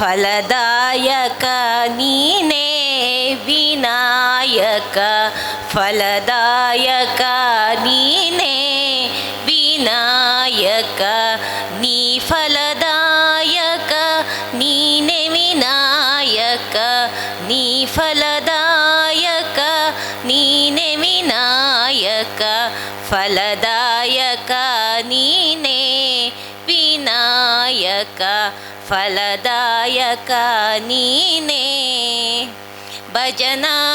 ಫಲದಾಯಕ ನೀನೇ ವಿನಾಯಕ, ಫಲದಾಯಕ ನೀನೇ ವಿನಾಯಕ, ನೀ ಫಲದಾಯಕ ನೀನೇ ವಿನಾಯಕ, ನೀ ಫಲದಾಯಕ ನೀನೇ ವಿನಾಯಕ, ಫಲದಾಯಕ ನೀನೇ ವಿನಾಯಕ, ಫಲದಾಯಕ ನೀನೇ. ಭಜನಾರಂಭದಿ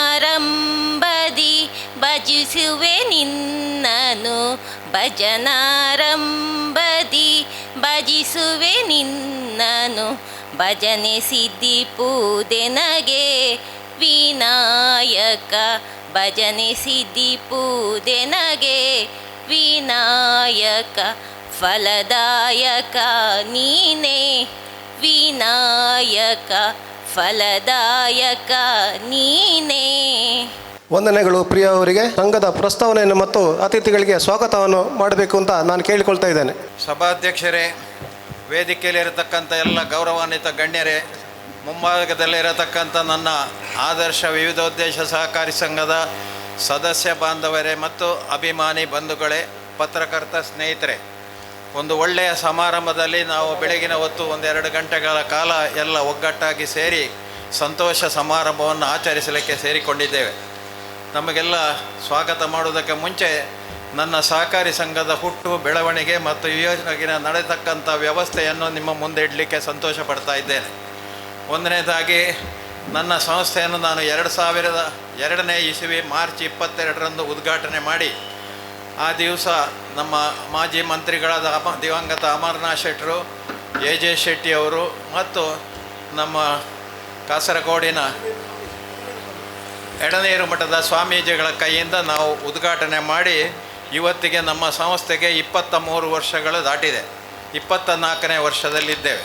ಭಜಿಸುವೆ ನಿನ್ನನು, ಭಜನಾರಂಭದಿ ಭಜಿಸುವೆ ನಿನ್ನನು, ಭಜನೆ ಸಿದ್ಧಿಪುದೆನಗೆ ವಿನಾಯಕ, ಭಜನೆ ಸಿದ್ಧಿಪುದೆನಗೆ ವಿನಾಯಕ, ಫಲದಾಯಕ ನೀನೇ ವಿನಾಯಕ, ಫಲದಾಯಕ ನೀನೇ. ವಂದನೆಗಳು ಪ್ರಿಯ ಅವರಿಗೆ. ಸಂಘದ ಪ್ರಸ್ತಾವನೆಯನ್ನು ಮತ್ತು ಅತಿಥಿಗಳಿಗೆ ಸ್ವಾಗತವನ್ನು ಮಾಡಬೇಕು ಅಂತ ನಾನು ಕೇಳಿಕೊಳ್ತಾ ಇದ್ದೇನೆ. ಸಭಾಧ್ಯಕ್ಷರೇ, ವೇದಿಕೆಯಲ್ಲಿರತಕ್ಕಂಥ ಎಲ್ಲ ಗೌರವಾನ್ವಿತ ಗಣ್ಯರೇ, ಮುಂಭಾಗದಲ್ಲಿರತಕ್ಕಂಥ ನನ್ನ ಆದರ್ಶ ವಿವಿಧೋದ್ದೇಶ ಸಹಕಾರಿ ಸಂಘದ ಸದಸ್ಯ ಬಾಂಧವರೇ ಮತ್ತು ಅಭಿಮಾನಿ ಬಂಧುಗಳೇ, ಪತ್ರಕರ್ತ ಸ್ನೇಹಿತರೆ, ಒಂದು ಒಳ್ಳೆಯ ಸಮಾರಂಭದಲ್ಲಿ ನಾವು ಬೆಳಗಿನ ಹೊತ್ತು 1-2 ಗಂಟೆಗಳ ಕಾಲ ಎಲ್ಲ ಒಗ್ಗಟ್ಟಾಗಿ ಸೇರಿ ಸಂತೋಷ ಸಮಾರಂಭವನ್ನು ಆಚರಿಸಲಿಕ್ಕೆ ಸೇರಿಕೊಂಡಿದ್ದೇವೆ. ನಮಗೆಲ್ಲ ಸ್ವಾಗತ ಮಾಡುವುದಕ್ಕೆ ಮುಂಚೆ ನನ್ನ ಸಹಕಾರಿ ಸಂಘದ ಹುಟ್ಟು, ಬೆಳವಣಿಗೆ ಮತ್ತು ಯೋಜನೆಗಿನ ನಡೆತಕ್ಕಂಥ ವ್ಯವಸ್ಥೆಯನ್ನು ನಿಮ್ಮ ಮುಂದೆ ಇಡಲಿಕ್ಕೆ ಸಂತೋಷ ಪಡ್ತಾ ಇದ್ದೇನೆ. ಒಂದನೇದಾಗಿ, ನನ್ನ ಸಂಸ್ಥೆಯನ್ನು ನಾನು 2002ನೇ ಇಸವಿ ಮಾರ್ಚ್ 22ರಂದು ಉದ್ಘಾಟನೆ ಮಾಡಿ, ಆ ದಿವಸ ನಮ್ಮ ಮಾಜಿ ಮಂತ್ರಿಗಳಾದ ದಿವಂಗತ ಅಮರನಾಥ್ ಶೆಟ್ಟರು, ಎ ಜೆ ಶೆಟ್ಟಿಯವರು ಮತ್ತು ನಮ್ಮ ಕಾಸರಗೋಡಿನ ಎಡನೀರು ಮಠದ ಸ್ವಾಮೀಜಿಗಳ ಕೈಯಿಂದ ನಾವು ಉದ್ಘಾಟನೆ ಮಾಡಿ ಇವತ್ತಿಗೆ ನಮ್ಮ ಸಂಸ್ಥೆಗೆ 23 ವರ್ಷಗಳು ದಾಟಿದೆ. 24ನೇ ವರ್ಷದಲ್ಲಿದ್ದೇವೆ.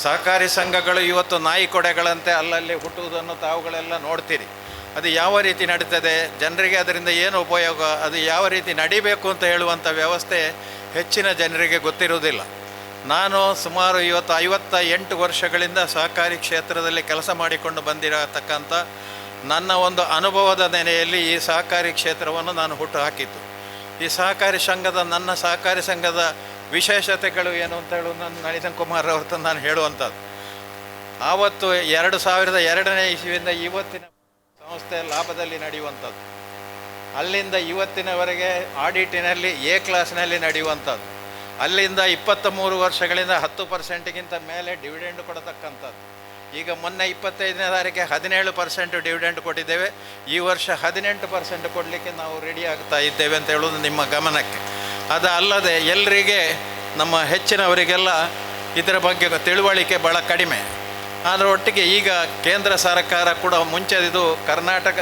ಸಹಕಾರಿ ಸಂಘಗಳು ಇವತ್ತು ನಾಯಿ ಕೊಡೆಗಳಂತೆ ಅಲ್ಲಲ್ಲಿ ಹುಟ್ಟುವುದನ್ನು ತಾವುಗಳೆಲ್ಲ ನೋಡ್ತೀರಿ. ಅದು ಯಾವ ರೀತಿ ನಡೀತದೆ, ಜನರಿಗೆ ಅದರಿಂದ ಏನು ಉಪಯೋಗ, ಅದು ಯಾವ ರೀತಿ ನಡಿಬೇಕು ಅಂತ ಹೇಳುವಂಥ ವ್ಯವಸ್ಥೆ ಹೆಚ್ಚಿನ ಜನರಿಗೆ ಗೊತ್ತಿರುವುದಿಲ್ಲ. ನಾನು ಸುಮಾರು 58 ವರ್ಷಗಳಿಂದ ಸಹಕಾರಿ ಕ್ಷೇತ್ರದಲ್ಲಿ ಕೆಲಸ ಮಾಡಿಕೊಂಡು ಬಂದಿರತಕ್ಕಂಥ ನನ್ನ ಒಂದು ಅನುಭವದ ನೆನೆಯಲ್ಲಿ ಈ ಸಹಕಾರಿ ಕ್ಷೇತ್ರವನ್ನು ನಾನು ಹುಟ್ಟು ಹಾಕಿದ್ದು. ಈ ಸಹಕಾರಿ ಸಂಘದ ನನ್ನ ಸಹಕಾರಿ ಸಂಘದ ವಿಶೇಷತೆಗಳು ಏನು ಅಂತ ಹೇಳುವ ನನ್ನ ನಳಿನ್ ಕುಮಾರ್ ಅವ್ರದ್ದು ನಾನು ಹೇಳುವಂಥದ್ದು. ಆವತ್ತು 2002ನೇ ಇಸವಿಯಿಂದ ಇವತ್ತಿನ ಸಂಸ್ಥೆ ಲಾಭದಲ್ಲಿ ನಡೆಯುವಂಥದ್ದು, ಅಲ್ಲಿಂದ ಇವತ್ತಿನವರೆಗೆ ಆಡಿಟಿನಲ್ಲಿ ಎ ಕ್ಲಾಸ್ನಲ್ಲಿ ನಡೆಯುವಂಥದ್ದು, ಅಲ್ಲಿಂದ 23 ವರ್ಷಗಳಿಂದ 10%ಗಿಂತ ಮೇಲೆ ಡಿವಿಡೆಂಡ್ ಕೊಡತಕ್ಕಂಥದ್ದು. ಈಗ ಮೊನ್ನೆ 25ನೇ ತಾರೀಕಿಗೆ 17% ಡಿವಿಡೆಂಡ್ ಕೊಟ್ಟಿದ್ದೇವೆ. ಈ ವರ್ಷ 18% ಕೊಡಲಿಕ್ಕೆ ನಾವು ರೆಡಿ ಆಗ್ತಾ ಇದ್ದೇವೆ ಅಂತ ಹೇಳೋದು ನಿಮ್ಮ ಗಮನಕ್ಕೆ. ಅದಲ್ಲದೆ ಎಲ್ಲರಿಗೆ, ನಮ್ಮ ಹೆಚ್ಚಿನವರಿಗೆಲ್ಲ ಇದರ ಬಗ್ಗೆ ತಿಳುವಳಿಕೆ ಭಾಳ ಕಡಿಮೆ. ಅದರೊಟ್ಟಿಗೆ ಈಗ ಕೇಂದ್ರ ಸರ್ಕಾರ ಕೂಡ ಮುಂಚೆ ಇದು ಕರ್ನಾಟಕ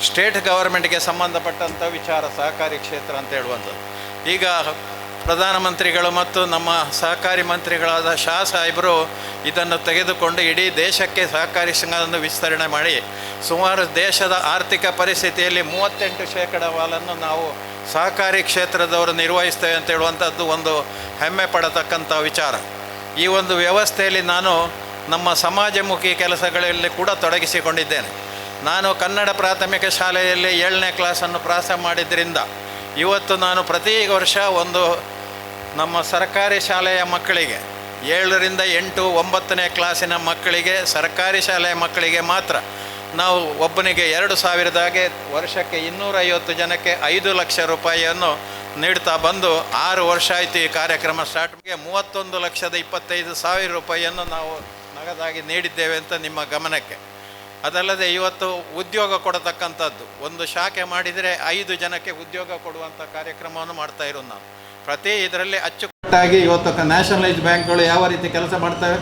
ಸ್ಟೇಟ್ ಗವರ್ಮೆಂಟ್ಗೆ ಸಂಬಂಧಪಟ್ಟಂಥ ವಿಚಾರ ಸಹಕಾರಿ ಕ್ಷೇತ್ರ ಅಂತ ಹೇಳುವಂಥದ್ದು. ಈಗ ಪ್ರಧಾನಮಂತ್ರಿಗಳು ಮತ್ತು ನಮ್ಮ ಸಹಕಾರಿ ಮಂತ್ರಿಗಳಾದ ಶಾ ಸಾಹೇಬರು ಇದನ್ನು ತೆಗೆದುಕೊಂಡು ಇಡೀ ದೇಶಕ್ಕೆ ಸಹಕಾರಿ ಸಂಘವನ್ನು ವಿಸ್ತರಣೆ ಮಾಡಿ ಸುಮಾರು ದೇಶದ ಆರ್ಥಿಕ ಪರಿಸ್ಥಿತಿಯಲ್ಲಿ 38% ನಾವು ಸಹಕಾರಿ ಕ್ಷೇತ್ರದವರು ನಿರ್ವಹಿಸ್ತೇವೆ ಅಂತ ಹೇಳುವಂಥದ್ದು ಒಂದು ಹೆಮ್ಮೆ ಪಡತಕ್ಕಂಥ ವಿಚಾರ. ಈ ಒಂದು ವ್ಯವಸ್ಥೆಯಲ್ಲಿ ನಾನು ನಮ್ಮ ಸಮಾಜಮುಖಿ ಕೆಲಸಗಳಲ್ಲಿ ಕೂಡ ತೊಡಗಿಸಿಕೊಂಡಿದ್ದೇನೆ. ನಾನು ಕನ್ನಡ ಪ್ರಾಥಮಿಕ ಶಾಲೆಯಲ್ಲಿ 7ನೇ ಕ್ಲಾಸನ್ನು ಪ್ರಾಸ ಮಾಡಿದ್ದರಿಂದ ಇವತ್ತು ನಾನು ಪ್ರತಿ ವರ್ಷ ಒಂದು ನಮ್ಮ ಸರ್ಕಾರಿ ಶಾಲೆಯ ಮಕ್ಕಳಿಗೆ 7ರಿಂದ 8, 9ನೇ ಕ್ಲಾಸಿನ ಮಕ್ಕಳಿಗೆ, ಸರ್ಕಾರಿ ಶಾಲೆಯ ಮಕ್ಕಳಿಗೆ ಮಾತ್ರ ನಾವು ಒಬ್ಬನಿಗೆ 2,000 ವರ್ಷಕ್ಕೆ 250 ಜನಕ್ಕೆ 5 ಲಕ್ಷ ರೂಪಾಯಿಯನ್ನು ನೀಡ್ತಾ ಬಂದು 6 ವರ್ಷ ಆಯಿತು ಈ ಕಾರ್ಯಕ್ರಮ ಸ್ಟಾರ್ಟ್ಗೆ. 31,25,000 ರೂಪಾಯಿಯನ್ನು ನಾವು ನಗದಾಗಿ ನೀಡಿದ್ದೇವೆ ಅಂತ ನಿಮ್ಮ ಗಮನಕ್ಕೆ. ಅದಲ್ಲದೆ ಇವತ್ತು ಉದ್ಯೋಗ ಕೊಡತಕ್ಕಂಥದ್ದು ಒಂದು ಶಾಖೆ ಮಾಡಿದರೆ 5 ಜನಕ್ಕೆ ಉದ್ಯೋಗ ಕೊಡುವಂಥ ಕಾರ್ಯಕ್ರಮವನ್ನು ಮಾಡ್ತಾ ಇರೋದು ನಾವು. ಪ್ರತಿ ಇದರಲ್ಲಿ ಅಚ್ಚುಕಟ್ಟಾಗಿ ಇವತ್ತು ನ್ಯಾಷನಲೈಸ್ ಬ್ಯಾಂಕ್ಗಳು ಯಾವ ರೀತಿ ಕೆಲಸ ಮಾಡ್ತವೆ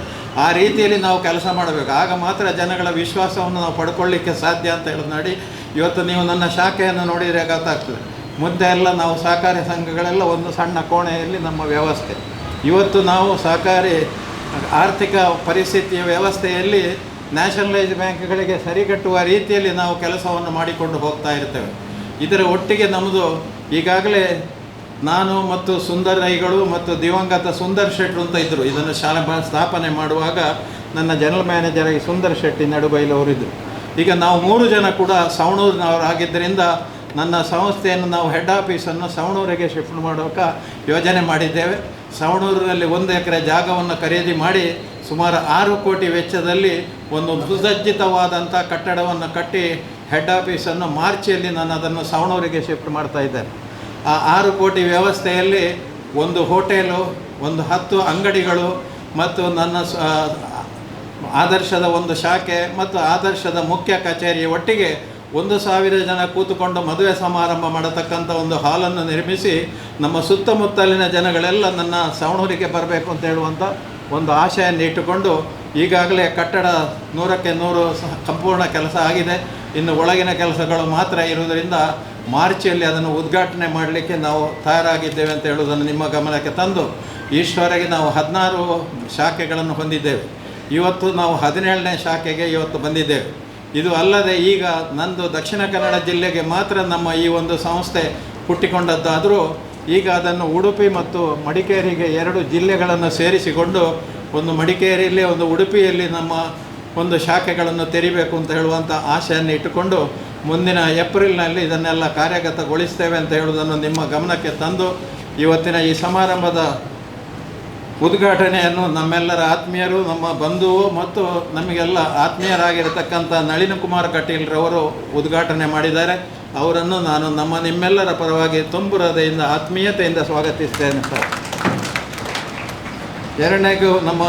ಆ ರೀತಿಯಲ್ಲಿ ನಾವು ಕೆಲಸ ಮಾಡಬೇಕು. ಆಗ ಮಾತ್ರ ಜನಗಳ ವಿಶ್ವಾಸವನ್ನು ನಾವು ಪಡ್ಕೊಳ್ಳಿಕ್ಕೆ ಸಾಧ್ಯ ಅಂತ ಹೇಳೋದು ನೋಡಿ. ಇವತ್ತು ನೀವು ನನ್ನ ಶಾಖೆಯನ್ನು ನೋಡಿದರೆ ಗೊತ್ತಾಗ್ತದೆ. ಮುದ್ದೆ ಎಲ್ಲ ನಾವು ಸಹಕಾರಿ ಸಂಘಗಳೆಲ್ಲ ಒಂದು ಸಣ್ಣ ಕೋಣೆಯಲ್ಲಿ ನಮ್ಮ ವ್ಯವಸ್ಥೆ. ಇವತ್ತು ನಾವು ಸಹಕಾರಿ ಆರ್ಥಿಕ ಪರಿಸ್ಥಿತಿಯ ವ್ಯವಸ್ಥೆಯಲ್ಲಿ ನ್ಯಾಷನಲೈಸ್ ಬ್ಯಾಂಕ್ಗಳಿಗೆ ಸರಿಗಟ್ಟುವ ರೀತಿಯಲ್ಲಿ ನಾವು ಕೆಲಸವನ್ನು ಮಾಡಿಕೊಂಡು ಹೋಗ್ತಾ ಇರ್ತೇವೆ. ಇದರ ಒಟ್ಟಿಗೆ ನಮ್ಮದು ಈಗಾಗಲೇ ನಾನು ಮತ್ತು ಸುಂದರ್ ರೈಗಳು ಮತ್ತು ದಿವಂಗತ ಸುಂದರ್ ಶೆಟ್ರು ಅಂತ ಇದ್ದರು. ಇದನ್ನು ಶಾಲೆ ಸ್ಥಾಪನೆ ಮಾಡುವಾಗ ನನ್ನ ಜನರಲ್ ಮ್ಯಾನೇಜರಾಗಿ ಸುಂದರ್ ಶೆಟ್ಟಿ ನಡುಬೈಲವರಿದ್ದರು. ಈಗ ನಾವು 3 ಜನ ಕೂಡ ಸವಣೂರಿನವರಾಗಿದ್ದರಿಂದ ನನ್ನ ಸಂಸ್ಥೆಯನ್ನು ನಾವು ಹೆಡ್ ಆಫೀಸನ್ನು ಸವಣೂರಿಗೆ ಶಿಫ್ಟ್ ಮಾಡೋಕೆ ಯೋಜನೆ ಮಾಡಿದ್ದೇವೆ. ಸವಣೂರಿನಲ್ಲಿ 1 ಎಕರೆ ಜಾಗವನ್ನು ಖರೀದಿ ಮಾಡಿ ಸುಮಾರು 6 ಕೋಟಿ ವೆಚ್ಚದಲ್ಲಿ ಒಂದು ಸುಸಜ್ಜಿತವಾದಂಥ ಕಟ್ಟಡವನ್ನು ಕಟ್ಟಿ ಹೆಡ್ ಆಫೀಸನ್ನು ಮಾರ್ಚಿಯಲ್ಲಿ ನಾನು ಅದನ್ನು ಸವಣೂರಿಗೆ ಶಿಫ್ಟ್ ಮಾಡ್ತಾ ಇದ್ದೇನೆ. ಆ 6 ಕೋಟಿ ವ್ಯವಸ್ಥೆಯಲ್ಲಿ ಒಂದು ಹೋಟೆಲು, ಒಂದು 10 ಅಂಗಡಿಗಳು ಮತ್ತು ನನ್ನ ಆದರ್ಶದ ಒಂದು ಶಾಖೆ ಮತ್ತು ಆದರ್ಶದ ಮುಖ್ಯ ಕಚೇರಿ ಒಟ್ಟಿಗೆ 1,000 ಜನ ಕೂತುಕೊಂಡು ಮದುವೆ ಸಮಾರಂಭ ಮಾಡತಕ್ಕಂಥ ಒಂದು ಹಾಲನ್ನು ನಿರ್ಮಿಸಿ ನಮ್ಮ ಸುತ್ತಮುತ್ತಲಿನ ಜನಗಳೆಲ್ಲ ನನ್ನ ಸವಣೂರಿಗೆ ಬರಬೇಕು ಅಂತ ಹೇಳುವಂಥ ಒಂದು ಆಶೆಯನ್ನು ಇಟ್ಟುಕೊಂಡು ಈಗಾಗಲೇ ಕಟ್ಟಡ 100ಕ್ಕೆ 100 ಸಂಪೂರ್ಣ ಕೆಲಸ ಆಗಿದೆ. ಇನ್ನು ಒಳಗಿನ ಕೆಲಸಗಳು ಮಾತ್ರ ಇರುವುದರಿಂದ ಮಾರ್ಚಿಯಲ್ಲಿ ಅದನ್ನು ಉದ್ಘಾಟನೆ ಮಾಡಲಿಕ್ಕೆ ನಾವು ತಯಾರಾಗಿದ್ದೇವೆ ಅಂತ ಹೇಳುವುದನ್ನು ನಿಮ್ಮ ಗಮನಕ್ಕೆ ತಂದು, ಈಶ್ವರಗೆ ನಾವು 16 ಶಾಖೆಗಳನ್ನು ಹೊಂದಿದ್ದೇವೆ. ಇವತ್ತು ನಾವು 17ನೇ ಶಾಖೆಗೆ ಇವತ್ತು ಬಂದಿದ್ದೇವೆ. ಇದು ಅಲ್ಲದೆ ಈಗ ನಂದು ದಕ್ಷಿಣ ಕನ್ನಡ ಜಿಲ್ಲೆಗೆ ಮಾತ್ರ ನಮ್ಮ ಈ ಒಂದು ಸಂಸ್ಥೆ ಹುಟ್ಟಿಕೊಂಡದ್ದಾದರೂ ಈಗ ಅದನ್ನು ಉಡುಪಿ ಮತ್ತು ಮಡಿಕೇರಿಗೆ 2 ಜಿಲ್ಲೆಗಳನ್ನು ಸೇರಿಸಿಕೊಂಡು ಒಂದು ಮಡಿಕೇರಿಯಲ್ಲಿ ಒಂದು ಉಡುಪಿಯಲ್ಲಿ ನಮ್ಮ ಒಂದು ಶಾಖೆಗಳನ್ನು ತೆರಿಬೇಕು ಅಂತ ಹೇಳುವಂಥ ಆಶೆಯನ್ನು ಇಟ್ಟುಕೊಂಡು ಮುಂದಿನ ಏಪ್ರಿಲ್ನಲ್ಲಿ ಇದನ್ನೆಲ್ಲ ಕಾರ್ಯಗತಗೊಳಿಸ್ತೇವೆ ಅಂತ ಹೇಳುವುದನ್ನು ನಿಮ್ಮ ಗಮನಕ್ಕೆ ತಂದು ಇವತ್ತಿನ ಈ ಸಮಾರಂಭದ ಉದ್ಘಾಟನೆಯನ್ನು ನಮ್ಮೆಲ್ಲರ ಆತ್ಮೀಯರು, ನಮ್ಮ ಬಂಧುವು ಮತ್ತು ನಮಗೆಲ್ಲ ಆತ್ಮೀಯರಾಗಿರತಕ್ಕಂಥ ನಳಿನ್ ಕುಮಾರ್ ಕಟೀಲ್ರವರು ಉದ್ಘಾಟನೆ ಮಾಡಿದ್ದಾರೆ. ಅವರನ್ನು ನಾನು ನಿಮ್ಮೆಲ್ಲರ ಪರವಾಗಿ ತುಂಬು ಹೃದಯದಿಂದ ಆತ್ಮೀಯತೆಯಿಂದ ಸ್ವಾಗತಿಸ್ತೇನೆ ಸರ್. ಎರಡನೇಗೂ ನಮ್ಮ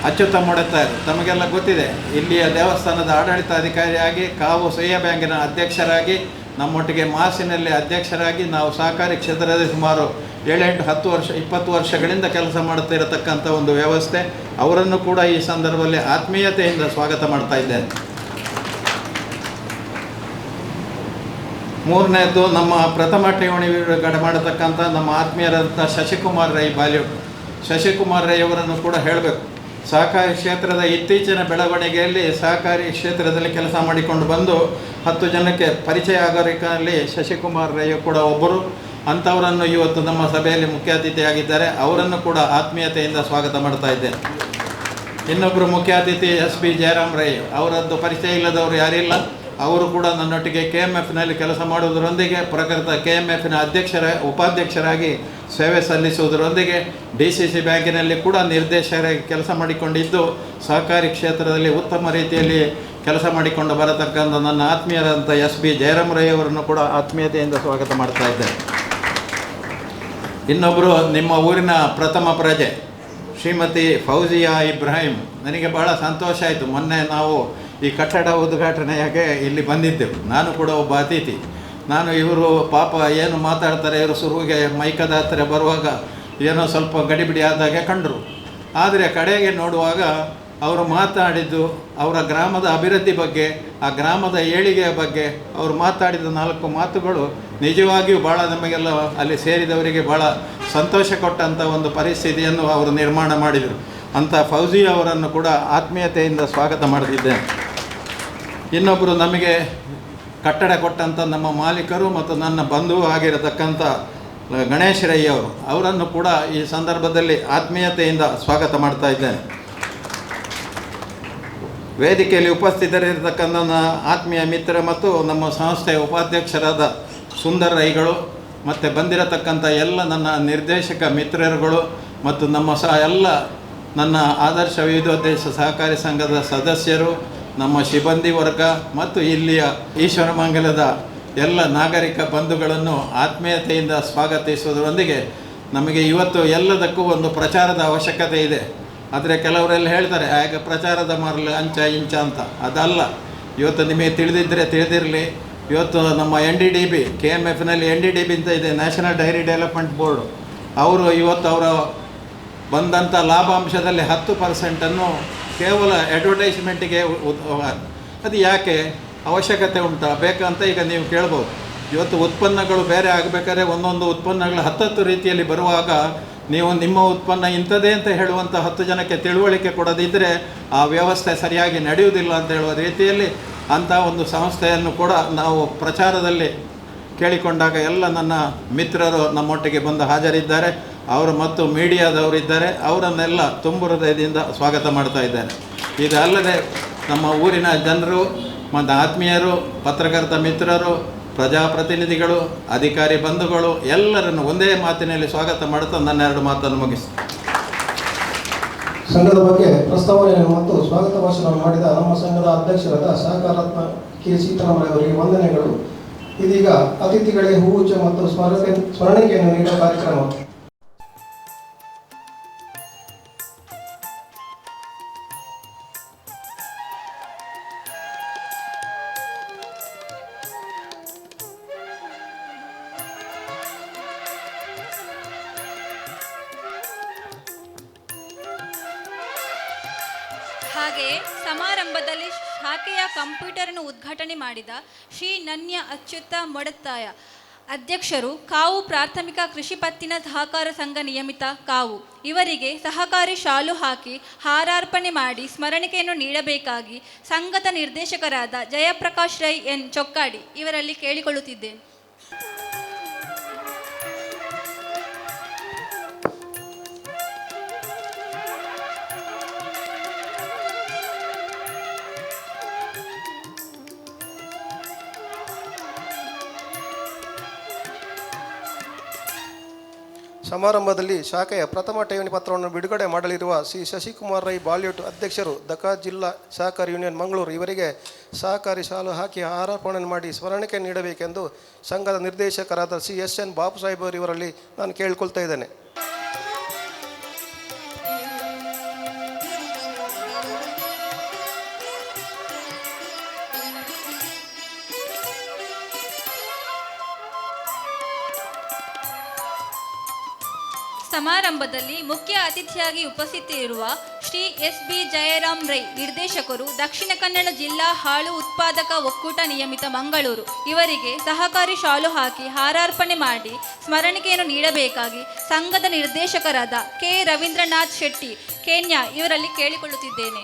ಅಚ್ಯುತ ಮೊಡತಾಯರು, ತಮಗೆಲ್ಲ ಗೊತ್ತಿದೆ, ಇಲ್ಲಿಯ ದೇವಸ್ಥಾನದ ಆಡಳಿತಾಧಿಕಾರಿಯಾಗಿ, ಕಾವು ಸಹ್ಯ ಬ್ಯಾಂಕಿನ ಅಧ್ಯಕ್ಷರಾಗಿ, ನಮ್ಮೊಟ್ಟಿಗೆ ಮಾಸಿನಲ್ಲಿ ಅಧ್ಯಕ್ಷರಾಗಿ ನಾವು ಸಹಕಾರಿ ಕ್ಷೇತ್ರದಲ್ಲಿ ಸುಮಾರು 7, 8, 10 ವರ್ಷ 20 ವರ್ಷಗಳಿಂದ ಕೆಲಸ ಮಾಡ್ತಾ ಇರತಕ್ಕಂಥ ಒಂದು ವ್ಯವಸ್ಥೆ. ಅವರನ್ನು ಕೂಡ ಈ ಸಂದರ್ಭದಲ್ಲಿ ಆತ್ಮೀಯತೆಯಿಂದ ಸ್ವಾಗತ ಮಾಡ್ತಾ ಇದ್ದೇನೆ. ಮೂರನೇದು ನಮ್ಮ ಪ್ರಥಮ ಠೇವಣಿ ಬಿಡುಗಡೆ ಮಾಡತಕ್ಕಂಥ ನಮ್ಮ ಆತ್ಮೀಯರಂಥ ಶಶಿಕುಮಾರ್ ರೈ ಬಾಲಿವುಡ್. ಶಶಿಕುಮಾರ್ ರೈ ಅವರನ್ನು ಕೂಡ ಹೇಳಬೇಕು. ಸಹಕಾರಿ ಕ್ಷೇತ್ರದ ಇತ್ತೀಚಿನ ಬೆಳವಣಿಗೆಯಲ್ಲಿ ಸಹಕಾರಿ ಕ್ಷೇತ್ರದಲ್ಲಿ ಕೆಲಸ ಮಾಡಿಕೊಂಡು ಬಂದು 10 ಜನಕ್ಕೆ ಪರಿಚಯ ಆಗೋರಿಕಲ್ಲಿ ಶಶಿಕುಮಾರ್ ರೈ ಕೂಡ ಒಬ್ಬರು. ಅಂಥವರನ್ನು ಇವತ್ತು ನಮ್ಮ ಸಭೆಯಲ್ಲಿ ಮುಖ್ಯ ಅತಿಥಿಯಾಗಿದ್ದಾರೆ. ಅವರನ್ನು ಕೂಡ ಆತ್ಮೀಯತೆಯಿಂದ ಸ್ವಾಗತ ಮಾಡ್ತಾ ಇದ್ದೇನೆ. ಇನ್ನೊಬ್ಬರು ಮುಖ್ಯ ಅತಿಥಿ SP ಜಯರಾಮ್ ರೈ. ಅವರದ್ದು ಪರಿಚಯ ಇಲ್ಲದವರು ಯಾರಿಲ್ಲ. ಅವರು ಕೂಡ ನನ್ನೊಟ್ಟಿಗೆ KMFನಲ್ಲಿ ಕೆಲಸ ಮಾಡುವುದರೊಂದಿಗೆ ಪ್ರಕೃತ KMFನ ಉಪಾಧ್ಯಕ್ಷರಾಗಿ ಸೇವೆ ಸಲ್ಲಿಸುವುದರೊಂದಿಗೆ DCC ಬ್ಯಾಂಕಿನಲ್ಲಿ ಕೂಡ ನಿರ್ದೇಶಕರಾಗಿ ಕೆಲಸ ಮಾಡಿಕೊಂಡಿದ್ದು ಸಹಕಾರಿ ಕ್ಷೇತ್ರದಲ್ಲಿ ಉತ್ತಮ ರೀತಿಯಲ್ಲಿ ಕೆಲಸ ಮಾಡಿಕೊಂಡು ಬರತಕ್ಕಂಥ ನನ್ನ ಆತ್ಮೀಯರಂಥ SP ಜಯರಾಮ್ ರೈ ಅವರನ್ನು ಕೂಡ ಆತ್ಮೀಯತೆಯಿಂದ ಸ್ವಾಗತ ಮಾಡ್ತಾ ಇದ್ದೇನೆ. ಇನ್ನೊಬ್ಬರು ನಿಮ್ಮ ಊರಿನ ಪ್ರಥಮ ಪ್ರಜೆ ಶ್ರೀಮತಿ ಫೌಜಿಯಾ ಇಬ್ರಾಹಿಂ. ನನಗೆ ಬಹಳ ಸಂತೋಷ ಆಯಿತು. ಮೊನ್ನೆ ನಾವು ಈ ಕಟ್ಟಡ ಉದ್ಘಾಟನೆಯಾಗೆ ಇಲ್ಲಿ ಬಂದಿದ್ದೆವು. ನಾನು ಕೂಡ ಒಬ್ಬ ಅತಿಥಿ. ಇವರು ಪಾಪ ಏನು ಮಾತಾಡ್ತಾರೆ, ಇವರು ಶುರುವಿಗೆ ಮೈಕದ ಹತ್ತಿರ ಬರುವಾಗ ಏನೋ ಸ್ವಲ್ಪ ಗಡಿಬಿಡಿ ಆದಾಗೆ ಕಂಡರು. ಆದರೆ ಕಡೆಗೆ ನೋಡುವಾಗ ಅವರು ಮಾತಾಡಿದ್ದು ಅವರ ಗ್ರಾಮದ ಅಭಿವೃದ್ಧಿ ಬಗ್ಗೆ, ಆ ಗ್ರಾಮದ ಏಳಿಗೆಯ ಬಗ್ಗೆ ಅವರು ಮಾತಾಡಿದ 4 ಮಾತುಗಳು ನಿಜವಾಗಿಯೂ ಭಾಳ ನಮಗೆಲ್ಲ ಅಲ್ಲಿ ಸೇರಿದವರಿಗೆ ಭಾಳ ಸಂತೋಷ ಕೊಟ್ಟಂಥ ಒಂದು ಪರಿಸ್ಥಿತಿಯನ್ನು ಅವರು ನಿರ್ಮಾಣ ಮಾಡಿದರು. ಅಂಥ ಫೌಜಿ ಅವರನ್ನು ಕೂಡ ಆತ್ಮೀಯತೆಯಿಂದ ಸ್ವಾಗತ ಮಾಡ್ತಿದ್ದೇನೆ. ಇನ್ನೊಬ್ಬರು ನಮಗೆ ಕಟ್ಟಡ ಕೊಟ್ಟಂಥ ನಮ್ಮ ಮಾಲೀಕರು ಮತ್ತು ನನ್ನ ಬಂಧುವು ಆಗಿರತಕ್ಕಂಥ ಗಣೇಶ್ ರೈ ಅವರು, ಅವರನ್ನು ಕೂಡ ಈ ಸಂದರ್ಭದಲ್ಲಿ ಆತ್ಮೀಯತೆಯಿಂದ ಸ್ವಾಗತ ಮಾಡ್ತಾ ಇದ್ದೇನೆ. ವೇದಿಕೆಯಲ್ಲಿ ಉಪಸ್ಥಿತರಿರತಕ್ಕಂಥ ನನ್ನ ಆತ್ಮೀಯ ಮಿತ್ರ ಮತ್ತು ನಮ್ಮ ಸಂಸ್ಥೆಯ ಉಪಾಧ್ಯಕ್ಷರಾದ ಸುಂದರ್ ರೈಗಳು ಮತ್ತು ಬಂದಿರತಕ್ಕಂಥ ಎಲ್ಲ ನನ್ನ ನಿರ್ದೇಶಕ ಮಿತ್ರರುಗಳು ಮತ್ತು ನಮ್ಮ ಎಲ್ಲ ನನ್ನ ಆದರ್ಶ ವಿವಿಧೋದ್ದೇಶ ಸಹಕಾರಿ ಸಂಘದ ಸದಸ್ಯರು, ನಮ್ಮ ಸಿಬ್ಬಂದಿ ವರ್ಗ ಮತ್ತು ಇಲ್ಲಿಯ ಈಶ್ವರಮಂಗಲದ ಎಲ್ಲ ನಾಗರಿಕ ಬಂಧುಗಳನ್ನು ಆತ್ಮೀಯತೆಯಿಂದ ಸ್ವಾಗತಿಸುವುದರೊಂದಿಗೆ ನಮಗೆ ಇವತ್ತು ಎಲ್ಲದಕ್ಕೂ ಒಂದು ಪ್ರಚಾರದ ಅವಶ್ಯಕತೆ ಇದೆ. ಆದರೆ ಕೆಲವರೆಲ್ಲ ಹೇಳ್ತಾರೆ ಆಗ ಪ್ರಚಾರದ ಮರಲು ಅಂಚ ಇಂಚ ಅಂತ. ಅದಲ್ಲ, ಇವತ್ತು ನಿಮಗೆ ತಿಳಿದಿರಲಿ, ಇವತ್ತು ನಮ್ಮ NDDB KMFನಲ್ಲಿ NDDB ಅಂತ ಇದೆ, ನ್ಯಾಷನಲ್ ಡೈರಿ ಡೆವಲಪ್ಮೆಂಟ್ ಬೋರ್ಡು. ಅವರು ಇವತ್ತು ಅವರ ಬಂದಂಥ ಲಾಭಾಂಶದಲ್ಲಿ 10% ಕೇವಲ ಅಡ್ವರ್ಟೈಸ್ಮೆಂಟಿಗೆ ಅದು ಯಾಕೆ ಅವಶ್ಯಕತೆ ಉಂಟಾ ಬೇಕಂತ ಈಗ ನೀವು ಕೇಳ್ಬೋದು. ಇವತ್ತು ಉತ್ಪನ್ನಗಳು ಬೇರೆ ಆಗಬೇಕಾದ್ರೆ ಒಂದೊಂದು ಉತ್ಪನ್ನಗಳು 10 ರೀತಿಯಲ್ಲಿ ಬರುವಾಗ ನೀವು ನಿಮ್ಮ ಉತ್ಪನ್ನ ಇಂಥದ್ದೇ ಅಂತ ಹೇಳುವಂಥ 10 ಜನಕ್ಕೆ ತಿಳುವಳಿಕೆ ಕೊಡದಿದ್ದರೆ ಆ ವ್ಯವಸ್ಥೆ ಸರಿಯಾಗಿ ನಡೆಯುವುದಿಲ್ಲ ಅಂತ ಹೇಳುವ ರೀತಿಯಲ್ಲಿ ಅಂಥ ಒಂದು ಸಂಸ್ಥೆಯನ್ನು ಕೂಡ ನಾವು ಪ್ರಚಾರದಲ್ಲಿ ಕೇಳಿಕೊಂಡಾಗ ಎಲ್ಲ ನನ್ನ ಮಿತ್ರರು ನಮ್ಮೊಟ್ಟಿಗೆ ಬಂದು ಹಾಜರಿದ್ದಾರೆ. ಅವರು ಮತ್ತು ಮೀಡಿಯಾದವರಿದ್ದಾರೆ. ಅವರನ್ನೆಲ್ಲ ತುಂಬು ಹೃದಯದಿಂದ ಸ್ವಾಗತ ಮಾಡ್ತಾ ಇದ್ದೇನೆ. ಇದಲ್ಲದೆ ನಮ್ಮ ಊರಿನ ಜನರು ಮತ್ತು ಆತ್ಮೀಯರು, ಪತ್ರಕರ್ತ ಮಿತ್ರರು, ಪ್ರಜಾಪ್ರತಿನಿಧಿಗಳು, ಅಧಿಕಾರಿ ಬಂಧುಗಳು ಎಲ್ಲರನ್ನು ಒಂದೇ ಮಾತಿನಲ್ಲಿ ಸ್ವಾಗತ ಮಾಡುತ್ತಾ ನನ್ನ 2 ಮಾತನ್ನು ಮುಗಿಸ್ತೀನಿ. ಸಂಘದ ಬಗ್ಗೆ ಪ್ರಸ್ತಾವನೆಯನ್ನು ಮತ್ತು ಸ್ವಾಗತ ಭಾಷಣ ಮಾಡಿದ ನಮ್ಮ ಸಂಘದ ಅಧ್ಯಕ್ಷರಾದ ಸಹಕಾರಾತ್ಮ ಕೆ ಸೀತಾರಾಮಯ್ಯವರಿಗೆ ವಂದನೆಗಳು. ಇದೀಗ ಅತಿಥಿಗಳಿಗೆ ಹೂಗುಚ್ಛ ಮತ್ತು ಸ್ಮರಣಿಕೆಯನ್ನು ನೀಡುವ ಕಾರ್ಯಕ್ರಮ. ಹಾಗೆಯೇ ಸಮಾರಂಭದಲ್ಲಿ ಶಾಖೆಯ ಕಂಪ್ಯೂಟರನ್ನು ಉದ್ಘಾಟನೆ ಮಾಡಿದ ಶ್ರೀ ನನ್ಯ ಅಚ್ಯುತ ಮೊಡತ್ತಾಯ ಅಧ್ಯಕ್ಷರು, ಕಾವು ಪ್ರಾಥಮಿಕ ಕೃಷಿ ಪತ್ತಿನ ಸಹಕಾರ ಸಂಘ ನಿಯಮಿತ ಕಾವು ಇವರಿಗೆ ಸಹಕಾರಿ ಶಾಲು ಹಾಕಿ ಹಾರಾರ್ಪಣೆ ಮಾಡಿ ಸ್ಮರಣಿಕೆಯನ್ನು ನೀಡಬೇಕಾಗಿ ಸಂಘದ ನಿರ್ದೇಶಕರಾದ ಜಯಪ್ರಕಾಶ್ ರೈ ಎನ್ ಚೊಕ್ಕಾಡಿ ಇವರಲ್ಲಿ ಕೇಳಿಕೊಳ್ಳುತ್ತಿದ್ದೇನೆ. ಸಮಾರಂಭದಲ್ಲಿ ಶಾಖೆಯ ಪ್ರಥಮ ಠೇವಣಿ ಪತ್ರವನ್ನು ಬಿಡುಗಡೆ ಮಾಡಲಿರುವ ಶ್ರೀ ಶಶಿಕುಮಾರ್ ರೈ ಬಾಲ್ಯೂಟ್ ಅಧ್ಯಕ್ಷರು, ದಕ ಜಿಲ್ಲಾ ಸಹಕಾರಿ ಯೂನಿಯನ್ ಮಂಗಳೂರು ಇವರಿಗೆ ಸಹಕಾರಿ ಶಾಲು ಹಾಕಿ ಹಾರಾರ್ಪಣೆ ಮಾಡಿ ಸ್ಮರಣಿಕೆ ನೀಡಬೇಕೆಂದು ಸಂಘದ ನಿರ್ದೇಶಕರಾದ ಶ್ರೀ SN ಬಾಬು ಸಾಹೇಬರು ಇವರಲ್ಲಿ ನಾನು ಕೇಳಿಕೊಳ್ತಾ ಇದ್ದೇನೆ. ಸಮಾರಂಭದಲ್ಲಿ ಮುಖ್ಯ ಅತಿಥಿಯಾಗಿ ಉಪಸ್ಥಿತರಿರುವ ಶ್ರೀ SB ಜಯರಾಮ್ ರೈ ನಿರ್ದೇಶಕರು, ದಕ್ಷಿಣ ಕನ್ನಡ ಜಿಲ್ಲಾ ಹಾಲು ಉತ್ಪಾದಕ ಒಕ್ಕೂಟ ನಿಯಮಿತ ಮಂಗಳೂರು ಇವರಿಗೆ ಸಹಕಾರಿ ಶಾಲು ಹಾಕಿ ಹಾರಾರ್ಪಣೆ ಮಾಡಿ ಸ್ಮರಣಿಕೆಯನ್ನು ನೀಡಬೇಕಾಗಿ ಸಂಘದ ನಿರ್ದೇಶಕರಾದ ಕೆ ರವೀಂದ್ರನಾಥ್ ಶೆಟ್ಟಿ ಕೇನ್ಯಾ ಇವರಲ್ಲಿ ಕೇಳಿಕೊಳ್ಳುತ್ತಿದ್ದೇನೆ.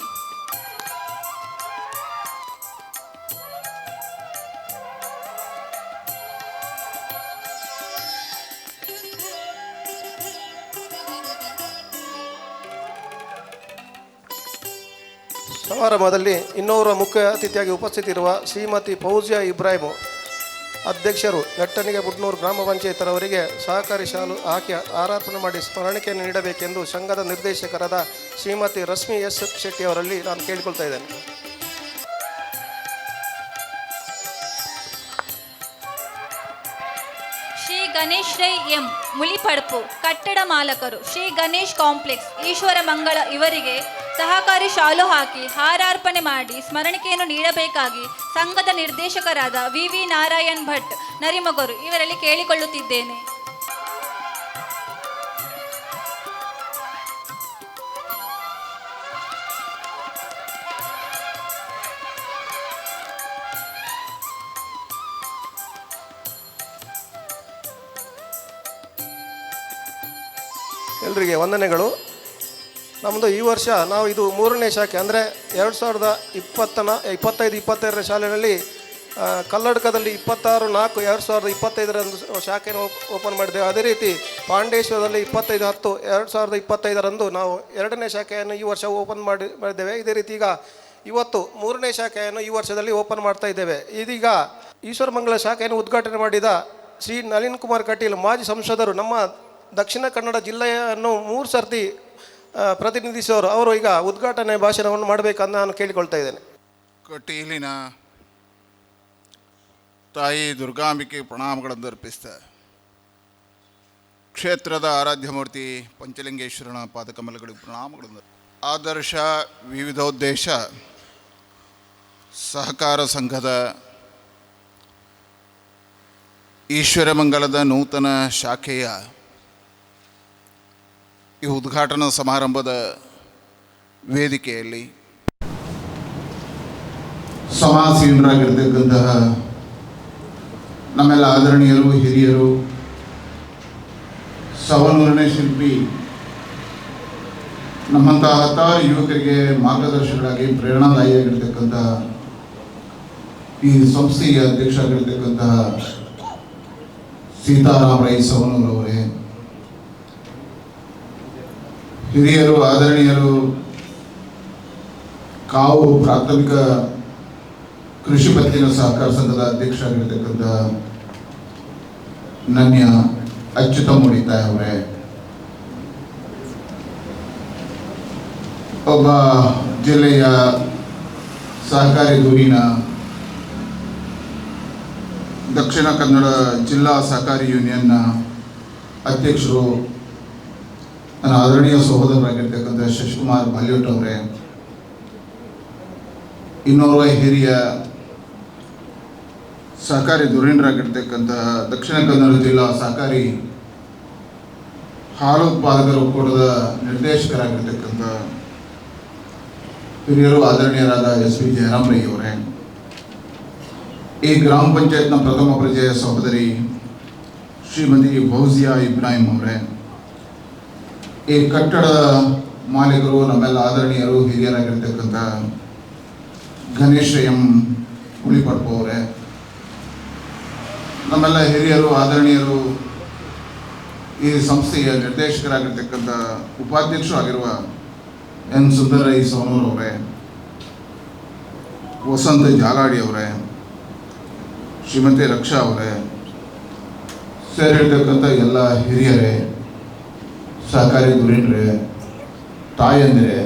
ಸಮಾರಂಭದಲ್ಲಿ ಇನ್ನೋರ್ವ ಮುಖ್ಯ ಅತಿಥಿಯಾಗಿ ಉಪಸ್ಥಿತಿರುವ ಶ್ರೀಮತಿ ಫೌಜಿಯಾ ಇಬ್ರಾಹಿಂ ಅಧ್ಯಕ್ಷರು, ನೆಟ್ಟಣಿಗೆ ಬುಡ್ನೂರು ಗ್ರಾಮ ಪಂಚಾಯತರವರಿಗೆ ಸಹಕಾರಿ ಶಾಲು ಹಾಕಿ ಹಾರಾರ್ಪಣೆ ಮಾಡಿ ಸ್ಮರಣಿಕೆಯನ್ನು ನೀಡಬೇಕೆಂದು ಸಂಘದ ನಿರ್ದೇಶಕರಾದ ಶ್ರೀಮತಿ ರಶ್ಮಿ S ಶೆಟ್ಟಿ ಅವರಲ್ಲಿ ನಾನು ಕೇಳಿಕೊಳ್ತಾ ಇದ್ದೇನೆ. ಶ್ರೀ ಗಣೇಶ್ ರೈ ಎಂ ಮುಲಿಪಡ್ಪು ಕಟ್ಟಡ ಮಾಲಕರು, ಶ್ರೀ ಗಣೇಶ್ ಕಾಂಪ್ಲೆಕ್ಸ್ ಈಶ್ವರ ಮಂಗಳ ಇವರಿಗೆ ಸಹಕಾರಿ ಶಾಲು ಹಾಕಿ ಹಾರಾರ್ಪಣೆ ಮಾಡಿ ಸ್ಮರಣಿಕೆಯನ್ನು ನೀಡಬೇಕಾಗಿ ಸಂಘದ ನಿರ್ದೇಶಕರಾದ VV ನಾರಾಯಣ್ ಭಟ್ ನರಿಮಗರು ಇವರಲ್ಲಿ ಕೇಳಿಕೊಳ್ಳುತ್ತಿದ್ದೇನೆ. ಎಲ್ಲರಿಗೆ ವಂದನೆಗಳು. ನಮ್ಮದು ಈ ವರ್ಷ ನಾವು ಇದು 3ನೇ ಶಾಖೆ, ಅಂದರೆ 2025-26ನೇ ಶಾಲೆಯಲ್ಲಿ ಕಲ್ಲಡ್ಕದಲ್ಲಿ 26/4/2025 ಶಾಖೆಯನ್ನು ಓಪನ್ ಮಾಡಿದ್ದೇವೆ. ಅದೇ ರೀತಿ ಪಾಂಡೇಶ್ವರದಲ್ಲಿ 25/10/2025 ನಾವು 2ನೇ ಶಾಖೆಯನ್ನು ಈ ವರ್ಷ ಓಪನ್ ಮಾಡಿದ್ದೇವೆ. ಇದೇ ರೀತಿ ಈಗ ಇವತ್ತು 3ನೇ ಶಾಖೆಯನ್ನು ಈ ವರ್ಷದಲ್ಲಿ ಓಪನ್ ಮಾಡ್ತಾ ಇದ್ದೇವೆ. ಇದೀಗ ಈಶ್ವರಮಂಗಲ ಶಾಖೆಯನ್ನು ಉದ್ಘಾಟನೆ ಮಾಡಿದ ಶ್ರೀ ನಳಿನ್ ಕುಮಾರ್ ಕಟೀಲ್ ಮಾಜಿ ಸಂಸದರು, ನಮ್ಮ ದಕ್ಷಿಣ ಕನ್ನಡ ಜಿಲ್ಲೆಯನ್ನು 3 ಸರ್ತಿ ಪ್ರತಿನಿಧಿಸುವವರು, ಅವರು ಈಗ ಉದ್ಘಾಟನೆ ಭಾಷಣವನ್ನು ಮಾಡಬೇಕಂತ ನಾನು ಕೇಳಿಕೊಳ್ತಾ ಇದ್ದೇನೆ. ಕಟೀಲಿನ ತಾಯಿ ದುರ್ಗಾಂಬಿಕೆ ಪ್ರಣಾಮಗಳನ್ನು ಅರ್ಪಿಸ್ತಾ, ಕ್ಷೇತ್ರದ ಆರಾಧ್ಯ ಮೂರ್ತಿ ಪಂಚಲಿಂಗೇಶ್ವರನ ಪಾದಕಮಲಗಳಿಗೆ ಪ್ರಣಾಮಗಳನ್ನು. ಆದರ್ಶ ವಿವಿಧೋದ್ದೇಶ ಸಹಕಾರ ಸಂಘದ ಈಶ್ವರಮಂಗಲದ ನೂತನ ಶಾಖೆಯ ಈ ಉದ್ಘಾಟನಾ ಸಮಾರಂಭದ ವೇದಿಕೆಯಲ್ಲಿ ಸಮಾಜಸೇವಕರಾಗಿರ್ತಕ್ಕಂತಹ ನಮ್ಮೆಲ್ಲ ಆದರಣೀಯರು, ಹಿರಿಯರು, ಸವನೂರನೇ ಶಿಲ್ಪಿ, ನಮ್ಮಂತಹ ಹತ್ತಾರು ಯುವಕರಿಗೆ ಮಾರ್ಗದರ್ಶಕರಾಗಿ ಪ್ರೇರಣಾದಾಯಿಯಾಗಿರ್ತಕ್ಕಂತಹ ಈ ಸಂಸ್ಥೆಯ ಅಧ್ಯಕ್ಷರಾಗಿರ್ತಕ್ಕಂತಹ ಸೀತಾರಾಮ ರೈ ಸವನೂರವರೇ, ಹಿರಿಯರು ಆದರಣೀಯರು, ಕಾವು ಪ್ರಾಥಮಿಕ ಕೃಷಿ ಪತ್ತಿನ ಸಹಕಾರ ಸಂಘದ ಅಧ್ಯಕ್ಷರಾಗಿರ್ತಕ್ಕಂಥ ನನ್ಯ ಅಚ್ಯುತ ಮೂಡಿತಾಯಿ ಅವರೇ, ಒಬ್ಬ ಜಿಲ್ಲೆಯ ಸಹಕಾರಿ ದೂರಿನ ದಕ್ಷಿಣ ಕನ್ನಡ ಜಿಲ್ಲಾ ಸಹಕಾರಿ ಯೂನಿಯನ್ನ ಅಧ್ಯಕ್ಷರು, ನನ್ನ ಆದರಣೀಯ ಸಹೋದರರಾಗಿರ್ತಕ್ಕಂಥ ಶಶಿಕುಮಾರ್ ಬಾಲ್ಯೋಟ್ ಅವರೇ, ಇನ್ನೋರ್ವ ಹಿರಿಯ ಸಹಕಾರಿ ಧುರೀಣರಾಗಿರ್ತಕ್ಕಂಥ ದಕ್ಷಿಣ ಕನ್ನಡ ಜಿಲ್ಲಾ ಸಹಕಾರಿ ಹಾಲು ಉತ್ಪಾದಕರ ಒಕ್ಕೂಟದ ನಿರ್ದೇಶಕರಾಗಿರ್ತಕ್ಕಂಥ ಹಿರಿಯರು ಆದರಣೀಯರಾದ ಎಸ್ ವಿ ಜಯರಾಮ್ ರೈ ಅವರೇ, ಈ ಗ್ರಾಮ ಪಂಚಾಯತ್ನ ಪ್ರಥಮ ಪ್ರಜೆಯ ಸಹೋದರಿ ಶ್ರೀಮತಿ ಫೌಜಿಯಾ ಇಬ್ರಾಹಿಂ ಅವರೇ, ಈ ಕಟ್ಟಡದ ಮಾಲೀಕರು, ನಮ್ಮೆಲ್ಲ ಆದರಣೀಯರು, ಹಿರಿಯರಾಗಿರ್ತಕ್ಕಂಥ ಗಣೇಶ ಎಂ ಹುಳಿಪಡ್ಪು ಅವರೇ, ನಮ್ಮೆಲ್ಲ ಹಿರಿಯರು, ಆದರಣೀಯರು, ಈ ಸಂಸ್ಥೆಯ ನಿರ್ದೇಶಕರಾಗಿರ್ತಕ್ಕಂಥ ಉಪಾಧ್ಯಕ್ಷರು ಆಗಿರುವ ಎನ್ ಸುಂದರ ರೈ ಸೋನೂರ್ ಅವರೇ, ವಸಂತ ಜಾಲಾಡಿ ಅವರೇ, ಶ್ರೀಮತಿ ರಕ್ಷಾ ಅವರೇ, ಸೇರಿರ್ತಕ್ಕಂಥ ಎಲ್ಲ ಹಿರಿಯರೇ, ಸಹಕಾರಿ ಧುರೀಣರೇ, ತಾಯಂದಿರೇ,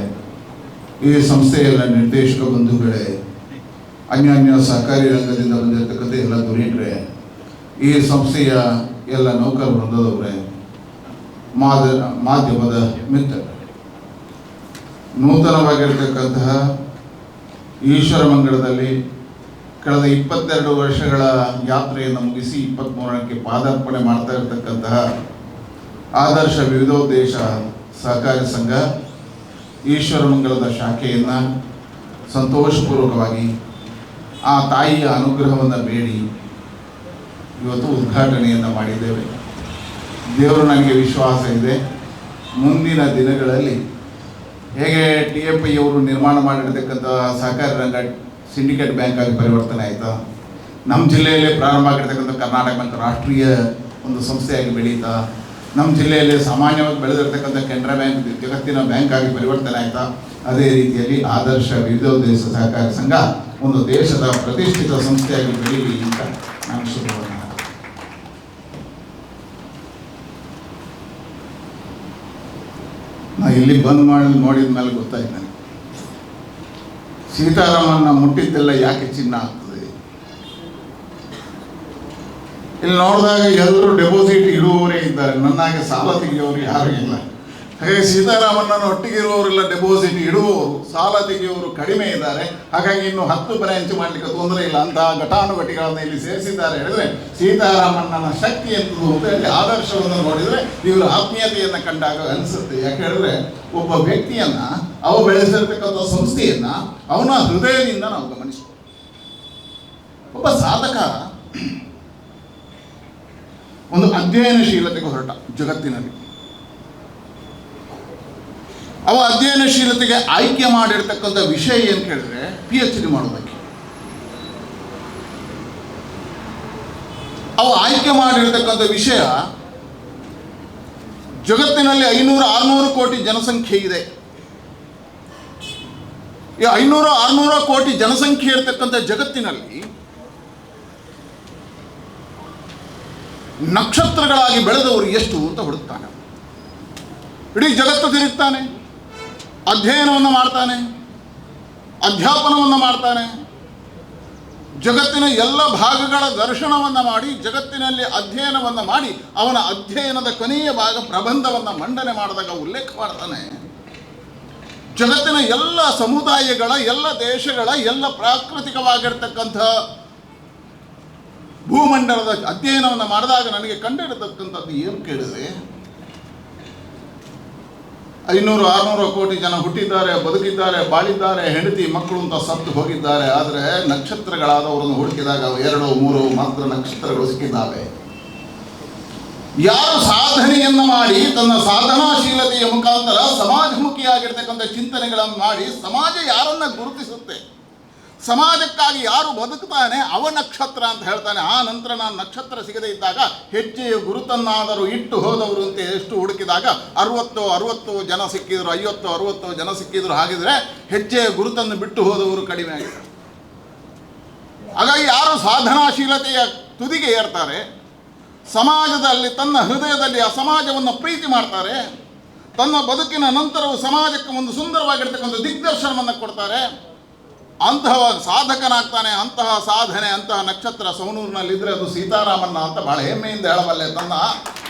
ಈ ಸಂಸ್ಥೆಯ ಎಲ್ಲ ನಿರ್ದೇಶಕ ಬಂಧುಗಳೇ, ಅನ್ಯಾನ್ಯ ಸಹಕಾರಿ ರಂಗದಿಂದ ಬಂದಿರತಕ್ಕಂಥ ಎಲ್ಲ ಧುರೀಣರೇ, ಈ ಸಂಸ್ಥೆಯ ಎಲ್ಲ ನೌಕರ ವೃಂದದವರೇ, ಮಾಧ್ಯಮದ ಮಿತ್ರರೇ, ನೂತನವಾಗಿರ್ತಕ್ಕಂತಹ ಈಶ್ವರ ಮಂಗಳದಲ್ಲಿ ಕಳೆದ 22 ವರ್ಷಗಳ ಯಾತ್ರೆಯನ್ನು ಮುಗಿಸಿ 23ಕ್ಕೆ ಪಾದಾರ್ಪಣೆ ಮಾಡ್ತಾ ಇರತಕ್ಕಂತಹ ಆದರ್ಶ ವಿವಿಧೋದ್ದೇಶ ಸಹಕಾರಿ ಸಂಘ ಈಶ್ವರ ಮಂಗಳದ ಶಾಖೆಯನ್ನು ಸಂತೋಷಪೂರ್ವಕವಾಗಿ ಆ ತಾಯಿಯ ಅನುಗ್ರಹವನ್ನು ಬೇಡಿ ಇವತ್ತು ಉದ್ಘಾಟನೆಯನ್ನು ಮಾಡಿದ್ದೇವೆ. ದೇವರು ನನಗೆ ವಿಶ್ವಾಸ ಇದೆ, ಮುಂದಿನ ದಿನಗಳಲ್ಲಿ ಹೇಗೆ TFI ಅವರು ನಿರ್ಮಾಣ ಮಾಡಿರ್ತಕ್ಕಂಥ ಸಹಕಾರಿ ರಂಗ ಸಿಂಡಿಕೇಟ್ ಬ್ಯಾಂಕ್ ಆಗಿ ಪರಿವರ್ತನೆ ಆಯಿತಾ, ನಮ್ಮ ಜಿಲ್ಲೆಯಲ್ಲೇ ಪ್ರಾರಂಭ ಆಗಿರ್ತಕ್ಕಂಥ ಕರ್ನಾಟಕ ಬ್ಯಾಂಕ್ ರಾಷ್ಟ್ರೀಯ ಒಂದು ಸಂಸ್ಥೆಯಾಗಿ ಬೆಳೀತಾ, ನಮ್ಮ ಜಿಲ್ಲೆಯಲ್ಲಿ ಸಾಮಾನ್ಯವಾಗಿ ಬೆಳೆದಿರ್ತಕ್ಕಂಥ ಕೆನರಾ ಬ್ಯಾಂಕ್ ಜಗತ್ತಿನ ಬ್ಯಾಂಕ್ ಆಗಿ ಪರಿವರ್ತನೆ ಆಯಿತಾ, ಅದೇ ರೀತಿಯಲ್ಲಿ ಆದರ್ಶ ವಿವಿಧೋದ್ದೇಶ ಸಹಕಾರಿ ಸಂಘ ಒಂದು ದೇಶದ ಪ್ರತಿಷ್ಠಿತ ಸಂಸ್ಥೆಯಾಗಿ ಬೆಳೀಲಿ ಅಂತ ನಾನು ಶುಭವನ್ನು ನಾ ಇಲ್ಲಿ ಬಂದ್ ಮಾಡಿ ನೋಡಿದ ಮೇಲೆ ಗೊತ್ತಾಯ್ತು ನನಗೆ, ಸೀತಾರಾಮನ್ನ ಮುಟ್ಟಿದ್ದೆಲ್ಲ ಯಾಕೆ ಚಿನ್ನ ಆಗ್ತದೆ. ಇಲ್ಲಿ ನೋಡಿದಾಗ ಎಲ್ಲರೂ ಡೆಪಾಸಿಟ್ ಇಡುವವರೇ ಇದ್ದಾರೆ, ನನ್ನಾಗೆ ಸಾಲ ತೆಗೆಯುವವರು ಯಾರೂ ಇಲ್ಲ. ಹಾಗಾಗಿ ಸೀತಾರಾಮಣ್ಣನ ಒಟ್ಟಿಗೆ ಇರುವವರೆಲ್ಲ ಡೆಪಾಸಿಟ್ ಇಡುವವರು, ಸಾಲ ತೆಗೆಯುವವರು ಕಡಿಮೆ ಇದ್ದಾರೆ. ಹಾಗಾಗಿ ಇನ್ನು 10 ಬ್ರಾಂಚ್ ಮಾಡಲಿಕ್ಕೆ ತೊಂದರೆ ಇಲ್ಲ ಅಂತ ಘಟಾನುಘಟಿಗಳನ್ನು ಇಲ್ಲಿ ಸೇರಿಸಿದ್ದಾರೆ. ಹೇಳಿದ್ರೆ ಸೀತಾರಾಮಣ್ಣನ ಶಕ್ತಿ ಎಂತದ್ದು ಅಂತ ಹೇಳಿ ಆದರ್ಶವನ್ನು ನೋಡಿದರೆ ಇವರ ಆತ್ಮೀಯತೆಯನ್ನು ಕಂಡಾಗ ಅನಿಸುತ್ತೆ. ಯಾಕೆ ಹೇಳಿದ್ರೆ ಒಬ್ಬ ವ್ಯಕ್ತಿಯನ್ನ ಅವ ಬೆಳೆಸಿರ್ತಕ್ಕಂಥ ಸಂಸ್ಥೆಯನ್ನ ಅವನ ಹೃದಯದಿಂದ ನಾವು ಗಮನಿಸ್ತೀವಿ. ಒಬ್ಬ ಸಾಧಕ ಒಂದು ಅಧ್ಯಯನಶೀಲತೆಗೆ ಹೊರಟ ಜಗತ್ತಿನಲ್ಲಿ, ಅವ ಅಧ್ಯಯನಶೀಲತೆಗೆ ಆಯ್ಕೆ ಮಾಡಿರ್ತಕ್ಕಂಥ ವಿಷಯ ಏನು ಕೇಳಿದ್ರೆ PhD ಮಾಡೋದಕ್ಕೆ. ಅವ ಆಯ್ಕೆ ಮಾಡಿರ್ತಕ್ಕಂಥ ವಿಷಯ ಜಗತ್ತಿನಲ್ಲಿ 500-600 ಕೋಟಿ ಜನಸಂಖ್ಯೆ ಇದೆ. ಈ 500-600 ಕೋಟಿ ಜನಸಂಖ್ಯೆ ಇರತಕ್ಕಂಥ ಜಗತ್ತಿನಲ್ಲಿ ನಕ್ಷತ್ರಗಳಾಗಿ ಬೆಳೆದವರು ಎಷ್ಟು ಅಂತ ಹುಡುಕ್ತಾನೆ. ಇಡೀ ಜಗತ್ತು ತಿರುಗ್ತಾನೆ, ಅಧ್ಯಯನವನ್ನು ಮಾಡ್ತಾನೆ, ಅಧ್ಯಾಪನವನ್ನು ಮಾಡ್ತಾನೆ, ಜಗತ್ತಿನ ಎಲ್ಲ ಭಾಗಗಳ ದರ್ಶನವನ್ನು ಮಾಡಿ, ಜಗತ್ತಿನಲ್ಲಿ ಅಧ್ಯಯನವನ್ನು ಮಾಡಿ, ಅವನ ಅಧ್ಯಯನದ ಕೊನೆಯ ಭಾಗ ಪ್ರಬಂಧವನ್ನು ಮಂಡನೆ ಮಾಡಿದಾಗ ಉಲ್ಲೇಖ ಮಾಡ್ತಾನೆ, ಜಗತ್ತಿನ ಎಲ್ಲ ಸಮುದಾಯಗಳ, ಎಲ್ಲ ದೇಶಗಳ, ಎಲ್ಲ ಪ್ರಾಕೃತಿಕವಾಗಿರ್ತಕ್ಕಂಥ ಭೂಮಂಡಲದ ಅಧ್ಯಯನವನ್ನು ಮಾಡಿದಾಗ ನನಗೆ ಕಂಡಿರತಕ್ಕಂಥದ್ದು ಏನು ಕೇಳಿದ್ರೆ, 500-600 ಕೋಟಿ ಜನ ಹುಟ್ಟಿದ್ದಾರೆ, ಬದುಕಿದ್ದಾರೆ, ಬಾಳಿದ್ದಾರೆ, ಹೆಂಡತಿ ಮಕ್ಕಳು ಅಂತ ಸತ್ತು ಹೋಗಿದ್ದಾರೆ. ಆದರೆ ನಕ್ಷತ್ರಗಳಾದವರನ್ನು ಹುಡುಕಿದಾಗ 2-3 ಮಾತ್ರ ನಕ್ಷತ್ರಗಳು ಸಿಕ್ಕಿದ್ದಾವೆ. ಯಾರು ಸಾಧನೆಯನ್ನು ಮಾಡಿ ತನ್ನ ಸಾಧನಾಶೀಲತೆಯ ಮುಖಾಂತರ ಸಮಾಜಮುಖಿಯಾಗಿರ್ತಕ್ಕಂಥ ಚಿಂತನೆಗಳನ್ನು ಮಾಡಿ ಸಮಾಜ ಯಾರನ್ನ ಗುರುತಿಸುತ್ತೆ, ಸಮಾಜಕ್ಕಾಗಿ ಯಾರು ಬದುಕ್ತಾನೆ ಅವ ನಕ್ಷತ್ರ ಅಂತ ಹೇಳ್ತಾನೆ. ಆ ನಂತರ ನಾನು ನಕ್ಷತ್ರ ಸಿಗದೇ ಇದ್ದಾಗ ಹೆಜ್ಜೆಯ ಗುರುತನ್ನಾದರೂ ಇಟ್ಟು ಹೋದವರು ಅಂತ ಎಷ್ಟು ಹುಡುಕಿದಾಗ 60 ಜನ ಸಿಕ್ಕಿದ್ರು, 50-60 ಜನ ಸಿಕ್ಕಿದ್ರು. ಹಾಗಿದ್ರೆ ಹೆಜ್ಜೆಯ ಗುರುತನ್ನು ಬಿಟ್ಟು ಹೋದವರು ಕಡಿಮೆ ಆಗಿದ್ದಾರೆ. ಹಾಗಾಗಿ ಯಾರು ಸಾಧನಾಶೀಲತೆಯ ತುದಿಗೆ ಏರ್ತಾರೆ, ಸಮಾಜದಲ್ಲಿ ತನ್ನ ಹೃದಯದಲ್ಲಿ ಆ ಸಮಾಜವನ್ನು ಪ್ರೀತಿ ಮಾಡ್ತಾರೆ, ತನ್ನ ಬದುಕಿನ ನಂತರವೂ ಸಮಾಜಕ್ಕೆ ಒಂದು ಸುಂದರವಾಗಿರ್ತಕ್ಕಂಥ ದಿಗ್ದರ್ಶನವನ್ನು ಕೊಡ್ತಾರೆ, ಅಂತಹ ಸಾಧಕನಾಗ್ತಾನೆ. ಅಂತಹ ಸಾಧನೆ, ಅಂತಹ ನಕ್ಷತ್ರ ಸವಣೂರಿನಲ್ಲಿದ್ದರೆ ಅದು ಸೀತಾರಾಮಣ್ಣ ಅಂತ ಭಾಳ ಹೆಮ್ಮೆಯಿಂದ ಹೇಳಬಲ್ಲೆ. ತನ್ನ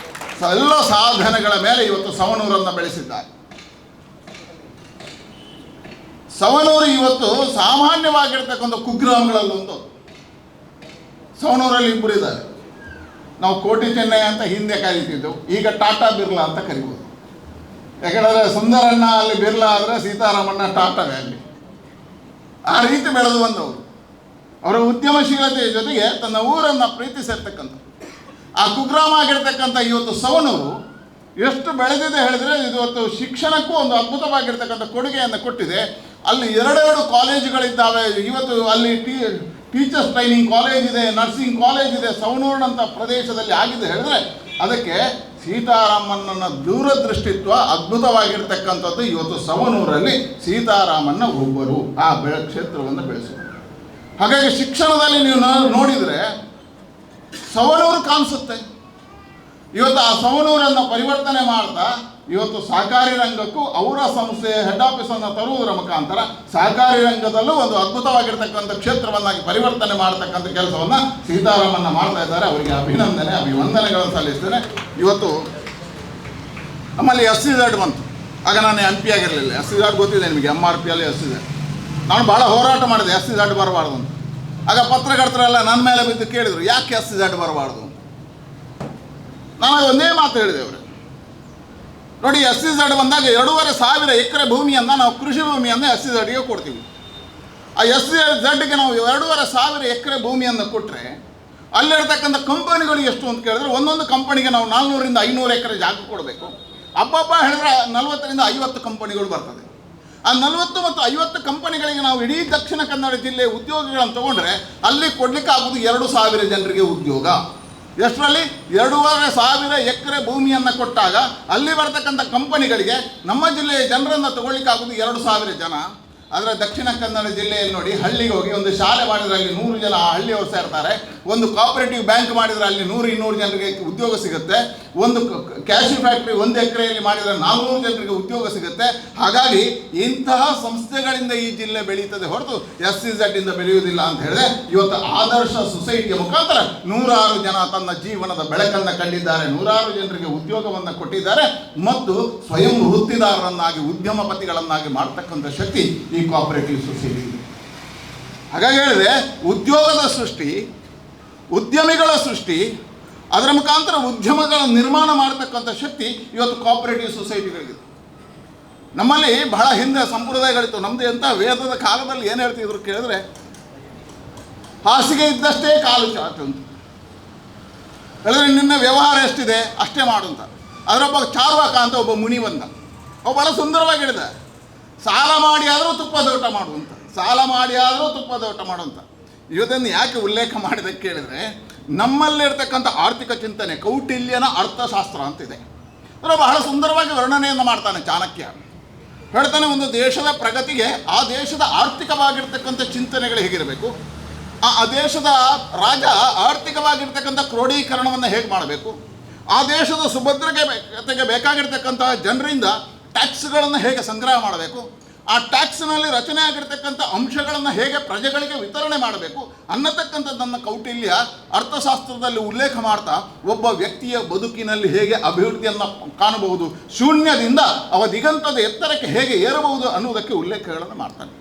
ಎಲ್ಲ ಸಾಧನೆಗಳ ಮೇಲೆ ಇವತ್ತು ಸವಣೂರನ್ನು ಬೆಳೆಸಿದ್ದಾರೆ. ಸವಣೂರು ಇವತ್ತು ಸಾಮಾನ್ಯವಾಗಿರ್ತಕ್ಕಂಥ ಕುಗ್ರಾಮಗಳಲ್ಲೊಂದು. ಸವಣೂರಲ್ಲಿ ಇಬ್ಬರು ಇದ್ದಾರೆ. ನಾವು ಕೋಟಿ ಚೆನ್ನೈ ಅಂತ ಹಿಂದೆ ಕರೀತಿದ್ದೆವು, ಈಗ ಟಾಟಾ ಬಿರ್ಲಾ ಅಂತ ಕರಿಬೋದು. ಯಾಕಂದರೆ ಸುಂದರಣ್ಣ ಅಲ್ಲಿ ಬಿರ್ಲಾ ಆದರೆ ಸೀತಾರಾಮಣ್ಣ ಟಾಟಾವೇ ಅಲ್ಲಿ. ಆ ರೀತಿ ಬೆಳೆದು ಬಂದವರು. ಅವರ ಉದ್ಯಮಶೀಲತೆಯ ಜೊತೆಗೆ ತನ್ನ ಊರನ್ನು ಪ್ರೀತಿಸಿರ್ತಕ್ಕಂಥ ಆ ಕುಗ್ರಾಮ ಆಗಿರ್ತಕ್ಕಂಥ ಇವತ್ತು ಸವಣೂರು ಎಷ್ಟು ಬೆಳೆದಿದೆ ಹೇಳಿದರೆ, ಇವತ್ತು ಶಿಕ್ಷಣಕ್ಕೂ ಒಂದು ಅದ್ಭುತವಾಗಿರ್ತಕ್ಕಂಥ ಕೊಡುಗೆಯನ್ನು ಕೊಟ್ಟಿದೆ. ಅಲ್ಲಿ 2 ಕಾಲೇಜುಗಳಿದ್ದಾವೆ ಇವತ್ತು. ಅಲ್ಲಿ ಟೀಚರ್ಸ್ ಟ್ರೈನಿಂಗ್ ಕಾಲೇಜ್ ಇದೆ, ನರ್ಸಿಂಗ್ ಕಾಲೇಜ್ ಇದೆ. ಸವಣೂರಿನಂಥ ಪ್ರದೇಶದಲ್ಲಿ ಆಗಿದೆ ಹೇಳಿದ್ರೆ ಅದಕ್ಕೆ ಸೀತಾರಾಮಣ್ಣನ ದೂರದೃಷ್ಟಿತ್ವ ಅದ್ಭುತವಾಗಿರ್ತಕ್ಕಂಥದ್ದು. ಇವತ್ತು ಸವಣೂರಲ್ಲಿ ಸೀತಾರಾಮಣ್ಣ ಒಬ್ಬರು ಆ ಕ್ಷೇತ್ರವನ್ನು ಬೆಳೆಸಿದರು. ಹಾಗಾಗಿ ಶಿಕ್ಷಣದಲ್ಲಿ ನೀವು ನೋಡಿದರೆ ಸವಣೂರು ಕಾಣಿಸುತ್ತೆ. ಇವತ್ತು ಆ ಸವಣೂರನ್ನು ಪರಿವರ್ತನೆ ಮಾಡ್ತಾ ಇವತ್ತು ಸಹಕಾರಿ ರಂಗಕ್ಕೂ ಅವರ ಸಂಸ್ಥೆಯ ಹೆಡ್ ಆಫೀಸನ್ನು ತರುವುದರ ಮುಖಾಂತರ ಸಹಕಾರಿ ರಂಗದಲ್ಲೂ ಒಂದು ಅದ್ಭುತವಾಗಿರ್ತಕ್ಕಂಥ ಕ್ಷೇತ್ರವನ್ನಾಗಿ ಪರಿವರ್ತನೆ ಮಾಡತಕ್ಕಂಥ ಕೆಲಸವನ್ನು ಸೀತಾರಾಮಣ್ಣ ಮಾಡ್ತಾ ಇದ್ದಾರೆ. ಅವರಿಗೆ ಅಭಿವಂದನೆಗಳನ್ನು ಸಲ್ಲಿಸ್ತೇನೆ. ಇವತ್ತು ನಮ್ಮಲ್ಲಿ SCZ ಬಂತು. ಆಗ ನಾನು MP ಆಗಿರಲಿಲ್ಲ. SCZ ಗೊತ್ತಿದೆ ನಿಮಗೆ, MRPಯಲ್ಲಿ SCZ. ನಾನು ಭಾಳ ಹೋರಾಟ ಮಾಡಿದೆ SCZ ಬರಬಾರ್ದು ಅಂತ. ಆಗ ಪತ್ರಕರ್ತರೆಲ್ಲ ನನ್ನ ಮೇಲೆ ಬಿದ್ದು ಕೇಳಿದರು, ಯಾಕೆ SCZ ಬರಬಾರ್ದು? ನಾನು ಒಂದೇ ಮಾತು ಹೇಳಿದೆ ಅವರಿಗೆ, ನೋಡಿ SCZ ಬಂದಾಗ 2,500 ಎಕರೆ ಭೂಮಿಯನ್ನು ನಾವು ಕೃಷಿ ಭೂಮಿಯನ್ನು SCZಗೆ ಕೊಡ್ತೀವಿ. ಆ SCZಗೆ ನಾವು 2,500 ಎಕರೆ ಭೂಮಿಯನ್ನು ಕೊಟ್ಟರೆ ಅಲ್ಲಿರ್ತಕ್ಕಂಥ ಕಂಪನಿಗಳು ಎಷ್ಟು ಅಂತ ಕೇಳಿದ್ರೆ, ಒಂದೊಂದು ಕಂಪನಿಗೆ ನಾವು 400ರಿಂದ 500 ಎಕರೆ ಜಾಗ ಕೊಡಬೇಕು. ಹಬ್ಬ ಹೇಳಿದ್ರೆ 40ರಿಂದ 50 ಕಂಪನಿಗಳು ಬರ್ತದೆ. ಆ 40 ಮತ್ತು 50 ಕಂಪನಿಗಳಿಗೆ ನಾವು ಇಡೀ ದಕ್ಷಿಣ ಕನ್ನಡ ಜಿಲ್ಲೆಯ ಉದ್ಯೋಗಿಗಳನ್ನು ತೊಗೊಂಡ್ರೆ ಅಲ್ಲಿ ಕೊಡಲಿಕ್ಕೆ ಆಗೋದು 2,000 ಜನರಿಗೆ ಉದ್ಯೋಗ. ಎಷ್ಟರಲ್ಲಿ 2,500 ಎಕರೆ ಭೂಮಿಯನ್ನು ಕೊಟ್ಟಾಗ ಅಲ್ಲಿ ಬರ್ತಕ್ಕಂಥ ಕಂಪನಿಗಳಿಗೆ ನಮ್ಮ ಜಿಲ್ಲೆಯ ಜನರನ್ನು ತಗೊಳ್ಳಿಕ್ಕಾಗೋದು 2,000 ಜನ. ಆದರೆ ದಕ್ಷಿಣ ಕನ್ನಡ ಜಿಲ್ಲೆಯಲ್ಲಿ ನೋಡಿ, ಹಳ್ಳಿಗೆ ಹೋಗಿ ಒಂದು ಶಾಲೆ ಮಾಡಿದರೆ ಅಲ್ಲಿ 100 ಜನ ಆ ಹಳ್ಳಿಯವರು ಸೇರ್ತಾರೆ. ಒಂದು ಕೋಆಪರೇಟಿವ್ ಬ್ಯಾಂಕ್ ಮಾಡಿದರೆ ಅಲ್ಲಿ 100-200 ಜನರಿಗೆ ಉದ್ಯೋಗ ಸಿಗುತ್ತೆ. ಒಂದು ಕ್ಯಾಶ್ಯೂ ಫ್ಯಾಕ್ಟ್ರಿ 1 ಎಕರೆಯಲ್ಲಿ ಮಾಡಿದರೆ 400 ಜನರಿಗೆ ಉದ್ಯೋಗ ಸಿಗುತ್ತೆ. ಹಾಗಾಗಿ ಇಂತಹ ಸಂಸ್ಥೆಗಳಿಂದ ಈ ಜಿಲ್ಲೆ ಬೆಳೀತದೆ ಹೊರತು SCZ ಇಂದ ಬೆಳೆಯುವುದಿಲ್ಲ ಅಂತ ಹೇಳಿದ್ರೆ, ಇವತ್ತು ಆದರ್ಶ ಸೊಸೈಟಿಯ ಮುಖಾಂತರ 100 ಜನ ತನ್ನ ಜೀವನದ ಬೆಳಕನ್ನು ಕಂಡಿದ್ದಾರೆ, 100 ಜನರಿಗೆ ಉದ್ಯೋಗವನ್ನು ಕೊಟ್ಟಿದ್ದಾರೆ ಮತ್ತು ಸ್ವಯಂ ವೃತ್ತಿದಾರರನ್ನಾಗಿ ಉದ್ಯಮಪತಿಗಳನ್ನಾಗಿ ಮಾಡ್ತಕ್ಕಂಥ ಶಕ್ತಿ ಈ ಕೋಆಪರೇಟಿವ್ ಸೊಸೈಟಿ ಇದೆ. ಹಾಗಾಗಿ ಹೇಳಿದೆ, ಉದ್ಯೋಗದ ಸೃಷ್ಟಿ, ಉದ್ಯಮಿಗಳ ಸೃಷ್ಟಿ, ಅದರ ಮುಖಾಂತರ ಉದ್ಯಮಗಳ ನಿರ್ಮಾಣ ಮಾಡತಕ್ಕಂಥ ಶಕ್ತಿ ಇವತ್ತು ಕೋಆಪರೇಟಿವ್ ಸೊಸೈಟಿಗಳಿಗಿದೆ. ನಮ್ಮಲ್ಲಿ ಬಹಳ ಹಿಂದೆ ಸಂಪ್ರದಾಯಗಳಿತ್ತು. ನಮ್ಮದು ಎಂಥ ವೇದದ ಕಾಲದಲ್ಲಿ ಏನು ಹೇಳ್ತಿದ್ರು ಕೇಳಿದ್ರೆ, ಹಾಸಿಗೆ ಇದ್ದಷ್ಟೇ ಕಾಲು ಚಾಚು ಅಂತ ಹೇಳಿದ್ರೆ, ನಿನ್ನ ವ್ಯವಹಾರ ಎಷ್ಟಿದೆ ಅಷ್ಟೇ ಮಾಡು ಅಂತ. ಅದರೊಬ್ಬ ಚಾರ್ವಾಕ ಅಂತ ಒಬ್ಬ ಮುನಿ ಬಂದ. ಅವು ಭಾಳ ಸುಂದರವಾಗಿ ಹೇಳಿದ, ಸಾಲ ಮಾಡಿ ಆದರೂ ತುಪ್ಪದೋಟ ಮಾಡುವಂತ, ಸಾಲ ಮಾಡಿ ಆದರೂ ತುಪ್ಪದೋಟ ಮಾಡುವಂತ. ಇದನ್ನು ಯಾಕೆ ಉಲ್ಲೇಖ ಮಾಡಿದೆ ಕೇಳಿದರೆ, ನಮ್ಮಲ್ಲಿರ್ತಕ್ಕಂಥ ಆರ್ಥಿಕ ಚಿಂತನೆ ಕೌಟಿಲ್ಯನ ಅರ್ಥಶಾಸ್ತ್ರ ಅಂತಿದೆ. ಅದರ ಬಹಳ ಸುಂದರವಾಗಿ ವರ್ಣನೆಯನ್ನು ಮಾಡ್ತಾನೆ ಚಾಣಕ್ಯ. ಹೇಳ್ತಾನೆ, ಒಂದು ದೇಶದ ಪ್ರಗತಿಗೆ ಆ ದೇಶದ ಆರ್ಥಿಕವಾಗಿರ್ತಕ್ಕಂಥ ಚಿಂತನೆಗಳು ಹೇಗಿರಬೇಕು, ಆ ದೇಶದ ರಾಜ ಆರ್ಥಿಕವಾಗಿರ್ತಕ್ಕಂಥ ಕ್ರೋಢೀಕರಣವನ್ನು ಹೇಗೆ ಮಾಡಬೇಕು, ಆ ದೇಶದ ಸುಭದ್ರತೆಗೆ ಬೇಕಾಗಿರ್ತಕ್ಕಂಥ ಜನರಿಂದ ಟ್ಯಾಕ್ಸ್ಗಳನ್ನು ಹೇಗೆ ಸಂಗ್ರಹ ಮಾಡಬೇಕು, ಆ ಟ್ಯಾಕ್ಸ್ನಲ್ಲಿ ರಚನೆ ಆಗಿರ್ತಕ್ಕಂಥ ಅಂಶಗಳನ್ನು ಹೇಗೆ ಪ್ರಜೆಗಳಿಗೆ ವಿತರಣೆ ಮಾಡಬೇಕು ಅನ್ನತಕ್ಕಂಥದ್ದನ್ನು ಕೌಟಿಲ್ಯ ಅರ್ಥಶಾಸ್ತ್ರದಲ್ಲಿ ಉಲ್ಲೇಖ ಮಾಡ್ತಾ ಒಬ್ಬ ವ್ಯಕ್ತಿಯ ಬದುಕಿನಲ್ಲಿ ಹೇಗೆ ಅಭಿವೃದ್ಧಿಯನ್ನು ಕಾಣಬಹುದು, ಶೂನ್ಯದಿಂದ ಅವ ದಿಗಂತದ ಎತ್ತರಕ್ಕೆ ಹೇಗೆ ಏರಬಹುದು ಅನ್ನುವುದಕ್ಕೆ ಉಲ್ಲೇಖಗಳನ್ನು ಮಾಡ್ತಾನೆ.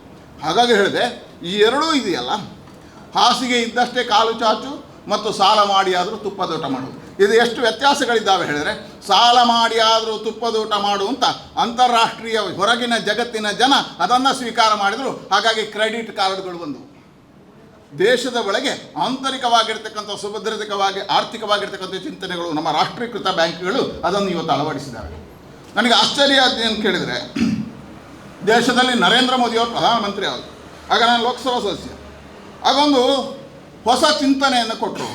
ಹಾಗಾಗಿ ಹೇಳಿದೆ, ಈ ಎರಡೂ ಇದೆಯಲ್ಲ, ಹಾಸಿಗೆ ಇದ್ದಷ್ಟೇ ಕಾಲು ಚಾಚು ಮತ್ತು ಸಾಲ ಮಾಡಿ ಆದರೂ ತುಪ್ಪದೋಟ ಮಾಡುವುದು, ಇದು ಎಷ್ಟು ವ್ಯತ್ಯಾಸಗಳಿದ್ದಾವೆ ಹೇಳಿದರೆ, ಸಾಲ ಮಾಡಿ ಆದರೂ ತುಪ್ಪದೂಟ ಮಾಡುವಂಥ ಅಂತಾರಾಷ್ಟ್ರೀಯ ಹೊರಗಿನ ಜಗತ್ತಿನ ಜನ ಅದನ್ನು ಸ್ವೀಕಾರ ಮಾಡಿದರು. ಹಾಗಾಗಿ ಕ್ರೆಡಿಟ್ ಕಾರ್ಡ್ಗಳು ಬಂದವು. ದೇಶದ ಒಳಗೆ ಆಂತರಿಕವಾಗಿರ್ತಕ್ಕಂಥ ಸುಭದ್ರತೆವಾಗಿ ಆರ್ಥಿಕವಾಗಿರ್ತಕ್ಕಂಥ ಚಿಂತನೆಗಳು ನಮ್ಮ ರಾಷ್ಟ್ರೀಕೃತ ಬ್ಯಾಂಕ್ಗಳು ಅದನ್ನು ಇವತ್ತು ಅಳವಡಿಸಿದ್ದಾರೆ. ನನಗೆ ಆಶ್ಚರ್ಯ ಏನು ಕೇಳಿದರೆ, ದೇಶದಲ್ಲಿ ನರೇಂದ್ರ ಮೋದಿಯವರು ಪ್ರಧಾನಮಂತ್ರಿ ಆದರು. ಆಗ ನಾನು ಲೋಕಸಭಾ ಸದಸ್ಯ. ಆಗೊಂದು ಹೊಸ ಚಿಂತನೆಯನ್ನು ಕೊಟ್ಟರು.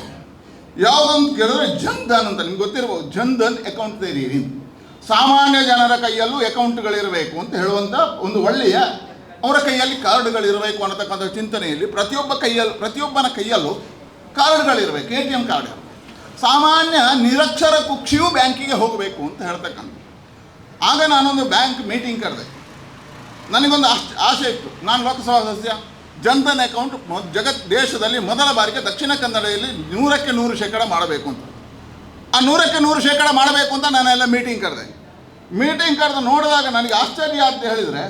ಯಾವುದಂತ ಕೇಳಿದ್ರೆ ಜನ್ಧನ್ ಅಂತ. ನಿಮ್ಗೆ ಗೊತ್ತಿರ್ಬೋದು, ಜನ್ಧನ್ ಅಕೌಂಟ್ ತೆರೀರಿ, ಸಾಮಾನ್ಯ ಜನರ ಕೈಯಲ್ಲೂ ಅಕೌಂಟ್ಗಳಿರಬೇಕು ಅಂತ ಹೇಳುವಂಥ ಒಂದು ಒಳ್ಳೆಯ, ಅವರ ಕೈಯಲ್ಲಿ ಕಾರ್ಡ್ಗಳಿರಬೇಕು ಅನ್ನತಕ್ಕಂಥ ಚಿಂತನೆಯಲ್ಲಿ ಪ್ರತಿಯೊಬ್ಬನ ಕೈಯಲ್ಲೂ ಕಾರ್ಡ್ಗಳಿರಬೇಕು, ATM ಕಾರ್ಡ್. ಸಾಮಾನ್ಯ ನಿರಕ್ಷರ ಕುಕ್ಷಿಯೂ ಬ್ಯಾಂಕಿಗೆ ಹೋಗಬೇಕು ಅಂತ ಹೇಳ್ತಕ್ಕಂಥ. ಆಗ ನಾನೊಂದು ಬ್ಯಾಂಕ್ ಮೀಟಿಂಗ್ ಕರೆದೆ. ನನಗೊಂದು ಆಸೆ ಇತ್ತು, ನಾನು ಲೋಕಸಭಾ ಸದಸ್ಯ, ಜನ್ಧನ್ ಅಕೌಂಟ್ ದೇಶದಲ್ಲಿ ಮೊದಲ ಬಾರಿಗೆ ದಕ್ಷಿಣ ಕನ್ನಡದಲ್ಲಿ 100% ಮಾಡಬೇಕು ಅಂತ. ಆ 100% ಮಾಡಬೇಕು ಅಂತ ನಾನೆಲ್ಲ ಮೀಟಿಂಗ್ ಕರೆದೆ. ಮೀಟಿಂಗ್ ಕರೆದು ನೋಡಿದಾಗ ನನಗೆ ಆಶ್ಚರ್ಯ ಅಂತ ಹೇಳಿದರೆ,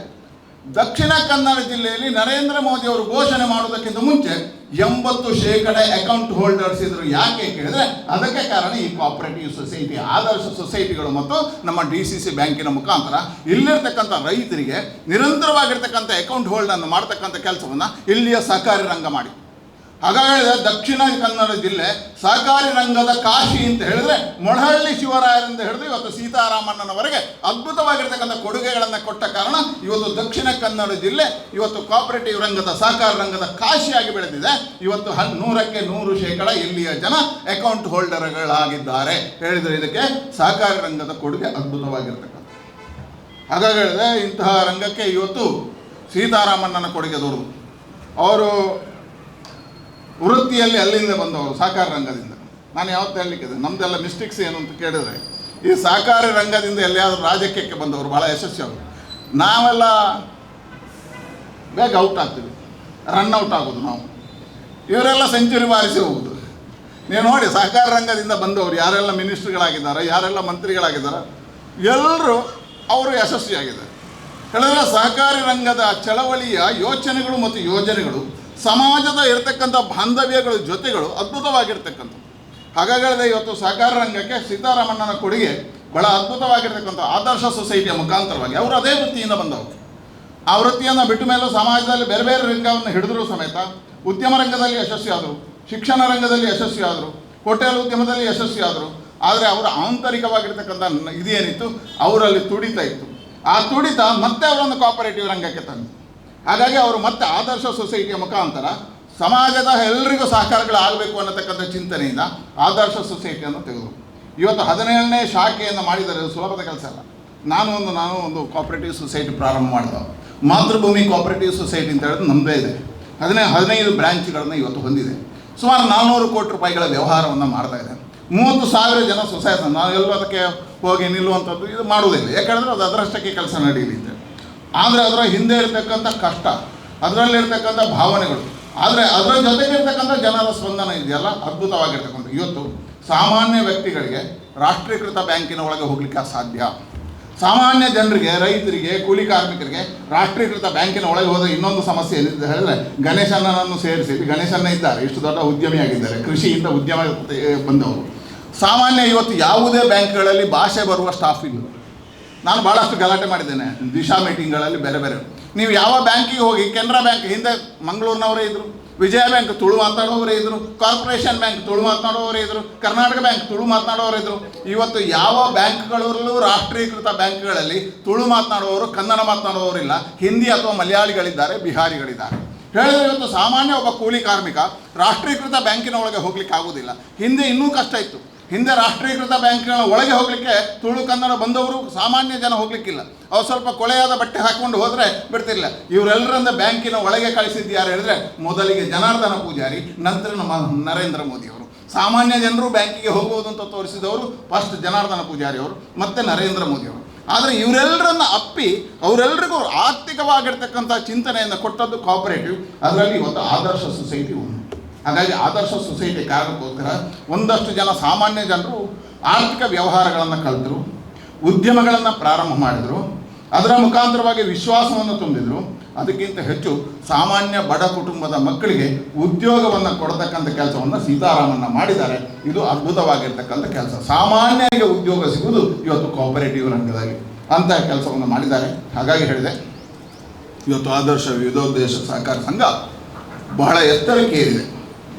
ದಕ್ಷಿಣ ಕನ್ನಡ ಜಿಲ್ಲೆಯಲ್ಲಿ ನರೇಂದ್ರ ಮೋದಿ ಅವರು ಘೋಷಣೆ ಮಾಡೋದಕ್ಕಿಂತ ಮುಂಚೆ 80% ಅಕೌಂಟ್ ಹೋಲ್ಡರ್ಸ್ ಇದ್ರು. ಯಾಕೆ ಕೇಳಿದ್ರೆ ಅದಕ್ಕೆ ಕಾರಣ ಈ ಕೋಆಪರೇಟಿವ್ ಸೊಸೈಟಿ, ಆದರ್ಶ ಸೊಸೈಟಿಗಳು ಮತ್ತು ನಮ್ಮ DCC ಬ್ಯಾಂಕಿನ ಮುಖಾಂತರ ಇಲ್ಲಿರ್ತಕ್ಕಂಥ ರೈತರಿಗೆ ನಿರಂತರವಾಗಿರ್ತಕ್ಕಂಥ ಅಕೌಂಟ್ ಹೋಲ್ಡನ್ನು ಮಾಡ್ತಕ್ಕಂಥ ಕೆಲಸವನ್ನು ಇಲ್ಲಿಯ ಸಹಕಾರಿ ರಂಗ ಮಾಡಿ. ಹಾಗಾಗಿ ದಕ್ಷಿಣ ಕನ್ನಡ ಜಿಲ್ಲೆ ಸಹಕಾರಿ ರಂಗದ ಕಾಶಿ ಅಂತ ಹೇಳಿದ್ರೆ ಮೊಳಹಳ್ಳಿ ಶಿವರಾಯರಿಂದ ಹಿಡಿದು ಇವತ್ತು ಸೀತಾರಾಮಣ್ಣನವರೆಗೆ ಅದ್ಭುತವಾಗಿರ್ತಕ್ಕಂಥ ಕೊಡುಗೆಗಳನ್ನು ಕೊಟ್ಟ ಕಾರಣ ಇವತ್ತು ದಕ್ಷಿಣ ಕನ್ನಡ ಜಿಲ್ಲೆ ಇವತ್ತು ಕೋಆಪರೇಟಿವ್ ರಂಗದ, ಸಹಕಾರ ರಂಗದ ಕಾಶಿಯಾಗಿ ಬೆಳೆದಿದೆ. ಇವತ್ತು 100% ಇಲ್ಲಿಯ ಜನ ಅಕೌಂಟ್ ಹೋಲ್ಡರ್ಗಳಾಗಿದ್ದಾರೆ. ಹೇಳಿದರೆ ಇದಕ್ಕೆ ಸಹಕಾರಿ ರಂಗದ ಕೊಡುಗೆ ಅದ್ಭುತವಾಗಿರ್ತಕ್ಕಂಥ. ಹಾಗಾಗಿ ಹೇಳಿದ್ರೆ ಇಂತಹ ರಂಗಕ್ಕೆ ಇವತ್ತು ಸೀತಾರಾಮಣ್ಣನ ಕೊಡುಗೆ ದೊಡ್ಡದು. ಅವರು ವೃತ್ತಿಯಲ್ಲಿ ಅಲ್ಲಿಂದ ಬಂದವರು, ಸಹಕಾರ ರಂಗದಿಂದ. ನಾನು ಯಾವತ್ತೂ ಹೇಳಲಿಕ್ಕಿದೆ, ನಮ್ಮದೆಲ್ಲ ಮಿಸ್ಟೇಕ್ಸ್ ಏನು ಅಂತ ಕೇಳಿದರೆ, ಈ ಸಹಕಾರಿ ರಂಗದಿಂದ ಎಲ್ಲಿಯಾದರೂ ರಾಜಕೀಯಕ್ಕೆ ಬಂದವರು ಭಾಳ ಯಶಸ್ವಿಯಾದರು. ನಾವೆಲ್ಲ ಬೇಗ ಔಟ್ ಆಗ್ತೀವಿ, ರನ್ಔಟ್ ಆಗೋದು ನಾವು. ಇವರೆಲ್ಲ ಸೆಂಚುರಿ ಬಾರಿಸಿ ಹೋಗೋದು. ನೀವು ನೋಡಿ, ಸಹಕಾರ ರಂಗದಿಂದ ಬಂದವರು ಯಾರೆಲ್ಲ ಮಿನಿಸ್ಟ್ರಿಗಳಾಗಿದ್ದಾರೆ, ಯಾರೆಲ್ಲ ಮಂತ್ರಿಗಳಾಗಿದ್ದಾರೆ, ಎಲ್ಲರೂ ಅವರು ಯಶಸ್ವಿಯಾಗಿದ್ದಾರೆ. ಹೇಳಿದ್ರೆ ಸಹಕಾರಿ ರಂಗದ ಚಳವಳಿಯ ಯೋಚನೆಗಳು ಮತ್ತು ಯೋಜನೆಗಳು, ಸಮಾಜದ ಇರತಕ್ಕಂಥ ಬಾಂಧವ್ಯಗಳ ಜೊತೆಗಳು ಅದ್ಭುತವಾಗಿರ್ತಕ್ಕಂಥ. ಹಾಗಾಗಲಿದೆ ಇವತ್ತು ಸಹಕಾರ ರಂಗಕ್ಕೆ ಸೀತಾರಾಮಣ್ಣನ ಕೊಡುಗೆ ಬಹಳ ಅದ್ಭುತವಾಗಿರ್ತಕ್ಕಂಥ. ಆದರ್ಶ ಸೊಸೈಟಿಯ ಮುಖಾಂತರವಾಗಿ ಅವರು ಅದೇ ವೃತ್ತಿಯಿಂದ ಬಂದವರು. ಆ ವೃತ್ತಿಯನ್ನು ಬಿಟ್ಟ ಮೇಲೂ ಸಮಾಜದಲ್ಲಿ ಬೇರೆ ಬೇರೆ ರಂಗವನ್ನು ಹಿಡಿದರೂ ಸಮೇತ ಉದ್ಯಮ ರಂಗದಲ್ಲಿ ಯಶಸ್ವಿ ಆದರು, ಶಿಕ್ಷಣ ರಂಗದಲ್ಲಿ ಯಶಸ್ವಿ ಆದರು, ಹೋಟೆಲ್ ಉದ್ಯಮದಲ್ಲಿ ಯಶಸ್ವಿ ಆದರು. ಆದರೆ ಅವರ ಆಂತರಿಕವಾಗಿರ್ತಕ್ಕಂಥ ಇದೇನಿತ್ತು ಅವರಲ್ಲಿ ತುಡಿತ ಇತ್ತು. ಆ ತುಡಿತ ಮತ್ತೆ ಅವರನ್ನು ಕೋಆಪರೇಟಿವ್ ರಂಗಕ್ಕೆ ತಂದು, ಹಾಗಾಗಿ ಅವರು ಮತ್ತೆ ಆದರ್ಶ ಸೊಸೈಟಿಯ ಮುಖಾಂತರ ಸಮಾಜದ ಎಲ್ಲರಿಗೂ ಸಹಕಾರಗಳಾಗಬೇಕು ಅನ್ನತಕ್ಕಂಥ ಚಿಂತನೆಯಿಂದ ಆದರ್ಶ ಸೊಸೈಟಿಯನ್ನು ತೆಗೆದರು. ಇವತ್ತು 17ನೇ ಶಾಖೆಯನ್ನು ಮಾಡಿದರೆ ಸುಲಭದ ಕೆಲಸ ಅಲ್ಲ. ನಾನು ಒಂದು ಕೋಆಪರೇಟಿವ್ ಸೊಸೈಟಿ ಪ್ರಾರಂಭ ಮಾಡಿದ, ಮಾತೃಭೂಮಿ ಕೋಆಪರೇಟಿವ್ ಸೊಸೈಟಿ ಅಂತ ಹೇಳಿದ್ರೆ ನಮ್ಮದೇ ಇದೆ. 15 ಬ್ರ್ಯಾಂಚ್ಗಳನ್ನು ಇವತ್ತು ಹೊಂದಿದೆ. ಸುಮಾರು 400 ಕೋಟಿ ರೂಪಾಯಿಗಳ ವ್ಯವಹಾರವನ್ನು ಮಾಡ್ತಾ ಇದೆ. 30,000 ಜನ ಸೊಸೈಟಿ. ನಾವೆಲ್ಲರೂ ಅದಕ್ಕೆ ಹೋಗಿ ನಿಲ್ಲುವಂಥದ್ದು ಇದು ಮಾಡುವುದಿಲ್ಲ, ಯಾಕಂದರೆ ಅದು ಅದರಷ್ಟಕ್ಕೆ ಕೆಲಸ ನಡೆಯಲಿ ಅಂತ. ಆದರೆ ಅದರ ಹಿಂದೆ ಇರತಕ್ಕಂಥ ಕಷ್ಟ, ಅದರಲ್ಲಿರ್ತಕ್ಕಂಥ ಭಾವನೆಗಳು, ಆದರೆ ಅದರ ಜೊತೆಗೆ ಇರ್ತಕ್ಕಂಥ ಜನರ ಸ್ಪಂದನ ಇದೆಯಲ್ಲ ಅದ್ಭುತವಾಗಿರ್ತಕ್ಕಂಥ. ಇವತ್ತು ಸಾಮಾನ್ಯ ವ್ಯಕ್ತಿಗಳಿಗೆ ರಾಷ್ಟ್ರೀಕೃತ ಬ್ಯಾಂಕಿನ ಒಳಗೆ ಹೋಗಲಿಕ್ಕೆ ಅಸಾಧ್ಯ. ಸಾಮಾನ್ಯ ಜನರಿಗೆ, ರೈತರಿಗೆ, ಕೂಲಿ ಕಾರ್ಮಿಕರಿಗೆ ರಾಷ್ಟ್ರೀಕೃತ ಬ್ಯಾಂಕಿನ ಒಳಗೆ ಹೋದರೆ ಇನ್ನೊಂದು ಸಮಸ್ಯೆ ಏನಿದೆ ಹೇಳಿದ್ರೆ, ಗಣೇಶಣ್ಣನನ್ನು ಸೇರಿಸಿ, ಗಣೇಶಣ್ಣ ಇದ್ದಾರೆ, ಇಷ್ಟು ದೊಡ್ಡ ಉದ್ಯಮಿಯಾಗಿದ್ದಾರೆ, ಕೃಷಿಯಿಂದ ಉದ್ಯಮ ಬಂದವರು. ಸಾಮಾನ್ಯ ಇವತ್ತು ಯಾವುದೇ ಬ್ಯಾಂಕ್ಗಳಲ್ಲಿ ಭಾಷೆ ಬರುವ ಸ್ಟಾಫ್ ಇಲ್ಲ. ನಾನು ಭಾಳಷ್ಟು ಗಲಾಟೆ ಮಾಡಿದ್ದೇನೆ ದಿಶಾ ಮೀಟಿಂಗ್ಗಳಲ್ಲಿ ಬೇರೆ ಬೇರೆ. ನೀವು ಯಾವ ಬ್ಯಾಂಕಿಗೆ ಹೋಗಿ, ಕೆನರಾ ಬ್ಯಾಂಕ್ ಹಿಂದೆ ಮಂಗಳೂರಿನವರೇ ಇದ್ದರು, ವಿಜಯ ಬ್ಯಾಂಕ್ ತುಳು ಮಾತನಾಡೋವರೇ ಇದ್ದರು, ಕಾರ್ಪೊರೇಷನ್ ಬ್ಯಾಂಕ್ ತುಳು ಮಾತನಾಡೋವರೇ ಇದ್ದರು, ಕರ್ನಾಟಕ ಬ್ಯಾಂಕ್ ತುಳು ಮಾತನಾಡೋರು ಇದ್ದರು. ಇವತ್ತು ಯಾವ ಬ್ಯಾಂಕ್ಗಳಲ್ಲೂ ರಾಷ್ಟ್ರೀಕೃತ ಬ್ಯಾಂಕ್ಗಳಲ್ಲಿ ತುಳು ಮಾತನಾಡುವವರು, ಕನ್ನಡ ಮಾತನಾಡುವವರಿಲ್ಲ. ಹಿಂದಿ ಅಥವಾ ಮಲಯಾಳಿಗಳಿದ್ದಾರೆ, ಬಿಹಾರಿಗಳಿದ್ದಾರೆ. ಹೇಳಿದರೆ ಇವತ್ತು ಸಾಮಾನ್ಯ ಒಬ್ಬ ಕೂಲಿ ಕಾರ್ಮಿಕ ರಾಷ್ಟ್ರೀಕೃತ ಬ್ಯಾಂಕಿನ ಒಳಗೆ ಹೋಗ್ಲಿಕ್ಕೆ ಆಗೋದಿಲ್ಲ. ಹಿಂದೆ ಇನ್ನೂ ಕಷ್ಟ ಇತ್ತು. ಹಿಂದೆ ರಾಷ್ಟ್ರೀಕೃತ ಬ್ಯಾಂಕ್ಗಳ ಒಳಗೆ ಹೋಗಲಿಕ್ಕೆ ತುಳು ಕನ್ನಡ ಬಂದವರು ಸಾಮಾನ್ಯ ಜನ ಹೋಗಲಿಕ್ಕಿಲ್ಲ. ಅವ್ರು ಸ್ವಲ್ಪ ಕೊಳೆಯಾದ ಬಟ್ಟೆ ಹಾಕ್ಕೊಂಡು ಹೋದರೆ ಬಿಡ್ತಿರಲಿಲ್ಲ. ಇವರೆಲ್ಲರಿಂದ ಬ್ಯಾಂಕಿನ ಒಳಗೆ ಕಳಿಸಿದ್ಯಾರು ಹೇಳಿದ್ರೆ, ಮೊದಲಿಗೆ ಜನಾರ್ದನ ಪೂಜಾರಿ, ನಂತರ ನಮ್ಮ ನರೇಂದ್ರ ಮೋದಿಯವರು. ಸಾಮಾನ್ಯ ಜನರು ಬ್ಯಾಂಕಿಗೆ ಹೋಗುವುದು ಅಂತ ತೋರಿಸಿದವರು ಫಸ್ಟ್ ಜನಾರ್ದನ ಪೂಜಾರಿ ಅವರು, ಮತ್ತೆ ನರೇಂದ್ರ ಮೋದಿಯವರು. ಆದರೆ ಇವರೆಲ್ಲರನ್ನ ಅಪ್ಪಿ ಅವರೆಲ್ಲರಿಗೂ ಆರ್ಥಿಕವಾಗಿರ್ತಕ್ಕಂಥ ಚಿಂತನೆಯನ್ನು ಕೊಟ್ಟದ್ದು ಕೋಆಪರೇಟಿವ್. ಅದರಲ್ಲಿ ಇವತ್ತು ಆದರ್ಶ ಸೊಸೈಟಿ ಒಂದು. ಹಾಗಾಗಿ ಆದರ್ಶ ಸೊಸೈಟಿ ಕಾರಣಕ್ಕೋಸ್ಕರ ಒಂದಷ್ಟು ಜನ ಸಾಮಾನ್ಯ ಜನರು ಆರ್ಥಿಕ ವ್ಯವಹಾರಗಳನ್ನು ಕಲಿತರು, ಉದ್ಯಮಗಳನ್ನು ಪ್ರಾರಂಭ ಮಾಡಿದರು, ಅದರ ಮುಖಾಂತರವಾಗಿ ವಿಶ್ವಾಸವನ್ನು ತುಂಬಿದರು. ಅದಕ್ಕಿಂತ ಹೆಚ್ಚು ಸಾಮಾನ್ಯ ಬಡ ಕುಟುಂಬದ ಮಕ್ಕಳಿಗೆ ಉದ್ಯೋಗವನ್ನು ಕೊಡತಕ್ಕಂಥ ಕೆಲಸವನ್ನು ಸೀತಾರಾಮಣ್ಣ ಮಾಡಿದ್ದಾರೆ. ಇದು ಅದ್ಭುತವಾಗಿರ್ತಕ್ಕಂಥ ಕೆಲಸ. ಸಾಮಾನ್ಯರಿಗೆ ಉದ್ಯೋಗ ಸಿಗುವುದು ಇವತ್ತು ಕೋಆಪರೇಟಿವ್ ರಂಗದಲ್ಲಿ ಅಂತಹ ಕೆಲಸವನ್ನು ಮಾಡಿದ್ದಾರೆ. ಹಾಗಾಗಿ ಹೇಳಿದೆ, ಇವತ್ತು ಆದರ್ಶ ವಿವಿಧೋದ್ದೇಶ ಸಹಕಾರ ಸಂಘ ಬಹಳ ಎತ್ತರಕ್ಕೆ ಏರಿದೆ.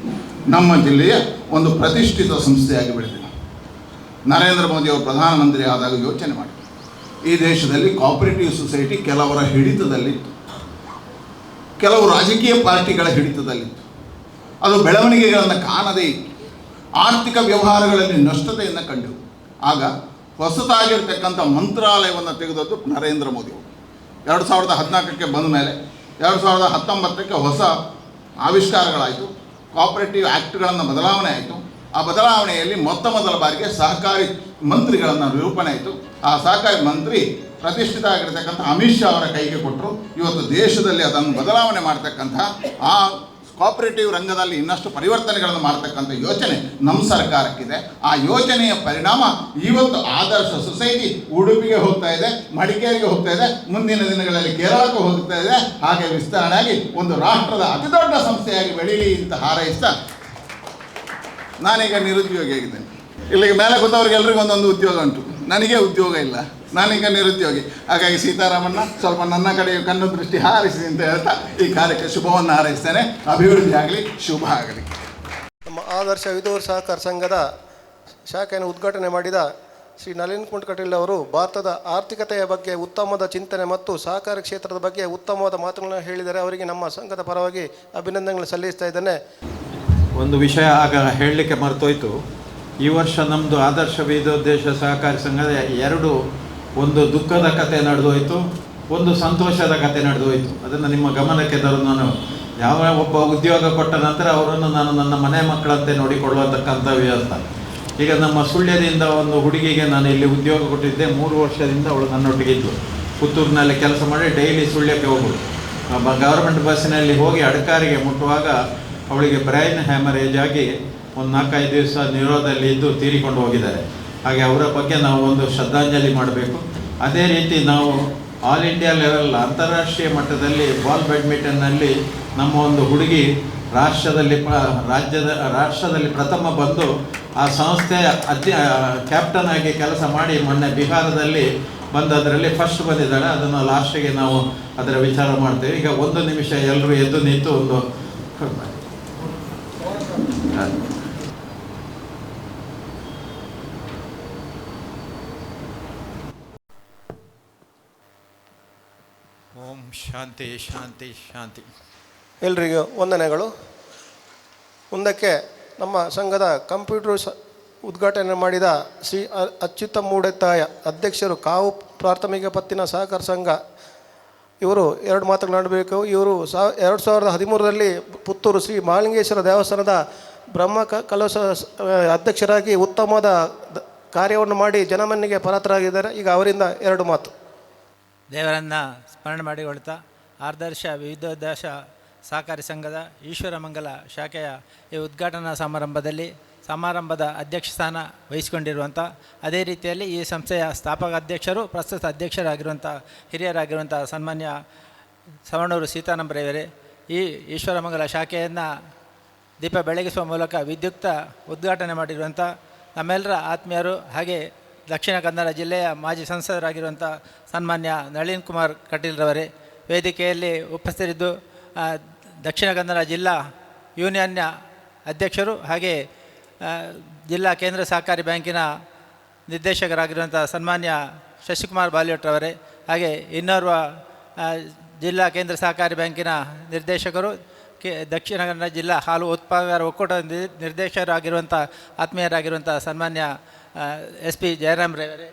ನಮ್ಮ ಜಿಲ್ಲೆಯ ಒಂದು ಪ್ರತಿಷ್ಠಿತ ಸಂಸ್ಥೆಯಾಗಿ ಬೆಳೆದಿದೆ. ನರೇಂದ್ರ ಮೋದಿ ಅವರು ಪ್ರಧಾನಮಂತ್ರಿ ಆದಾಗ ಯೋಚನೆ ಮಾಡಿ, ಈ ದೇಶದಲ್ಲಿ ಕೋಆಪರೇಟಿವ್ ಸೊಸೈಟಿ ಕೆಲವರ ಹಿಡಿತದಲ್ಲಿತ್ತು, ಕೆಲವು ರಾಜಕೀಯ ಪಾರ್ಟಿಗಳ ಹಿಡಿತದಲ್ಲಿತ್ತು. ಅದು ಬೆಳವಣಿಗೆಗಳನ್ನು ಕಾಣದೇ ಇತ್ತು. ಆರ್ಥಿಕ ವ್ಯವಹಾರಗಳಲ್ಲಿ ನಷ್ಟತೆಯನ್ನು ಕಂಡು ಆಗ ಹೊಸತಾಗಿರ್ತಕ್ಕಂಥ ಮಂತ್ರಾಲಯವನ್ನು ತೆಗೆದದ್ದು ನರೇಂದ್ರ ಮೋದಿಯವರು. 2014ಕ್ಕೆ ಬಂದ ಮೇಲೆ 2019ಕ್ಕೆ ಹೊಸ ಆವಿಷ್ಕಾರಗಳಾಯಿತು. ಕೋಆಪರೇಟಿವ್ ಆ್ಯಕ್ಟ್ಗಳನ್ನು ಬದಲಾವಣೆ ಆಯಿತು. ಆ ಬದಲಾವಣೆಯಲ್ಲಿ ಮೊದಲ ಬಾರಿಗೆ ಸಹಕಾರಿ ಮಂತ್ರಿಗಳನ್ನು ನಿರೂಪಣೆ ಆಯಿತು. ಆ ಸಹಕಾರಿ ಮಂತ್ರಿ ಪ್ರತಿಷ್ಠಿತ ಆಗಿರ್ತಕ್ಕಂಥ ಅಮಿತ್ ಶಾ ಅವರ ಕೈಗೆ ಕೊಟ್ಟರು. ಇವತ್ತು ದೇಶದಲ್ಲಿ ಅದನ್ನು ಬದಲಾವಣೆ ಮಾಡ್ತಕ್ಕಂಥ ಆ ಕೋಆಪರೇಟಿವ್ ರಂಗದಲ್ಲಿ ಇನ್ನಷ್ಟು ಪರಿವರ್ತನೆಗಳನ್ನು ಮಾಡ್ತಕ್ಕಂಥ ಯೋಚನೆ ನಮ್ಮ ಸರ್ಕಾರಕ್ಕಿದೆ. ಆ ಯೋಜನೆಯ ಪರಿಣಾಮ ಇವತ್ತು ಆದರ್ಶ ಸೊಸೈಟಿ ಉಡುಪಿಗೆ ಹೋಗ್ತಾ ಇದೆ, ಮಡಿಕೇರಿಗೆ ಹೋಗ್ತಾ ಇದೆ, ಮುಂದಿನ ದಿನಗಳಲ್ಲಿ ಕೇರಳಕ್ಕೆ ಹೋಗ್ತಾ ಇದೆ. ಹಾಗೆ ವಿಸ್ತರಣೆಯಾಗಿ ಒಂದು ರಾಷ್ಟ್ರದ ಅತಿದೊಡ್ಡ ಸಂಸ್ಥೆಯಾಗಿ ಬೆಳೀಲಿ ಅಂತ ಹಾರೈಸ್ತಾ ನಾನೀಗ ನಿರುದ್ಯೋಗಿ ಆಗಿದ್ದೇನೆ. ಇಲ್ಲಿಗೆ ಮೇಲೆ ಕೂತವ್ರಿಗೆಲ್ರಿಗೂ ಒಂದೊಂದು ಉದ್ಯೋಗ ಉಂಟು, ನನಗೆ ಉದ್ಯೋಗ ಇಲ್ಲ, ನಾನೀಗ ನಿರುದ್ಯೋಗಿ. ಹಾಗಾಗಿ ಸೀತಾರಾಮನ್ನ ಸ್ವಲ್ಪ ನನ್ನ ಕಡೆ ಕಣ್ಣು ದೃಷ್ಟಿ ಹಾರಿಸಿ ಅಂತ ಹೇಳ್ತಾ ಈ ಕಾರ್ಯಕ್ಕೆ ಶುಭವನ್ನು ಹಾರೈಸ್ತೇನೆ. ಅಭಿವೃದ್ಧಿ ಆಗಲಿ, ಶುಭ ಆಗಲಿ. ನಮ್ಮ ಆದರ್ಶ ವಿಧುವರ ಸಹಕಾರ ಸಂಘದ ಶಾಖೆಯನ್ನು ಉದ್ಘಾಟನೆ ಮಾಡಿದ ಶ್ರೀ ನಳಿನ್ ಕುಮಾರ್ ಕಟೀಲ್ ಅವರು ಭಾರತದ ಆರ್ಥಿಕತೆಯ ಬಗ್ಗೆ ಉತ್ತಮವಾದ ಚಿಂತನೆ ಮತ್ತು ಸಹಕಾರಿ ಕ್ಷೇತ್ರದ ಬಗ್ಗೆ ಉತ್ತಮವಾದ ಮಾತುಗಳನ್ನು ಹೇಳಿದ್ದಾರೆ. ಅವರಿಗೆ ನಮ್ಮ ಸಂಘದ ಪರವಾಗಿ ಅಭಿನಂದನೆಗಳು ಸಲ್ಲಿಸ್ತಾ ಇದ್ದೇನೆ. ಒಂದು ವಿಷಯ ಆಗ ಹೇಳಲಿಕ್ಕೆ ಮರ್ತೋಯ್ತು. ಈ ವರ್ಷ ನಮ್ಮದು ಆದರ್ಶ ವಿವಿಧೋದ್ದೇಶ ಸಹಕಾರಿ ಸಂಘದ ಒಂದು ದುಃಖದ ಕತೆ ನಡೆದೋಯ್ತು, ಒಂದು ಸಂತೋಷದ ಕತೆ ನಡೆದೋಯ್ತು. ಅದನ್ನು ನಿಮ್ಮ ಗಮನಕ್ಕೆ ತರೋದು ನಾನು. ಯಾವ ಒಬ್ಬ ಉದ್ಯೋಗ ಕೊಟ್ಟ ನಂತರ ಅವರನ್ನು ನಾನು ನನ್ನ ಮನೆ ಮಕ್ಕಳಂತೆ ನೋಡಿಕೊಳ್ಳತಕ್ಕಂಥ ವ್ಯವಸ್ಥೆ. ಈಗ ನಮ್ಮ ಸುಳ್ಯದಿಂದ ಒಂದು ಹುಡುಗಿಗೆ ನಾನು ಇಲ್ಲಿ ಉದ್ಯೋಗ ಕೊಟ್ಟಿದ್ದೆ. 3 ವರ್ಷದಿಂದ ಅವಳು ನನ್ನೊಟ್ಟಿಗಿದ್ದು ಪುತ್ತೂರಿನಲ್ಲಿ ಕೆಲಸ ಮಾಡಿ ಡೈಲಿ ಸುಳ್ಯಕ್ಕೆ ಹೋಗೋದು. ಗೌರ್ಮೆಂಟ್ ಬಸ್ಸಿನಲ್ಲಿ ಹೋಗಿ ಅಡಕಾರಿಗೆ ಮುಟ್ಟುವಾಗ ಅವಳಿಗೆ ಬ್ರೈನ್ ಹ್ಯಾಮರೇಜ್ ಆಗಿ ಒಂದು 4-5 ದಿವಸ ನಿರೋಧದಲ್ಲಿ ಇದ್ದು ತೀರಿಕೊಂಡು ಹೋಗಿದ್ದಾರೆ. ಹಾಗೆ ಅವರ ಬಗ್ಗೆ ನಾವು ಒಂದು ಶ್ರದ್ಧಾಂಜಲಿ ಮಾಡಬೇಕು. ಅದೇ ರೀತಿ ನಾವು ಆಲ್ ಇಂಡಿಯಾ ಲೆವೆಲ್ ಅಂತಾರಾಷ್ಟ್ರೀಯ ಮಟ್ಟದಲ್ಲಿ ಬಾಲ್ ಬ್ಯಾಡ್ಮಿಂಟನ್ನಲ್ಲಿ ನಮ್ಮ ಒಂದು ಹುಡುಗಿ ರಾಷ್ಟ್ರದಲ್ಲಿ ಪ್ರಥಮ ಬಂದು ಆ ಸಂಸ್ಥೆಯ ಕ್ಯಾಪ್ಟನ್ ಆಗಿ ಕೆಲಸ ಮಾಡಿ ಮೊನ್ನೆ ಬಿಹಾರದಲ್ಲಿ ಬಂದದರಲ್ಲಿ ಫಸ್ಟ್ ಬಂದಿದ್ದಾಳೆ. ಅದನ್ನು ಲಾಸ್ಟಿಗೆ ನಾವು ಅದರ ವಿಚಾರ ಮಾಡ್ತೇವೆ. ಈಗ 1 ನಿಮಿಷ ಎಲ್ಲರೂ ಎದ್ದು ನಿಂತು ಒಂದು ಓಂ ಶಾಂತಿ ಶಾಂತಿ ಶಾಂತಿ. ಎಲ್ರಿಗೂ ವಂದನೆಗಳು. ಮುಂದಕ್ಕೆ ನಮ್ಮ ಸಂಘದ ಕಂಪ್ಯೂಟರ್ ಉದ್ಘಾಟನೆ ಮಾಡಿದ ಶ್ರೀ ಅಚ್ಯುತ ಮೂಡೆತ್ತಾಯ ಅಧ್ಯಕ್ಷರು ಕಾವು ಪ್ರಾಥಮಿಕ ಪತ್ತಿನ ಸಹಕಾರ ಸಂಘ ಇವರು 2 ಮಾತುಗಳಾಡಬೇಕು. ಇವರು 2013ರಲ್ಲಿ ಪುತ್ತೂರು ಶ್ರೀ ಮಹಾಲಿಂಗೇಶ್ವರ ದೇವಸ್ಥಾನದ ಬ್ರಹ್ಮ ಕಲಶ ಅಧ್ಯಕ್ಷರಾಗಿ ಉತ್ತಮವಾದ ಕಾರ್ಯವನ್ನು ಮಾಡಿ ಜನಮನ್ನಿಗೆ ಪಾತ್ರರಾಗಿದ್ದಾರೆ. ಈಗ ಅವರಿಂದ 2 ಮಾತು. ದೇವರನ್ನು ಸ್ಮರಣೆ ಮಾಡಿಕೊಳ್ತಾ ಆದರ್ಶ ವಿವಿಧೋದ್ದೇಶ ಸಹಕಾರಿ ಸಂಘದ ಈಶ್ವರಮಂಗಲ ಶಾಖೆಯ ಈ ಉದ್ಘಾಟನಾ ಸಮಾರಂಭದ ಅಧ್ಯಕ್ಷ ಸ್ಥಾನ ವಹಿಸಿಕೊಂಡಿರುವಂಥ, ಅದೇ ರೀತಿಯಲ್ಲಿ ಈ ಸಂಸ್ಥೆಯ ಸ್ಥಾಪಕ ಅಧ್ಯಕ್ಷರು ಪ್ರಸ್ತುತ ಅಧ್ಯಕ್ಷರಾಗಿರುವಂಥ ಹಿರಿಯರಾಗಿರುವಂಥ ಸನ್ಮಾನ್ಯ ಸವಣೂರು ಸೀತಾರಾಮರವರೇ, ಈ ಈಶ್ವರಮಂಗಲ ಶಾಖೆಯನ್ನು ದೀಪ ಬೆಳಗಿಸುವ ಮೂಲಕ ವಿದ್ಯುಕ್ತ ಉದ್ಘಾಟನೆ ಮಾಡಿರುವಂಥ ನಮ್ಮೆಲ್ಲರ ಆತ್ಮೀಯರು, ಹಾಗೆ ದಕ್ಷಿಣ ಕನ್ನಡ ಜಿಲ್ಲೆಯ ಮಾಜಿ ಸಂಸದರಾಗಿರುವಂಥ ಸನ್ಮಾನ್ಯ ನಳಿನ್ ಕುಮಾರ್ ಕಟೀಲ್ರವರೇ, ವೇದಿಕೆಯಲ್ಲಿ ಉಪಸ್ಥಿತರಿದ್ದು ದಕ್ಷಿಣ ಕನ್ನಡ ಜಿಲ್ಲಾ ಯೂನಿಯನ್ನ ಅಧ್ಯಕ್ಷರು ಹಾಗೆ ಜಿಲ್ಲಾ ಕೇಂದ್ರ ಸಹಕಾರಿ ಬ್ಯಾಂಕಿನ ನಿರ್ದೇಶಕರಾಗಿರುವಂಥ ಸನ್ಮಾನ್ಯ ಶಶಿಕುಮಾರ್ ಬಾಲಿಯಟ್ರವರೇ, ಹಾಗೆ ಇನ್ನೋರ್ವ ಜಿಲ್ಲಾ ಕೇಂದ್ರ ಸಹಕಾರಿ ಬ್ಯಾಂಕಿನ ನಿರ್ದೇಶಕರು, ದಕ್ಷಿಣ ಕನ್ನಡ ಜಿಲ್ಲಾ ಹಾಲು ಉತ್ಪಾದಕರ ಒಕ್ಕೂಟದ ನಿರ್ದೇಶಕರಾಗಿರುವಂಥ ಆತ್ಮೀಯರಾಗಿರುವಂಥ ಸನ್ಮಾನ್ಯ SP ಜಯರಾಮ್ರವರೇ,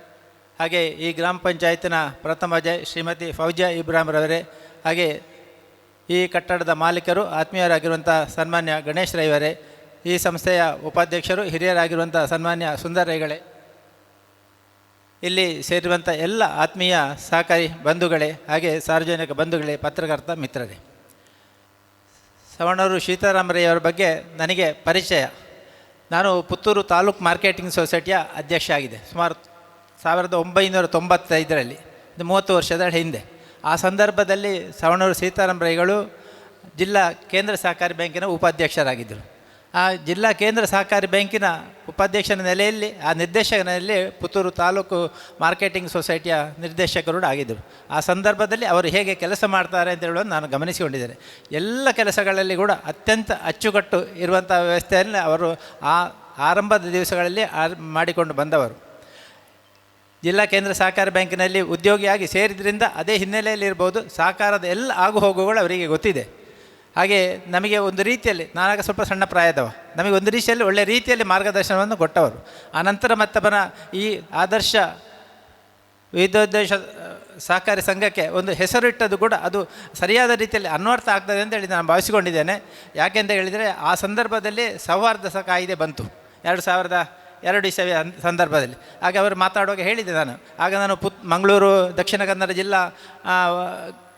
ಹಾಗೆ ಈ ಗ್ರಾಮ ಪಂಚಾಯತಿನ ಪ್ರಥಮ ಶ್ರೀಮತಿ ಫೌಜಿಯಾ ಇಬ್ರಾಹಿಂರವರೇ, ಹಾಗೆ ಈ ಕಟ್ಟಡದ ಮಾಲೀಕರು ಆತ್ಮೀಯರಾಗಿರುವಂಥ ಸನ್ಮಾನ್ಯ ಗಣೇಶ್ ರೈವರೇ, ಈ ಸಂಸ್ಥೆಯ ಉಪಾಧ್ಯಕ್ಷರು ಹಿರಿಯರಾಗಿರುವಂಥ ಸನ್ಮಾನ್ಯ ಸುಂದರ್ ರೈಗಳೇ, ಇಲ್ಲಿ ಸೇರಿರುವಂಥ ಎಲ್ಲ ಆತ್ಮೀಯ ಸಹಕಾರಿ ಬಂಧುಗಳೇ, ಹಾಗೆ ಸಾರ್ವಜನಿಕ ಬಂಧುಗಳೇ, ಪತ್ರಕರ್ತ ಮಿತ್ರರೇ, ಸವಣೂರು ಸೀತಾರಾಮರಯ್ಯವರ ಬಗ್ಗೆ ನನಗೆ ಪರಿಚಯ. ನಾನು ಪುತ್ತೂರು ತಾಲೂಕು ಮಾರ್ಕೆಟಿಂಗ್ ಸೊಸೈಟಿಯ ಅಧ್ಯಕ್ಷ ಆಗಿದೆ ಸುಮಾರು 1995ರಲ್ಲಿ, ಇದು 30 ವರ್ಷದ ಹಿಂದೆ. ಆ ಸಂದರ್ಭದಲ್ಲಿ ಸವಣೂರು ಸೀತಾರಾಮರಯ್ಯಗಳು ಜಿಲ್ಲಾ ಕೇಂದ್ರ ಸಹಕಾರಿ ಬ್ಯಾಂಕಿನ ಉಪಾಧ್ಯಕ್ಷರಾಗಿದ್ದರು. ಆ ಜಿಲ್ಲಾ ಕೇಂದ್ರ ಸಹಕಾರಿ ಬ್ಯಾಂಕಿನ ಉಪಾಧ್ಯಕ್ಷನ ನೆಲೆಯಲ್ಲಿ, ಆ ನಿರ್ದೇಶಕನಲ್ಲಿ ಪುತ್ತೂರು ತಾಲೂಕು ಮಾರ್ಕೆಟಿಂಗ್ ಸೊಸೈಟಿಯ ನಿರ್ದೇಶಕರು ಆಗಿದ್ದರು. ಆ ಸಂದರ್ಭದಲ್ಲಿ ಅವರು ಹೇಗೆ ಕೆಲಸ ಮಾಡ್ತಾರೆ ಅಂತ ಹೇಳೋದು ನಾನು ಗಮನಿಸಿಕೊಂಡಿದ್ದೇನೆ. ಎಲ್ಲ ಕೆಲಸಗಳಲ್ಲಿ ಕೂಡ ಅತ್ಯಂತ ಅಚ್ಚುಕಟ್ಟು ಇರುವಂಥ ವ್ಯವಸ್ಥೆಯನ್ನು ಅವರು ಆ ಆರಂಭದ ದಿವಸಗಳಲ್ಲಿ ಮಾಡಿಕೊಂಡು ಬಂದವರು. ಜಿಲ್ಲಾ ಕೇಂದ್ರ ಸಹಕಾರಿ ಬ್ಯಾಂಕಿನಲ್ಲಿ ಉದ್ಯೋಗಿಯಾಗಿ ಸೇರಿದ್ರಿಂದ ಅದೇ ಹಿನ್ನೆಲೆಯಲ್ಲಿ ಇರ್ಬೋದು, ಸಹಕಾರದ ಎಲ್ಲ ಆಗುಹೋಗುಗಳು ಅವರಿಗೆ ಗೊತ್ತಿದೆ. ಹಾಗೆ ನಮಗೆ ಒಂದು ರೀತಿಯಲ್ಲಿ ನಾನಾಗ ಸ್ವಲ್ಪ ಸಣ್ಣ ಪ್ರಾಯದವ, ನಮಗೆ ಒಂದು ರೀತಿಯಲ್ಲಿ ಒಳ್ಳೆಯ ರೀತಿಯಲ್ಲಿ ಮಾರ್ಗದರ್ಶನವನ್ನು ಕೊಟ್ಟವರು. ಆನಂತರ ಮತ್ತೊಬ್ಬನ ಈ ಆದರ್ಶ ವಿವಿಧೋದ್ದೇಶ ಸಹಕಾರಿ ಸಂಘಕ್ಕೆ ಒಂದು ಹೆಸರಿಟ್ಟದ್ದು ಕೂಡ ಅದು ಸರಿಯಾದ ರೀತಿಯಲ್ಲಿ ಅನ್ವರ್ಥ ಆಗ್ತದೆ ಅಂತ ಹೇಳಿ ನಾನು ಭಾವಿಸಿಕೊಂಡಿದ್ದೇನೆ. ಯಾಕೆಂತ ಹೇಳಿದರೆ ಆ ಸಂದರ್ಭದಲ್ಲಿ ಸೌಹಾರ್ದ ಕಾಯಿದೆ ಬಂತು 2002 ಇಸವಿಯ ಸಂದರ್ಭದಲ್ಲಿ. ಆಗ ಅವರು ಮಾತಾಡುವಾಗ ಹೇಳಿದೆ ನಾನು, ಆಗ ನಾನು ಮಂಗಳೂರು ದಕ್ಷಿಣ ಕನ್ನಡ ಜಿಲ್ಲಾ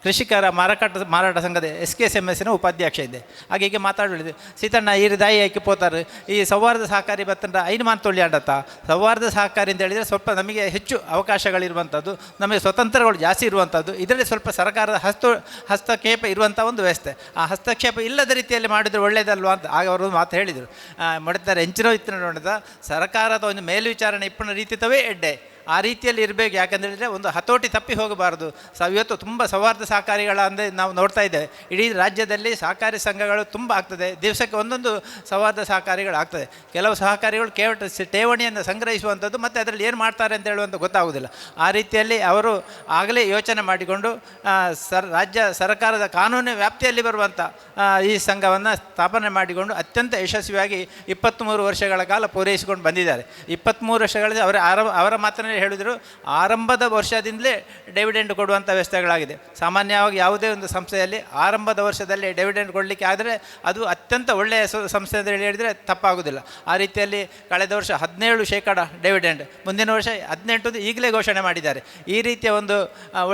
ಕೃಷಿಕರ ಮಾರಾಟ ಸಂಘದ SKSMSನ ಉಪಾಧ್ಯಕ್ಷ ಇದ್ದೆ. ಹಾಗೆ ಹೀಗೆ ಮಾತಾಡಿದೆ, ಸೀತಣ್ಣ ಈ ದಾಯಿ ಆಯ್ಕೆ ಪೋತಾರೆ ಈ ಸೌಹಾರ್ದ ಸಹಕಾರಿ ಬತ್ತಂಡ ಐನು ಮಾತು ತೊಳ್ಳಿಯಾಡತ್ತ. ಸೌಹಾರ್ದ ಸಹಕಾರಿ ಅಂತ ಹೇಳಿದರೆ ಸ್ವಲ್ಪ ನಮಗೆ ಹೆಚ್ಚು ಅವಕಾಶಗಳಿರುವಂಥದ್ದು, ನಮಗೆ ಸ್ವತಂತ್ರಗಳು ಜಾಸ್ತಿ ಇರುವಂಥದ್ದು, ಇದರಲ್ಲಿ ಸ್ವಲ್ಪ ಸರ್ಕಾರದ ಹಸ್ತಕ್ಷೇಪ ಇರುವಂಥ ಒಂದು ವ್ಯವಸ್ಥೆ. ಆ ಹಸ್ತಕ್ಷೇಪ ಇಲ್ಲದ ರೀತಿಯಲ್ಲಿ ಮಾಡಿದರೆ ಒಳ್ಳೆಯದಲ್ವ ಅಂತ ಆಗ ಅವರು ಮಾತು ಹೇಳಿದರು. ಮಾಡುತ್ತಾರೆ ಹೆಂಚಿನೋ ಇತ್ತಿನ ನೋಡಿದ ಸರ್ಕಾರದ ಒಂದು ಮೇಲ್ವಿಚಾರಣೆ ಇಪ್ಪಣ ರೀತಿತವೇ ಎಡ್ಡೆ ಆ ರೀತಿಯಲ್ಲಿ ಇರಬೇಕು. ಯಾಕಂತೇಳಿದರೆ ಒಂದು ಹತೋಟಿ ತಪ್ಪಿ ಹೋಗಬಾರ್ದು. ಇವತ್ತು ತುಂಬ ಸೌಹಾರ್ದ ಸಹಕಾರಿಗಳ ಅಂದರೆ ನಾವು ನೋಡ್ತಾ ಇದ್ದೇವೆ, ಇಡೀ ರಾಜ್ಯದಲ್ಲಿ ಸಹಕಾರಿ ಸಂಘಗಳು ತುಂಬ ಆಗ್ತದೆ, ದಿವಸಕ್ಕೆ ಒಂದೊಂದು ಸೌಹಾರ್ದ ಸಹಕಾರಿಗಳು ಆಗ್ತದೆ. ಕೆಲವು ಸಹಕಾರಿಗಳು ಕೇವಲ ಠೇವಣಿಯನ್ನು ಸಂಗ್ರಹಿಸುವಂಥದ್ದು ಮತ್ತು ಅದರಲ್ಲಿ ಏನು ಮಾಡ್ತಾರೆ ಅಂತ ಹೇಳುವಂಥ ಗೊತ್ತಾಗುವುದಿಲ್ಲ. ಆ ರೀತಿಯಲ್ಲಿ ಅವರು ಆಗಲೇ ಯೋಚನೆ ಮಾಡಿಕೊಂಡು ರಾಜ್ಯ ಸರ್ಕಾರದ ಕಾನೂನು ವ್ಯಾಪ್ತಿಯಲ್ಲಿ ಬರುವಂಥ ಈ ಸಂಘವನ್ನು ಸ್ಥಾಪನೆ ಮಾಡಿಕೊಂಡು ಅತ್ಯಂತ ಯಶಸ್ವಿಯಾಗಿ 23 ವರ್ಷಗಳ ಕಾಲ ಪೂರೈಸಿಕೊಂಡು ಬಂದಿದ್ದಾರೆ. 23 ವರ್ಷಗಳಲ್ಲಿ ಅವರ ಮಾತನಾಡಿ ಹೇಳಿದರು, ಆರಂಭದ ವರ್ಷದಿಂದಲೇ ಡಿವಿಡೆಂಡ್ ಕೊಡುವಂಥ ವ್ಯವಸ್ಥೆಗಳಾಗಿದೆ. ಸಾಮಾನ್ಯವಾಗಿ ಯಾವುದೇ ಒಂದು ಸಂಸ್ಥೆಯಲ್ಲಿ ಆರಂಭದ ವರ್ಷದಲ್ಲಿ ಡಿವಿಡೆಂಡ್ ಕೊಡಲಿಕ್ಕೆ ಆದರೆ ಅದು ಅತ್ಯಂತ ಒಳ್ಳೆಯ ಸಂಸ್ಥೆ ಅಂತ ಹೇಳಿದರೆ ತಪ್ಪಾಗುವುದಿಲ್ಲ. ಆ ರೀತಿಯಲ್ಲಿ ಕಳೆದ ವರ್ಷ 17% ಡಿವಿಡೆಂಡ್, ಮುಂದಿನ ವರ್ಷ 18 ಈಗಲೇ ಘೋಷಣೆ ಮಾಡಿದ್ದಾರೆ. ಈ ರೀತಿಯ ಒಂದು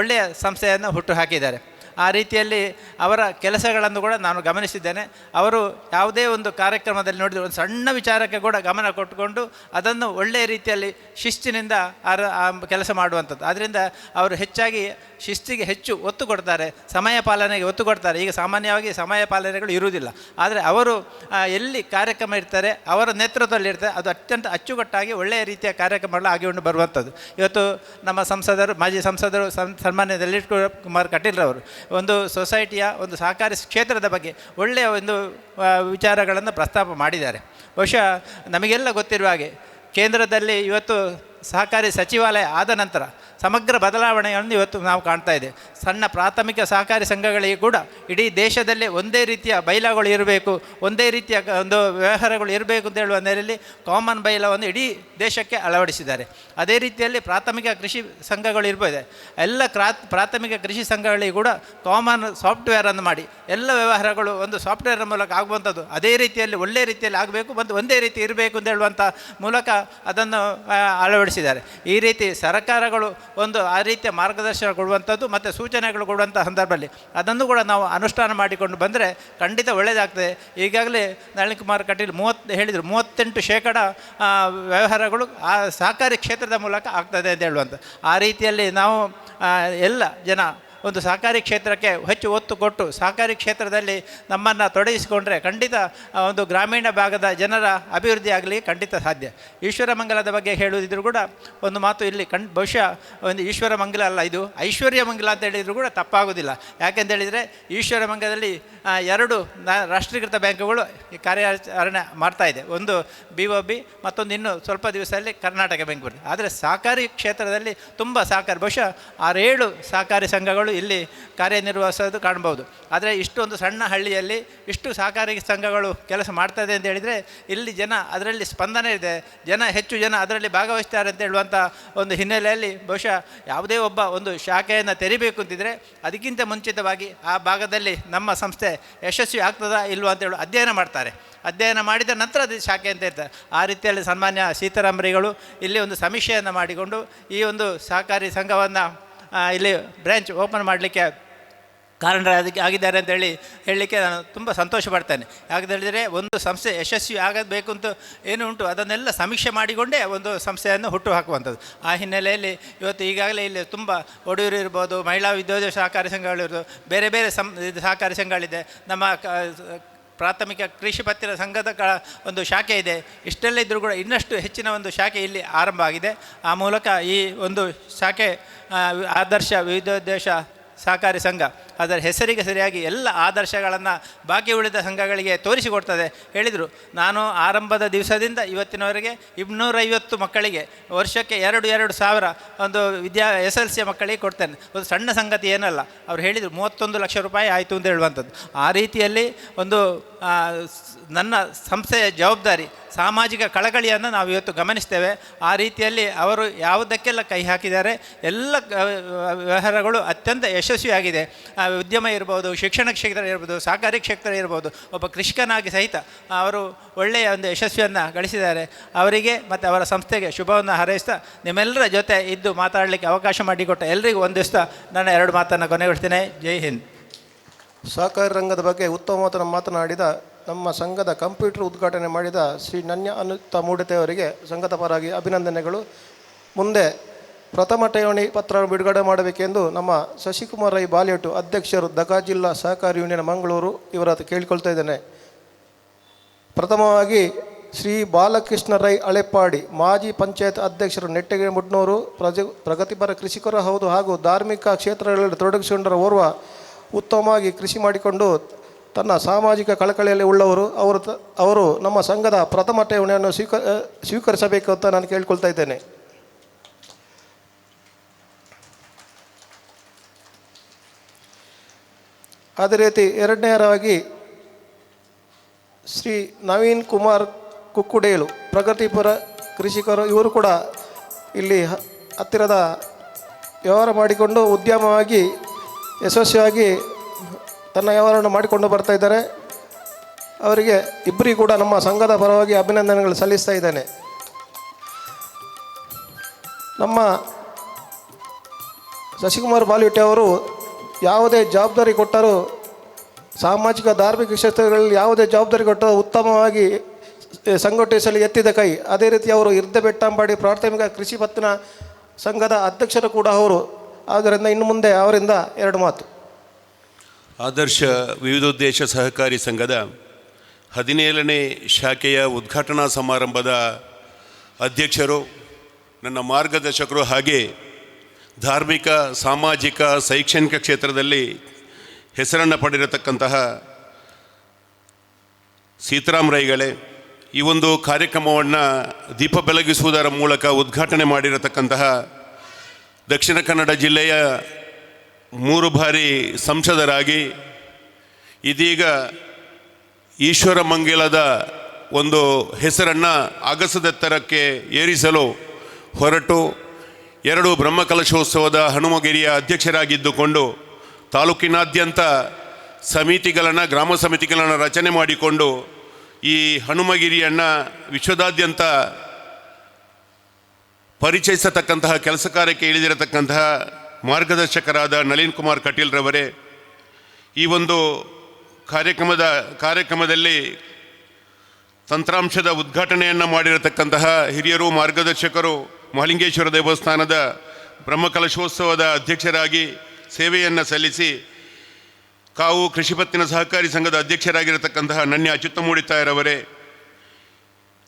ಒಳ್ಳೆಯ ಸಂಸ್ಥೆಯನ್ನು ಹುಟ್ಟು ಹಾಕಿದ್ದಾರೆ. ಆ ರೀತಿಯಲ್ಲಿ ಅವರ ಕೆಲಸಗಳನ್ನು ಕೂಡ ನಾನು ಗಮನಿಸಿದ್ದೇನೆ. ಅವರು ಯಾವುದೇ ಒಂದು ಕಾರ್ಯಕ್ರಮದಲ್ಲಿ ನೋಡಿದರೆ ಒಂದು ಸಣ್ಣ ವಿಚಾರಕ್ಕೆ ಕೂಡ ಗಮನ ಕೊಟ್ಟುಕೊಂಡು ಅದನ್ನು ಒಳ್ಳೆಯ ರೀತಿಯಲ್ಲಿ ಶಿಸ್ತಿನಿಂದ ಕೆಲಸ ಮಾಡುವಂಥದ್ದು. ಆದ್ದರಿಂದ ಅವರು ಹೆಚ್ಚಾಗಿ ಶಿಸ್ತಿಗೆ ಹೆಚ್ಚು ಒತ್ತು ಕೊಡ್ತಾರೆ, ಸಮಯ ಪಾಲನೆಗೆ ಒತ್ತು ಕೊಡ್ತಾರೆ. ಈಗ ಸಾಮಾನ್ಯವಾಗಿ ಸಮಯ ಪಾಲನೆಗಳು ಇರುವುದಿಲ್ಲ, ಆದರೆ ಅವರು ಎಲ್ಲಿ ಕಾರ್ಯಕ್ರಮ ಇರ್ತಾರೆ ಅವರ ನೇತೃತ್ವದಲ್ಲಿ ಇರ್ತಾರೆ, ಅದು ಅತ್ಯಂತ ಅಚ್ಚುಕಟ್ಟಾಗಿ ಒಳ್ಳೆಯ ರೀತಿಯ ಕಾರ್ಯಕ್ರಮಗಳು ಆಗಿಕೊಂಡು ಬರುವಂಥದ್ದು. ಇವತ್ತು ನಮ್ಮ ಸಂಸದರು, ಮಾಜಿ ಸಂಸದರು ಸನ್ಮಾನ್ಯ ಲಲಿತ್ ಕುಮಾರ್ ಕಟೀಲ್ರವರು ಒಂದು ಸೊಸೈಟಿಯ ಒಂದು ಸಹಕಾರಿ ಕ್ಷೇತ್ರದ ಬಗ್ಗೆ ಒಳ್ಳೆಯ ಒಂದು ವಿಚಾರಗಳನ್ನು ಪ್ರಸ್ತಾಪ ಮಾಡಿದ್ದಾರೆ. ಬಹುಶಃ ನಮಗೆಲ್ಲ ಗೊತ್ತಿರುವ ಹಾಗೆ ಕೇಂದ್ರದಲ್ಲಿ ಇವತ್ತು ಸಹಕಾರಿ ಸಚಿವಾಲಯ ಆದ ನಂತರ ಸಮಗ್ರ ಬದಲಾವಣೆಯನ್ನು ಇವತ್ತು ನಾವು ಕಾಣ್ತಾ ಇದ್ದೇವೆ. ಸಣ್ಣ ಪ್ರಾಥಮಿಕ ಸಹಕಾರಿ ಸಂಘಗಳಿಗೆ ಕೂಡ ಇಡೀ ದೇಶದಲ್ಲಿ ಒಂದೇ ರೀತಿಯ ಬೈಲಾಗಳು ಇರಬೇಕು, ಒಂದೇ ರೀತಿಯ ಒಂದು ವ್ಯವಹಾರಗಳು ಇರಬೇಕು ಅಂತ ಹೇಳುವ ನೆಲೆಯಲ್ಲಿ ಕಾಮನ್ ಬೈಲಾವನ್ನು ಇಡೀ ದೇಶಕ್ಕೆ ಅಳವಡಿಸಿದ್ದಾರೆ. ಅದೇ ರೀತಿಯಲ್ಲಿ ಪ್ರಾಥಮಿಕ ಕೃಷಿ ಸಂಘಗಳು ಇರ್ಬೋದು, ಎಲ್ಲ ಪ್ರಾಥಮಿಕ ಕೃಷಿ ಸಂಘಗಳಿಗೆ ಕೂಡ ಕಾಮನ್ ಸಾಫ್ಟ್ವೇರನ್ನು ಮಾಡಿ ಎಲ್ಲ ವ್ಯವಹಾರಗಳು ಒಂದು ಸಾಫ್ಟ್ವೇರ್ ಮೂಲಕ ಆಗುವಂಥದ್ದು ಅದೇ ರೀತಿಯಲ್ಲಿ ಒಳ್ಳೆಯ ರೀತಿಯಲ್ಲಿ ಆಗಬೇಕು ಮತ್ತು ಒಂದೇ ರೀತಿ ಇರಬೇಕು ಅಂತ ಹೇಳುವಂಥ ಮೂಲಕ ಅದನ್ನು ಅಳವಡಿಸಿದ್ದಾರೆ. ಈ ರೀತಿ ಸರ್ಕಾರಗಳು ಒಂದು ಆ ರೀತಿಯ ಮಾರ್ಗದರ್ಶನ ಕೊಡುವಂಥದ್ದು ಮತ್ತು ಸೂಚನೆಗಳು ಕೊಡುವಂಥ ಸಂದರ್ಭದಲ್ಲಿ ಅದನ್ನು ಕೂಡ ನಾವು ಅನುಷ್ಠಾನ ಮಾಡಿಕೊಂಡು ಬಂದರೆ ಖಂಡಿತ ಒಳ್ಳೆಯದಾಗ್ತದೆ. ಈಗಾಗಲೇ ನಳಿನ್ ಕುಮಾರ್ ಕಟೀಲ್ ಹೇಳಿದರು 38% ವ್ಯವಹಾರಗಳು ಆ ಸಹಕಾರಿ ಕ್ಷೇತ್ರದ ಮೂಲಕ ಆಗ್ತದೆ ಅಂತ ಹೇಳುವಂಥ. ಆ ರೀತಿಯಲ್ಲಿ ನಾವು ಎಲ್ಲ ಜನ ಒಂದು ಸಹಕಾರಿ ಕ್ಷೇತ್ರಕ್ಕೆ ಹೆಚ್ಚು ಒತ್ತು ಕೊಟ್ಟು ಸಹಕಾರಿ ಕ್ಷೇತ್ರದಲ್ಲಿ ನಮ್ಮನ್ನು ತೊಡಗಿಸಿಕೊಂಡ್ರೆ ಖಂಡಿತ ಒಂದು ಗ್ರಾಮೀಣ ಭಾಗದ ಜನರ ಅಭಿವೃದ್ಧಿ ಆಗಲಿ ಖಂಡಿತ ಸಾಧ್ಯ. ಈಶ್ವರ ಮಂಗಲದ ಬಗ್ಗೆ ಹೇಳುವುದಿದ್ರು ಕೂಡ ಒಂದು ಮಾತು ಇಲ್ಲಿ ಬಹುಶಃ ಒಂದು ಈಶ್ವರ ಮಂಗಲ ಅಲ್ಲ, ಇದು ಐಶ್ವರ್ಯ ಮಂಗಲ ಅಂತ ಹೇಳಿದರೂ ಕೂಡ ತಪ್ಪಾಗೋದಿಲ್ಲ. ಯಾಕೆಂತೇಳಿದರೆ ಈಶ್ವರ ಮಂಗಲದಲ್ಲಿ 2 ರಾಷ್ಟ್ರೀಕೃತ ಬ್ಯಾಂಕುಗಳು ಕಾರ್ಯಾಚರಣೆ ಮಾಡ್ತಾಯಿದೆ. ಒಂದು BOB, ಮತ್ತೊಂದು ಇನ್ನು ಸ್ವಲ್ಪ ದಿವಸದಲ್ಲಿ ಕರ್ನಾಟಕ ಬ್ಯಾಂಕ್ ಬರುತ್ತೆ. ಆದರೆ ಸಹಕಾರಿ ಕ್ಷೇತ್ರದಲ್ಲಿ ತುಂಬ ಸಹಕಾರಿ ಬಹುಶಃ 6-7 ಸಹಕಾರಿ ಸಂಘಗಳು ಇಲ್ಲಿ ಕಾರ್ಯನಿರ್ವಹಿಸೋದು ಕಾಣ್ಬೋದು. ಆದರೆ ಇಷ್ಟೊಂದು ಸಣ್ಣ ಹಳ್ಳಿಯಲ್ಲಿ ಇಷ್ಟು ಸಹಕಾರಿ ಸಂಘಗಳು ಕೆಲಸ ಮಾಡ್ತಾಯಿದೆ ಅಂತ ಹೇಳಿದರೆ ಇಲ್ಲಿ ಜನ ಅದರಲ್ಲಿ ಸ್ಪಂದನೆ ಇದೆ, ಹೆಚ್ಚು ಜನ ಅದರಲ್ಲಿ ಭಾಗವಹಿಸ್ತಾರೆ ಅಂತ ಹೇಳುವಂಥ ಒಂದು ಹಿನ್ನೆಲೆಯಲ್ಲಿ ಬಹುಶಃ ಯಾವುದೇ ಒಬ್ಬ ಒಂದು ಶಾಖೆಯನ್ನು ತೆರಿಬೇಕು ಅಂತಿದ್ರೆ ಅದಕ್ಕಿಂತ ಮುಂಚಿತವಾಗಿ ಆ ಭಾಗದಲ್ಲಿ ನಮ್ಮ ಸಂಸ್ಥೆ ಯಶಸ್ವಿ ಆಗ್ತದಾ ಇಲ್ವಾ ಅಂತೇಳಿ ಅಧ್ಯಯನ ಮಾಡಿದ ನಂತರ ಅದು ಶಾಖೆ ಅಂತ ಇರ್ತಾರೆ. ಆ ರೀತಿಯಲ್ಲಿ ಸನ್ಮಾನ್ಯ ಸೀತಾರಾಮರಿಗಳು ಇಲ್ಲಿ ಒಂದು ಸಮೀಕ್ಷೆಯನ್ನು ಮಾಡಿಕೊಂಡು ಈ ಒಂದು ಸಹಕಾರಿ ಸಂಘವನ್ನು ಇಲ್ಲಿ ಬ್ರ್ಯಾಂಚ್ ಓಪನ್ ಮಾಡಲಿಕ್ಕೆ ಆಗಿದ್ದಾರೆ ಅಂತೇಳಿ ಹೇಳಲಿಕ್ಕೆ ನಾನು ತುಂಬ ಸಂತೋಷ ಪಡ್ತೇನೆ. ಯಾಕಂತೇಳಿದರೆ ಒಂದು ಸಂಸ್ಥೆ ಯಶಸ್ವಿ ಆಗಬೇಕು ಅಂತ ಏನು ಉಂಟು ಅದನ್ನೆಲ್ಲ ಸಮೀಕ್ಷೆ ಮಾಡಿಕೊಂಡೇ ಒಂದು ಸಂಸ್ಥೆಯನ್ನು ಹುಟ್ಟು ಹಾಕುವಂಥದ್ದು. ಆ ಹಿನ್ನೆಲೆಯಲ್ಲಿ ಇವತ್ತು ಈಗಾಗಲೇ ಇಲ್ಲಿ ತುಂಬ ಒಡೆಯೂರು ಇರ್ಬೋದು, ಮಹಿಳಾ ವಿದ್ಯೋಗ ಸಹಕಾರಿ ಸಂಘಗಳಿರ್ಬೋದು, ಬೇರೆ ಬೇರೆ ಸಹಕಾರಿ ಸಂಘಗಳಿದೆ, ನಮ್ಮ ಪ್ರಾಥಮಿಕ ಕೃಷಿ ಪತ್ತಿನ ಸಂಘದ ಒಂದು ಶಾಖೆ ಇದೆ. ಇಷ್ಟೆಲ್ಲ ಇದ್ದರೂ ಕೂಡ ಇನ್ನಷ್ಟು ಹೆಚ್ಚಿನ ಒಂದು ಶಾಖೆ ಇಲ್ಲಿ ಆರಂಭ ಆಗಿದೆ. ಆ ಮೂಲಕ ಈ ಒಂದು ಶಾಖೆ ಆದರ್ಶ ವಿವಿಧೋದ್ದೇಶ ಸಹಕಾರಿ ಸಂಘ ಅದರ ಹೆಸರಿಗೆ ಸರಿಯಾಗಿ ಎಲ್ಲ ಆದರ್ಶಗಳನ್ನು ಬಾಕಿ ಉಳಿದ ಸಂಘಗಳಿಗೆ ತೋರಿಸಿಕೊಡ್ತದೆ. ಹೇಳಿದರು, ನಾನು ಆರಂಭದ ದಿವಸದಿಂದ ಇವತ್ತಿನವರೆಗೆ 250 ಮಕ್ಕಳಿಗೆ ವರ್ಷಕ್ಕೆ 2,000 ಒಂದು SLC ಮಕ್ಕಳಿಗೆ ಕೊಡ್ತೇನೆ. ಒಂದು ಸಣ್ಣ ಸಂಗತಿ ಏನಲ್ಲ. ಅವ್ರು ಹೇಳಿದರು 31 ಲಕ್ಷ ರೂಪಾಯಿ ಆಯಿತು ಅಂತ ಹೇಳುವಂಥದ್ದು. ಆ ರೀತಿಯಲ್ಲಿ ಒಂದು ನನ್ನ ಸಂಸ್ಥೆಯ ಜವಾಬ್ದಾರಿ, ಸಾಮಾಜಿಕ ಕಳಕಳಿಯನ್ನು ನಾವು ಇವತ್ತು ಗಮನಿಸ್ತೇವೆ. ಆ ರೀತಿಯಲ್ಲಿ ಅವರು ಯಾವುದಕ್ಕೆಲ್ಲ ಕೈ ಹಾಕಿದ್ದಾರೆ, ಎಲ್ಲ ವ್ಯವಹಾರಗಳು ಅತ್ಯಂತ ಯಶಸ್ವಿಯಾಗಿದೆ. ಉದ್ಯಮ ಇರ್ಬೋದು, ಶಿಕ್ಷಣ ಕ್ಷೇತ್ರ ಇರ್ಬೋದು, ಸಹಕಾರಿ ಕ್ಷೇತ್ರ ಇರ್ಬೋದು, ಒಬ್ಬ ಕೃಷಿಕನಾಗಿ ಸಹಿತ ಅವರು ಒಳ್ಳೆಯ ಒಂದು ಯಶಸ್ವಿಯನ್ನು ಗಳಿಸಿದ್ದಾರೆ. ಅವರಿಗೆ ಮತ್ತು ಅವರ ಸಂಸ್ಥೆಗೆ ಶುಭವನ್ನು ಹಾರೈಸ್ತಾ ನಿಮ್ಮೆಲ್ಲರ ಜೊತೆ ಇದ್ದು ಮಾತಾಡಲಿಕ್ಕೆ ಅವಕಾಶ ಮಾಡಿಕೊಟ್ಟ ಎಲ್ಲರಿಗೂ ಒಂದಿಸ್ತಾ ನನ್ನ 2 ಮಾತನ್ನು ಕೊನೆಗೊಳ್ತೇನೆ. ಜೈ ಹಿಂದ್. ಸಹಕಾರಿ ರಂಗದ ಬಗ್ಗೆ ಉತ್ತಮ ಮಾತನಾಡಿದ ನಮ್ಮ ಸಂಘದ ಕಂಪ್ಯೂಟರ್ ಉದ್ಘಾಟನೆ ಮಾಡಿದ ಶ್ರೀ ನನ್ಯ ಅನುತ ಮೂಡತೆ ಅವರಿಗೆ ಸಂಘದ ಪರವಾಗಿ ಅಭಿನಂದನೆಗಳು. ಮುಂದೆ ಪ್ರಥಮ ಠೇವಣಿ ಪತ್ರ ಬಿಡುಗಡೆ ಮಾಡಬೇಕೆಂದು ನಮ್ಮ ಶಶಿಕುಮಾರ್ ರೈ ಬಾಲೇಟು ಅಧ್ಯಕ್ಷರು ದಗಾ ಜಿಲ್ಲಾ ಸಹಕಾರಿ ಯೂನಿಯನ್ ಮಂಗಳೂರು ಇವರ ಕೇಳಿಕೊಳ್ತಾ ಇದ್ದೇನೆ. ಪ್ರಥಮವಾಗಿ ಶ್ರೀ ಬಾಲಕೃಷ್ಣ ರೈ ಹಳೆಪ್ಪಾಡಿ ಮಾಜಿ ಪಂಚಾಯತ್ ಅಧ್ಯಕ್ಷರು ನೆಟ್ಟಗೆ ಮುಡ್ನೂರು ಪ್ರಗತಿಪರ ಕೃಷಿಕರು ಹೌದು ಹಾಗೂ ಧಾರ್ಮಿಕ ಕ್ಷೇತ್ರಗಳಲ್ಲಿ ತೊಡಗಿಸಿಕೊಂಡರ ಓರ್ವ ಉತ್ತಮವಾಗಿ ಕೃಷಿ ಮಾಡಿಕೊಂಡು ತನ್ನ ಸಾಮಾಜಿಕ ಕಳಕಳಿಯಲ್ಲಿ ಉಳ್ಳವರು ಅವರು ನಮ್ಮ ಸಂಘದ ಪ್ರಥಮ ಠೇವಣಿಯನ್ನು ಸ್ವೀಕರಿಸಬೇಕು ಅಂತ ನಾನು ಕೇಳ್ಕೊಳ್ತಾ ಇದ್ದೇನೆ. ಅದೇ ರೀತಿ ಎರಡನೆಯದಾಗಿ ಶ್ರೀ ನವೀನ್ ಕುಮಾರ್ ಕುಕ್ಕುಡೇಲು ಪ್ರಗತಿಪರ ಕೃಷಿಕರು, ಇವರು ಕೂಡ ಇಲ್ಲಿ ಹತ್ತಿರದ ವ್ಯವಹಾರ ಮಾಡಿಕೊಂಡು ಉದ್ಯಮವಾಗಿ ಯಶಸ್ವಿಯಾಗಿ ತನ್ನ ವ್ಯವಹಾರವನ್ನು ಮಾಡಿಕೊಂಡು ಬರ್ತಾ ಇದ್ದಾರೆ. ಅವರಿಗೆ ಇಬ್ಬರಿಗೂ ಕೂಡ ನಮ್ಮ ಸಂಘದ ಪರವಾಗಿ ಅಭಿನಂದನೆಗಳು ಸಲ್ಲಿಸ್ತಾ ಇದ್ದೇನೆ. ನಮ್ಮ ಶಶಿಕುಮಾರ್ ಬಾಲಿಟೆ ಅವರು ಯಾವುದೇ ಜವಾಬ್ದಾರಿ ಕೊಟ್ಟರೂ, ಸಾಮಾಜಿಕ ಧಾರ್ಮಿಕ ಕ್ಷೇತ್ರಗಳಲ್ಲಿ ಯಾವುದೇ ಜವಾಬ್ದಾರಿ ಕೊಟ್ಟರೂ ಉತ್ತಮವಾಗಿ ಸಂಘಟಿಸಲು ಎತ್ತಿದ ಕೈ. ಅದೇ ರೀತಿ ಅವರು ಇರ್ದಬೆಟ್ಟಂಬಾಡಿ ಪ್ರಾಥಮಿಕ ಕೃಷಿ ಪತ್ತಿನ ಸಂಘದ ಅಧ್ಯಕ್ಷರು ಕೂಡ ಅವರು. ಆದ್ದರಿಂದ ಇನ್ನು ಮುಂದೆ ಅವರಿಂದ 2 ಮಾತು. ಆದರ್ಶ ವಿವಿಧೋದ್ದೇಶ ಸಹಕಾರಿ ಸಂಘದ 17ನೇ ಶಾಖೆಯ ಉದ್ಘಾಟನಾ ಸಮಾರಂಭದ ಅಧ್ಯಕ್ಷರು, ನನ್ನ ಮಾರ್ಗದರ್ಶಕರು, ಹಾಗೆ ಧಾರ್ಮಿಕ, ಸಾಮಾಜಿಕ, ಶೈಕ್ಷಣಿಕ ಕ್ಷೇತ್ರದಲ್ಲಿ ಹೆಸರನ್ನು ಪಡೆದಿರತಕ್ಕಂತಹ ಸೀತಾರಾಮ್ ರೈಗಳೇ, ಈ ಒಂದು ಕಾರ್ಯಕ್ರಮವನ್ನು ದೀಪ ಬೆಳಗಿಸುವುದರ ಮೂಲಕ ಉದ್ಘಾಟನೆ ಮಾಡಿರತಕ್ಕಂತಹ ದಕ್ಷಿಣ ಕನ್ನಡ ಜಿಲ್ಲೆಯ 3 ಬಾರಿ ಸಂಸದರಾಗಿ ಇದೀಗ ಈಶ್ವರ ಮಂಗಲದ ಒಂದು ಹೆಸರನ್ನು ಆಗಸದೆತ್ತರಕ್ಕೆ ಏರಿಸಲು ಹೊರಟು 2 ಬ್ರಹ್ಮಕಲಶೋತ್ಸವದ ಹನುಮಗಿರಿಯ ಅಧ್ಯಕ್ಷರಾಗಿದ್ದುಕೊಂಡು ತಾಲೂಕಿನಾದ್ಯಂತ ಸಮಿತಿಗಳನ್ನು, ಗ್ರಾಮ ಸಮಿತಿಗಳನ್ನು ರಚನೆ ಮಾಡಿಕೊಂಡು ಈ ಹನುಮಗಿರಿಯನ್ನು ವಿಶ್ವದಾದ್ಯಂತ ಪರಿಚಯಿಸತಕ್ಕಂತಹ ಕೆಲಸ ಕಾರ್ಯಕ್ಕೆ ಇಳಿದಿರತಕ್ಕಂತಹ ಮಾರ್ಗದರ್ಶಕರಾದ ನಳಿನ್ ಕುಮಾರ್ ಕಟೀಲ್ರವರೇ, ಈ ಒಂದು ಕಾರ್ಯಕ್ರಮದಲ್ಲಿ ತಂತ್ರಾಂಶದ ಉದ್ಘಾಟನೆಯನ್ನು ಮಾಡಿರತಕ್ಕಂತಹ ಹಿರಿಯರು, ಮಾರ್ಗದರ್ಶಕರು, ಮಹಾಲಿಂಗೇಶ್ವರ ದೇವಸ್ಥಾನದ ಬ್ರಹ್ಮಕಲಶೋತ್ಸವದ ಅಧ್ಯಕ್ಷರಾಗಿ ಸೇವೆಯನ್ನು ಸಲ್ಲಿಸಿ ಕಾವು ಕೃಷಿ ಪತ್ತಿನ ಸಹಕಾರಿ ಸಂಘದ ಅಧ್ಯಕ್ಷರಾಗಿರತಕ್ಕಂತಹ ನನ್ಯ ಅಚ್ಯುತಮೂಡಿತಾಯರವರೇ,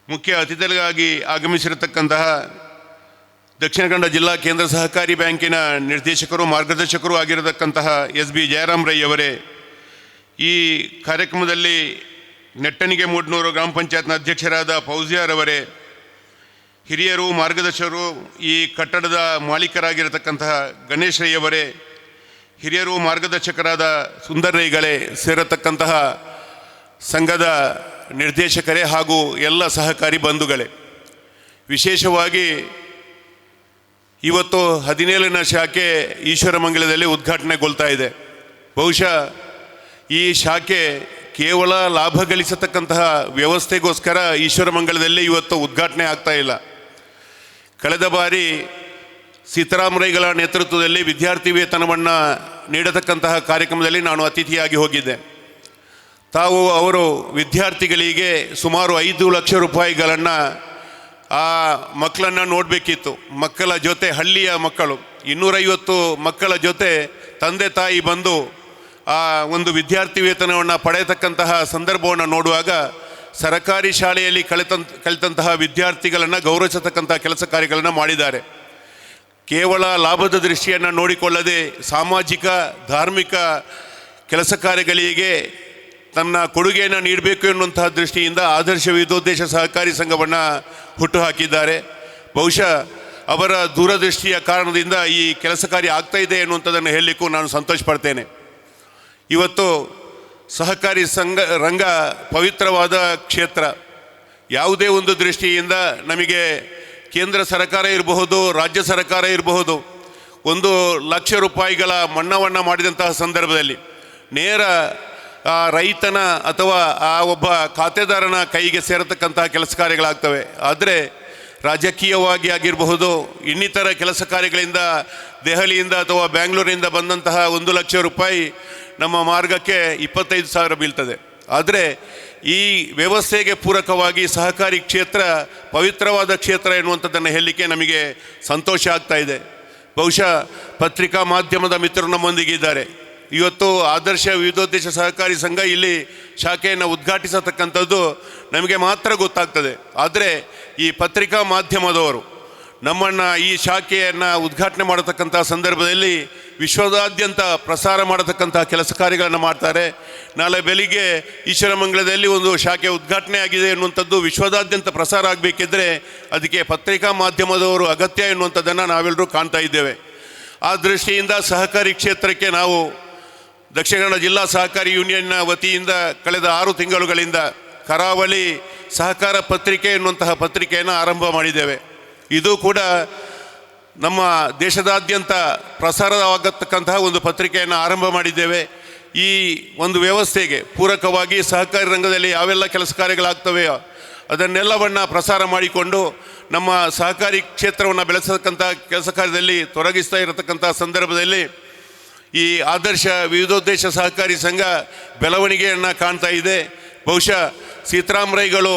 ಮುಖ್ಯ ಅತಿಥಿಗಳಾಗಿ ಆಗಮಿಸಿರತಕ್ಕಂತಹ ದಕ್ಷಿಣ ಕನ್ನಡ ಜಿಲ್ಲಾ ಕೇಂದ್ರ ಸಹಕಾರಿ ಬ್ಯಾಂಕಿನ ನಿರ್ದೇಶಕರು, ಮಾರ್ಗದರ್ಶಕರು ಆಗಿರತಕ್ಕಂತಹ SB ಜಯರಾಮ್ ರೈ ಅವರೇ, ಈ ಕಾರ್ಯಕ್ರಮದಲ್ಲಿ ನೆಟ್ಟಣಿಗೆ ಮೂಡ್ನೂರು ಗ್ರಾಮ ಪಂಚಾಯತ್ನ ಅಧ್ಯಕ್ಷರಾದ ಫೌಜಿಯಾರವರೇ, ಹಿರಿಯರು, ಮಾರ್ಗದರ್ಶಕರು, ಈ ಕಟ್ಟಡದ ಮಾಲೀಕರಾಗಿರತಕ್ಕಂತಹ ಗಣೇಶ್ ರೈ ಅವರೇ, ಹಿರಿಯರು, ಮಾರ್ಗದರ್ಶಕರಾದ ಸುಂದರ್ ರೈಗಳೇ, ಸೇರತಕ್ಕಂತಹ ಸಂಘದ ನಿರ್ದೇಶಕರೇ ಹಾಗೂ ಎಲ್ಲ ಸಹಕಾರಿ ಬಂಧುಗಳೇ, ವಿಶೇಷವಾಗಿ ಇವತ್ತು 17ನೇ ಶಾಖೆ ಈಶ್ವರ ಮಂಗಲದಲ್ಲಿ ಉದ್ಘಾಟನೆಗೊಳ್ತಾ ಇದೆ. ಬಹುಶಃ ಈ ಶಾಖೆ ಕೇವಲ ಲಾಭ ಗಳಿಸತಕ್ಕಂತಹ ವ್ಯವಸ್ಥೆಗೋಸ್ಕರ ಈಶ್ವರ ಮಂಗಲದಲ್ಲಿ ಇವತ್ತು ಉದ್ಘಾಟನೆ ಆಗ್ತಾ ಇಲ್ಲ. ಕಳೆದ ಬಾರಿ ಸೀತಾರಾಮ್ ರೈಗಳ ನೇತೃತ್ವದಲ್ಲಿ ವಿದ್ಯಾರ್ಥಿ ವೇತನವನ್ನು ನೀಡತಕ್ಕಂತಹ ಕಾರ್ಯಕ್ರಮದಲ್ಲಿ ನಾನು ಅತಿಥಿಯಾಗಿ ಹೋಗಿದ್ದೆ. ಅವರು ವಿದ್ಯಾರ್ಥಿಗಳಿಗೆ ಸುಮಾರು 5 ಲಕ್ಷ ರೂಪಾಯಿಗಳನ್ನು ಆ ಮಕ್ಕಳನ್ನು ನೋಡಬೇಕಿತ್ತು. ಮಕ್ಕಳ ಜೊತೆ, ಹಳ್ಳಿಯ ಮಕ್ಕಳು 250 ಮಕ್ಕಳ ಜೊತೆ ತಂದೆ ತಾಯಿ ಬಂದು ಆ ಒಂದು ವಿದ್ಯಾರ್ಥಿ ವೇತನವನ್ನು ಪಡೆಯತಕ್ಕಂತಹ ಸಂದರ್ಭವನ್ನು ನೋಡುವಾಗ ಸರಕಾರಿ ಶಾಲೆಯಲ್ಲಿ ಕಲಿತಂತಹ ವಿದ್ಯಾರ್ಥಿಗಳನ್ನು ಗೌರವಿಸತಕ್ಕಂತಹ ಕೆಲಸ ಕಾರ್ಯಗಳನ್ನು ಮಾಡಿದ್ದಾರೆ. ಕೇವಲ ಲಾಭದ ದೃಷ್ಟಿಯನ್ನು ನೋಡಿಕೊಳ್ಳದೆ ಸಾಮಾಜಿಕ ಧಾರ್ಮಿಕ ಕೆಲಸ ಕಾರ್ಯಗಳಿಗೆ ತನ್ನ ಕೊಡುಗೆಯನ್ನು ನೀಡಬೇಕು ಎನ್ನುವಂತಹ ದೃಷ್ಟಿಯಿಂದ ಆದರ್ಶ ವಿವಿಧೋದ್ದೇಶ ಸಹಕಾರಿ ಸಂಘವನ್ನು ಹುಟ್ಟುಹಾಕಿದ್ದಾರೆ. ಬಹುಶಃ ಅವರ ದೂರದೃಷ್ಟಿಯ ಕಾರಣದಿಂದ ಈ ಕೆಲಸ ಕಾರ್ಯ ಆಗ್ತಾ ಇದೆ ಎನ್ನುವಂಥದ್ದನ್ನು ಹೇಳಲಿಕ್ಕೂ ನಾನು ಸಂತೋಷ ಪಡ್ತೇನೆ. ಇವತ್ತು ಸಹಕಾರಿ ರಂಗ ಪವಿತ್ರವಾದ ಕ್ಷೇತ್ರ. ಯಾವುದೇ ಒಂದು ದೃಷ್ಟಿಯಿಂದ ನಮಗೆ ಕೇಂದ್ರ ಸರ್ಕಾರ ಇರಬಹುದು, ರಾಜ್ಯ ಸರ್ಕಾರ ಇರಬಹುದು, 1,00,000 ರೂಪಾಯಿಗಳ ಮನ್ನಾವನ್ನು ಮಾಡಿದಂತಹ ಸಂದರ್ಭದಲ್ಲಿ ನೇರ ರೈತನ ಅಥವಾ ಆ ಒಬ್ಬ ಖಾತೆದಾರನ ಕೈಗೆ ಸೇರತಕ್ಕಂತಹ ಕೆಲಸ ಕಾರ್ಯಗಳಾಗ್ತವೆ. ಆದರೆ ರಾಜಕೀಯವಾಗಿ ಆಗಿರಬಹುದು, ಇನ್ನಿತರ ಕೆಲಸ ಕಾರ್ಯಗಳಿಂದ ದೆಹಲಿಯಿಂದ ಅಥವಾ ಬ್ಯಾಂಗ್ಳೂರಿನಿಂದ ಬಂದಂತಹ 1,00,000 ರೂಪಾಯಿ ನಮ್ಮ ಮಾರ್ಗಕ್ಕೆ 25,000 ಬೀಳ್ತದೆ. ಆದರೆ ಈ ವ್ಯವಸ್ಥೆಗೆ ಪೂರಕವಾಗಿ ಸಹಕಾರಿ ಕ್ಷೇತ್ರ ಪವಿತ್ರವಾದ ಕ್ಷೇತ್ರ ಎನ್ನುವಂಥದ್ದನ್ನು ಹೇಳಲಿಕ್ಕೆ ನಮಗೆ ಸಂತೋಷ ಆಗ್ತಾ ಇದೆ. ಬಹುಶಃ ಪತ್ರಿಕಾ ಮಾಧ್ಯಮದ ಮಿತ್ರರು ನಮ್ಮೊಂದಿಗಿದ್ದಾರೆ. ಇವತ್ತು ಆದರ್ಶ ವಿವಿಧೋದ್ದೇಶ ಸಹಕಾರಿ ಸಂಘ ಇಲ್ಲಿ ಶಾಖೆಯನ್ನು ಉದ್ಘಾಟಿಸತಕ್ಕಂಥದ್ದು ನಮಗೆ ಮಾತ್ರ ಗೊತ್ತಾಗ್ತದೆ. ಆದರೆ ಈ ಪತ್ರಿಕಾ ಮಾಧ್ಯಮದವರು ನಮ್ಮನ್ನು ಈ ಶಾಖೆಯನ್ನು ಉದ್ಘಾಟನೆ ಮಾಡತಕ್ಕಂಥ ಸಂದರ್ಭದಲ್ಲಿ ವಿಶ್ವದಾದ್ಯಂತ ಪ್ರಸಾರ ಮಾಡತಕ್ಕಂಥ ಕೆಲಸ ಕಾರ್ಯಗಳನ್ನು ಮಾಡ್ತಾರೆ. ನಾಳೆ ಬೆಳಿಗ್ಗೆ ಈಶ್ವರಮಂಗಲದಲ್ಲಿ ಒಂದು ಶಾಖೆ ಉದ್ಘಾಟನೆ ಆಗಿದೆ ಎನ್ನುವಂಥದ್ದು ವಿಶ್ವದಾದ್ಯಂತ ಪ್ರಸಾರ ಆಗಬೇಕಿದ್ರೆ ಅದಕ್ಕೆ ಪತ್ರಿಕಾ ಮಾಧ್ಯಮದವರು ಅಗತ್ಯ ಎನ್ನುವಂಥದ್ದನ್ನು ನಾವೆಲ್ಲರೂ ಕಾಣ್ತಾ ಇದ್ದೇವೆ. ಆ ದೃಷ್ಟಿಯಿಂದ ಸಹಕಾರಿ ಕ್ಷೇತ್ರಕ್ಕೆ ನಾವು ದಕ್ಷಿಣ ಕನ್ನಡ ಜಿಲ್ಲಾ ಸಹಕಾರಿ ಯೂನಿಯನ್ನ ವತಿಯಿಂದ ಕಳೆದ 6 ತಿಂಗಳುಗಳಿಂದ ಕರಾವಳಿ ಸಹಕಾರ ಪತ್ರಿಕೆ ಎನ್ನುವಂತಹ ಪತ್ರಿಕೆಯನ್ನು ಆರಂಭ ಮಾಡಿದ್ದೇವೆ. ಇದು ಕೂಡ ನಮ್ಮ ದೇಶದಾದ್ಯಂತ ಪ್ರಸಾರವಾಗತಕ್ಕಂತಹ ಒಂದು ಪತ್ರಿಕೆಯನ್ನು ಆರಂಭ ಮಾಡಿದ್ದೇವೆ. ಈ ಒಂದು ವ್ಯವಸ್ಥೆಗೆ ಪೂರಕವಾಗಿ ಸಹಕಾರಿ ರಂಗದಲ್ಲಿ ಯಾವೆಲ್ಲ ಕೆಲಸ ಕಾರ್ಯಗಳಾಗ್ತವೆಯೋ ಅದನ್ನೆಲ್ಲವನ್ನು ಪ್ರಸಾರ ಮಾಡಿಕೊಂಡು ನಮ್ಮ ಸಹಕಾರಿ ಕ್ಷೇತ್ರವನ್ನು ಬೆಳೆಸತಕ್ಕಂಥ ಕೆಲಸ ಕಾರ್ಯದಲ್ಲಿ ತೊಡಗಿಸ್ತಾ ಇರತಕ್ಕಂಥ ಸಂದರ್ಭದಲ್ಲಿ ಈ ಆದರ್ಶ ವಿವಿಧೋದ್ದೇಶ ಸಹಕಾರಿ ಸಂಘ ಬೆಳವಣಿಗೆಯನ್ನು ಕಾಣ್ತಾ ಇದೆ. ಬಹುಶಃ ಸೀತಾರಾಮರೈಗಳು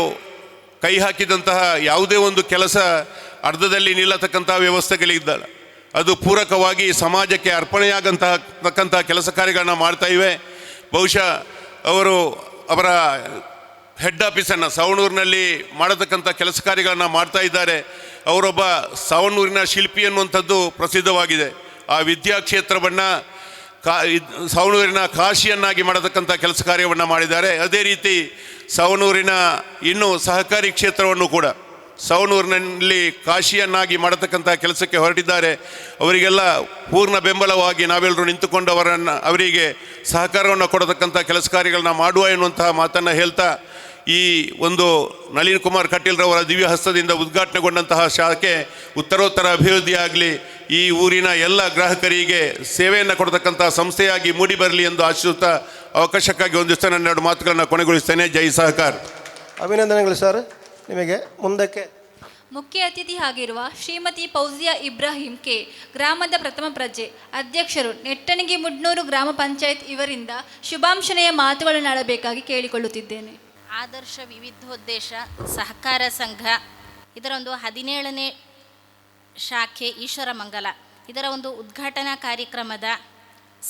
ಕೈ ಹಾಕಿದಂತಹ ಯಾವುದೇ ಒಂದು ಕೆಲಸ ಅರ್ಧದಲ್ಲಿ ನಿಲ್ಲತಕ್ಕಂಥ ವ್ಯವಸ್ಥೆಗಳಿದ್ದಲ್ಲ, ಅದು ಪೂರಕವಾಗಿ ಸಮಾಜಕ್ಕೆ ಅರ್ಪಣೆಯಾಗತಕ್ಕಂಥ ಕೆಲಸ ಕಾರ್ಯಗಳನ್ನ ಮಾಡ್ತಾ ಇವೆ. ಬಹುಶಃ ಅವರ ಹೆಡ್ ಆಫೀಸನ್ನು ಸವಣೂರಿನಲ್ಲಿ ಮಾಡತಕ್ಕಂಥ ಕೆಲಸ ಕಾರ್ಯಗಳನ್ನು ಮಾಡ್ತಾ ಇದ್ದಾರೆ. ಅವರೊಬ್ಬ ಸವಣೂರಿನ ಶಿಲ್ಪಿ ಅನ್ನುವಂಥದ್ದು ಪ್ರಸಿದ್ಧವಾಗಿದೆ. ಆ ವಿದ್ಯಾಕ್ಷೇತ್ರವನ್ನು ಸವಣೂರಿನ ಕಾಶಿಯನ್ನಾಗಿ ಮಾಡತಕ್ಕಂಥ ಕೆಲಸ ಕಾರ್ಯವನ್ನು ಮಾಡಿದ್ದಾರೆ. ಅದೇ ರೀತಿ ಸವಣೂರಿನ ಇನ್ನೂ ಸಹಕಾರಿ ಕ್ಷೇತ್ರವನ್ನು ಕೂಡ ಸವಣೂರಿನಲ್ಲಿ ಕಾಶಿಯನ್ನಾಗಿ ಮಾಡತಕ್ಕಂಥ ಕೆಲಸಕ್ಕೆ ಹೊರಟಿದ್ದಾರೆ. ಅವರಿಗೆಲ್ಲ ಪೂರ್ಣ ಬೆಂಬಲವಾಗಿ ನಾವೆಲ್ಲರೂ ನಿಂತುಕೊಂಡು ಅವರಿಗೆ ಸಹಕಾರವನ್ನು ಕೊಡತಕ್ಕಂಥ ಕೆಲಸ ಕಾರ್ಯಗಳನ್ನ ಮಾಡುವ ಎನ್ನುವಂತಹ ಮಾತನ್ನು ಹೇಳ್ತಾ ಈ ಒಂದು ನಳಿನ್ ಕುಮಾರ್ ಕಟೀಲ್ರವರ ದಿವ್ಯ ಹಸ್ತದಿಂದ ಉದ್ಘಾಟನೆಗೊಂಡಂತಹ ಶಾಖೆ ಉತ್ತರೋತ್ತರ ಅಭಿವೃದ್ಧಿ ಆಗಲಿ, ಈ ಊರಿನ ಎಲ್ಲ ಗ್ರಾಹಕರಿಗೆ ಸೇವೆಯನ್ನು ಕೊಡತಕ್ಕಂಥ ಸಂಸ್ಥೆಯಾಗಿ ಮೂಡಿ ಬರಲಿ ಎಂದು ಆಶಿಸುತ್ತಾ ಅವಕಾಶಕ್ಕಾಗಿ ಒಂದಿಷ್ಟು ನನ್ನ 2 ಮಾತುಗಳನ್ನು ಕೊನೆಗೊಳಿಸ್ತೇನೆ. ಜೈ ಸಹಕಾರ. ಅಭಿನಂದನೆಗಳು ಸರ್ ನಿಮಗೆ. ಮುಂದಕ್ಕೆ ಮುಖ್ಯ ಅತಿಥಿ ಆಗಿರುವ ಶ್ರೀಮತಿ ಫೌಜಿಯಾ ಇಬ್ರಾಹಿಂ ಕೆ, ಗ್ರಾಮದ ಪ್ರಥಮ ಪ್ರಜೆ, ಅಧ್ಯಕ್ಷರು, ನೆಟ್ಟಣಿಗೆ ಮುಡ್ನೂರು ಗ್ರಾಮ ಪಂಚಾಯತ್ ಇವರಿಂದ ಶುಭಾಂಶನೆಯ ಮಾತುಗಳನ್ನಾಡಬೇಕಾಗಿ ಕೇಳಿಕೊಳ್ಳುತ್ತಿದ್ದೇನೆ. ಆದರ್ಶ ವಿವಿಧೋದ್ದೇಶ ಸಹಕಾರ ಸಂಘ ಇದರ ಒಂದು 17ನೇ ಶಾಖೆ ಈಶ್ವರಮಂಗಲ, ಇದರ ಒಂದು ಉದ್ಘಾಟನಾ ಕಾರ್ಯಕ್ರಮದ